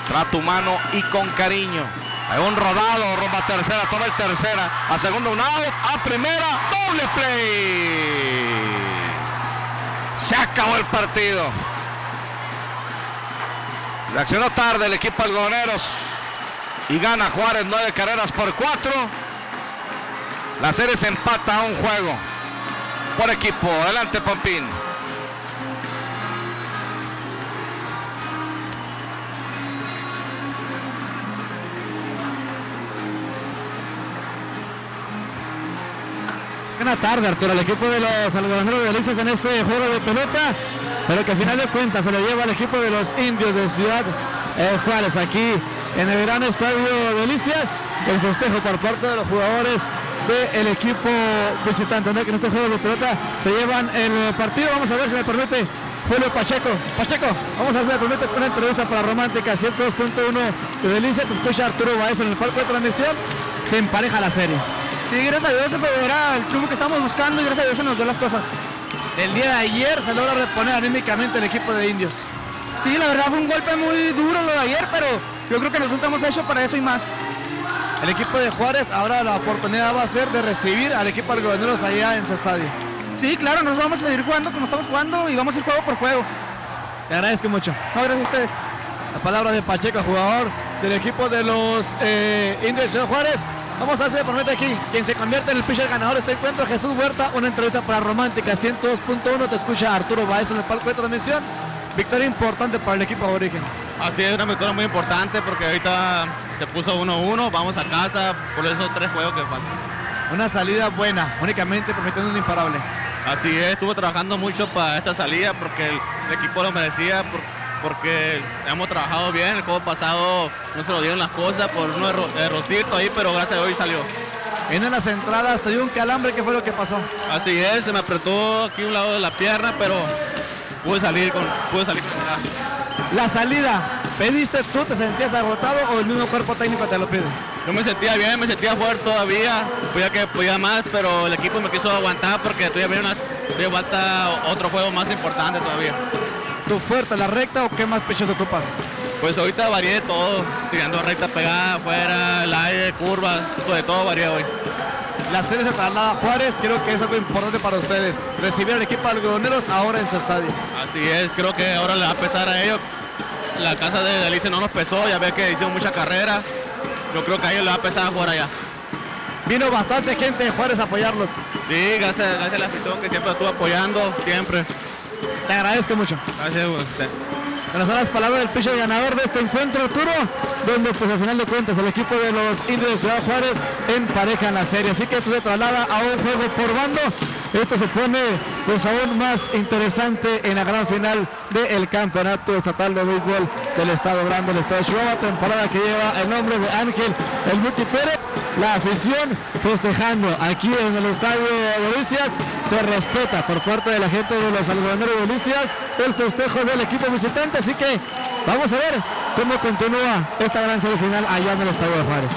trato humano y con cariño. Hay un rodado rumbo a tercera, toma el tercera, a segunda un out, a primera, doble play. Se acabó el partido. Reaccionó tarde el equipo algodoneros y gana Juárez 9 carreras por 4. La serie se empata a un juego por equipo. Adelante, Pompín. Buena tarde, Arturo, el equipo de los algodoneros de Delicias en este juego de pelota, pero que al final de cuentas se lo lleva al equipo de los Indios de Ciudad Juárez, aquí en el gran estadio Delicias. El festejo por parte de los jugadores del equipo visitante, ¿no? Que en este juego de pelota se llevan el partido. Vamos a ver si me permite Julio Pacheco, vamos a ver si me permite una entrevista para Romántica 102.1 de Delicias. Te escucha Arturo Baeza en el palco de transmisión. Se empareja la serie. Sí, gracias a Dios era el triunfo que estamos buscando y gracias a Dios se nos dio las cosas. El día de ayer se logra reponer anímicamente el equipo de Indios. Sí, la verdad fue un golpe muy duro lo de ayer, pero yo creo que nosotros estamos hechos para eso y más. el equipo de Juárez ahora la oportunidad va a ser de recibir al equipo algodoneros allá en su estadio. Sí, claro, nos vamos a seguir jugando como estamos jugando y vamos a ir juego por juego. Te agradezco mucho. No, gracias a ustedes. La palabra de Pacheco, jugador del equipo de los Indios de Ciudad Juárez. Vamos a hacer, promete aquí, quien se convierte en el pitcher ganador de este encuentro, Jesús Huerta. Una entrevista para Romántica 102.1. Te escucha Arturo Baez en el palco de transmisión. Victoria importante para el equipo aborigen. Así es, una victoria muy importante porque ahorita se puso 1-1. Vamos a casa por esos 3 juegos que faltan. Una salida buena, únicamente permitiendo un imparable. Así es, estuve trabajando mucho para esta salida porque el equipo lo merecía, porque hemos trabajado bien. El juego pasado no se lo dieron las cosas por un errorcito ahí, pero gracias a Dios salió. En las entradas te dio un calambre, ¿qué fue lo que pasó? Así es, se me apretó aquí un lado de la pierna, pero pude salir con La salida, ¿pediste tú, te sentías agotado o el mismo cuerpo técnico te lo pide? Yo me sentía bien, me sentía fuerte todavía, podía que podía más, pero el equipo me quiso aguantar porque todavía falta otro juego más importante todavía. ¿Tu fuerte, la recta o qué más pechos ocupas? Pues ahorita varié todo, tirando recta pegada, afuera, el aire, curvas, de todo varié hoy. La serie se traslada a Juárez, creo que es algo importante para ustedes, recibir al equipo algodoneros ahora en su estadio. Así es, creo que ahora le va a pesar a ellos. La casa de Delicia no nos pesó, ya ves que hicieron mucha carrera. Yo creo que a ellos le va a pesar jugar allá. Vino bastante gente de Juárez a apoyarlos. Sí, gracias a la afición que siempre estuvo apoyando, siempre. Te agradezco mucho. Gracias a usted. Bueno, son las palabras del pitcher ganador de este encuentro, Arturo, donde pues al final de cuentas el equipo de los Indios de Ciudad Juárez empareja en la serie. Así que esto se traslada a un juego por bando. Esto se pone pues aún más interesante en la gran final del Campeonato Estatal de Béisbol del Estado Grande, del Estado de Chihuahua, temporada que lleva el nombre de Ángel El Muti Pérez. La afición festejando aquí en el Estadio de Delicias. Se respeta por parte de la gente de los algodoneros de Delicias el festejo del equipo visitante. Así que vamos a ver cómo continúa esta gran serie final allá en el Estadio de Juárez.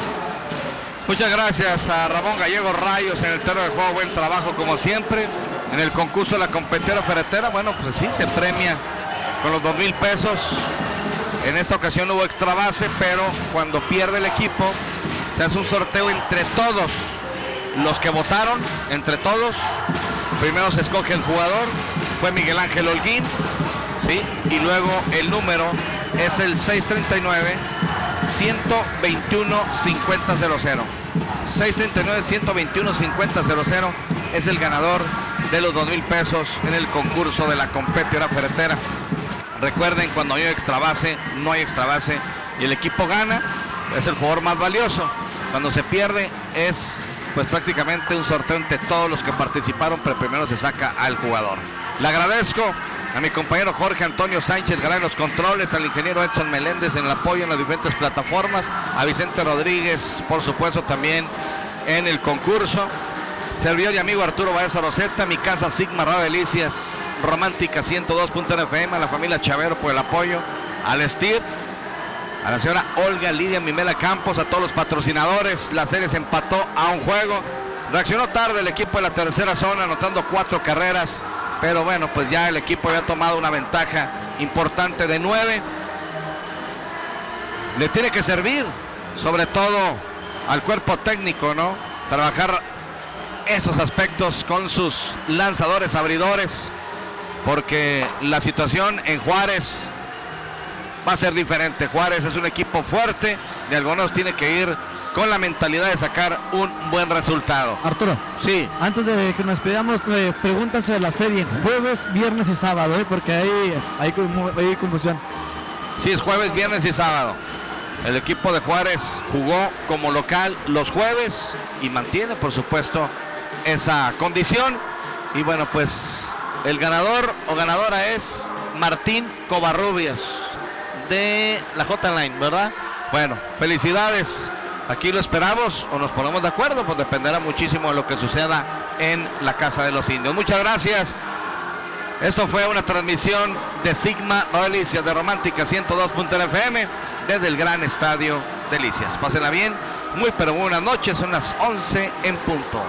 Muchas gracias a Ramón Gallego Rayos en el terreno del juego, buen trabajo como siempre. En el concurso de la competidora ferretera, bueno, pues sí, se premia con los 2,000 pesos. En esta ocasión hubo extra base, pero cuando pierde el equipo, se hace un sorteo entre todos los que votaron, entre todos. Primero se escoge el jugador, fue Miguel Ángel Holguín, ¿sí? Y luego el número es el 639. 121-50-00 639-121-50-00 es el ganador de los 2,000 pesos en el concurso de la competidora ferretera. Recuerden, cuando hay extra base, no hay extra base y el equipo gana, es el jugador más valioso. Cuando se pierde es pues prácticamente un sorteo entre todos los que participaron, pero primero se saca al jugador. Le agradezco a mi compañero Jorge Antonio Sánchez Galán en los controles, al ingeniero Edson Meléndez en el apoyo en las diferentes plataformas, a Vicente Rodríguez, por supuesto, también en el concurso. Servidor y amigo Arturo Baeza Roseta, mi casa Sigma Radio Delicias, Romántica 102.fm, a la familia Chavero por el apoyo, al Steve, a la señora Olga Lidia Mimela Campos, a todos los patrocinadores. La serie se empató a un juego. Reaccionó tarde el equipo de la tercera zona, anotando 4 carreras. Pero bueno, pues ya el equipo había tomado una ventaja importante de 9. Le tiene que servir, sobre todo al cuerpo técnico, ¿no? Trabajar esos aspectos con sus lanzadores, abridores, porque la situación en Juárez va a ser diferente. Juárez es un equipo fuerte y algunos tiene que ir con la mentalidad de sacar un buen resultado. Arturo, sí, antes de que nos pidamos, preguntan sobre la serie jueves, viernes y sábado, porque hay confusión. Sí, es jueves, viernes y sábado. El equipo de Juárez jugó como local los jueves y mantiene, por supuesto, esa condición. Y bueno, pues el ganador o ganadora es Martín Covarrubias de la J-Line, ¿verdad? Bueno, felicidades. Aquí lo esperamos o nos ponemos de acuerdo, pues dependerá muchísimo de lo que suceda en la Casa de los Indios. Muchas gracias. Esto fue una transmisión de Sigma Delicias de Romántica 102.fm desde el gran estadio Delicias. Pásenla bien, muy pero buenas noches, son las 11 en punto.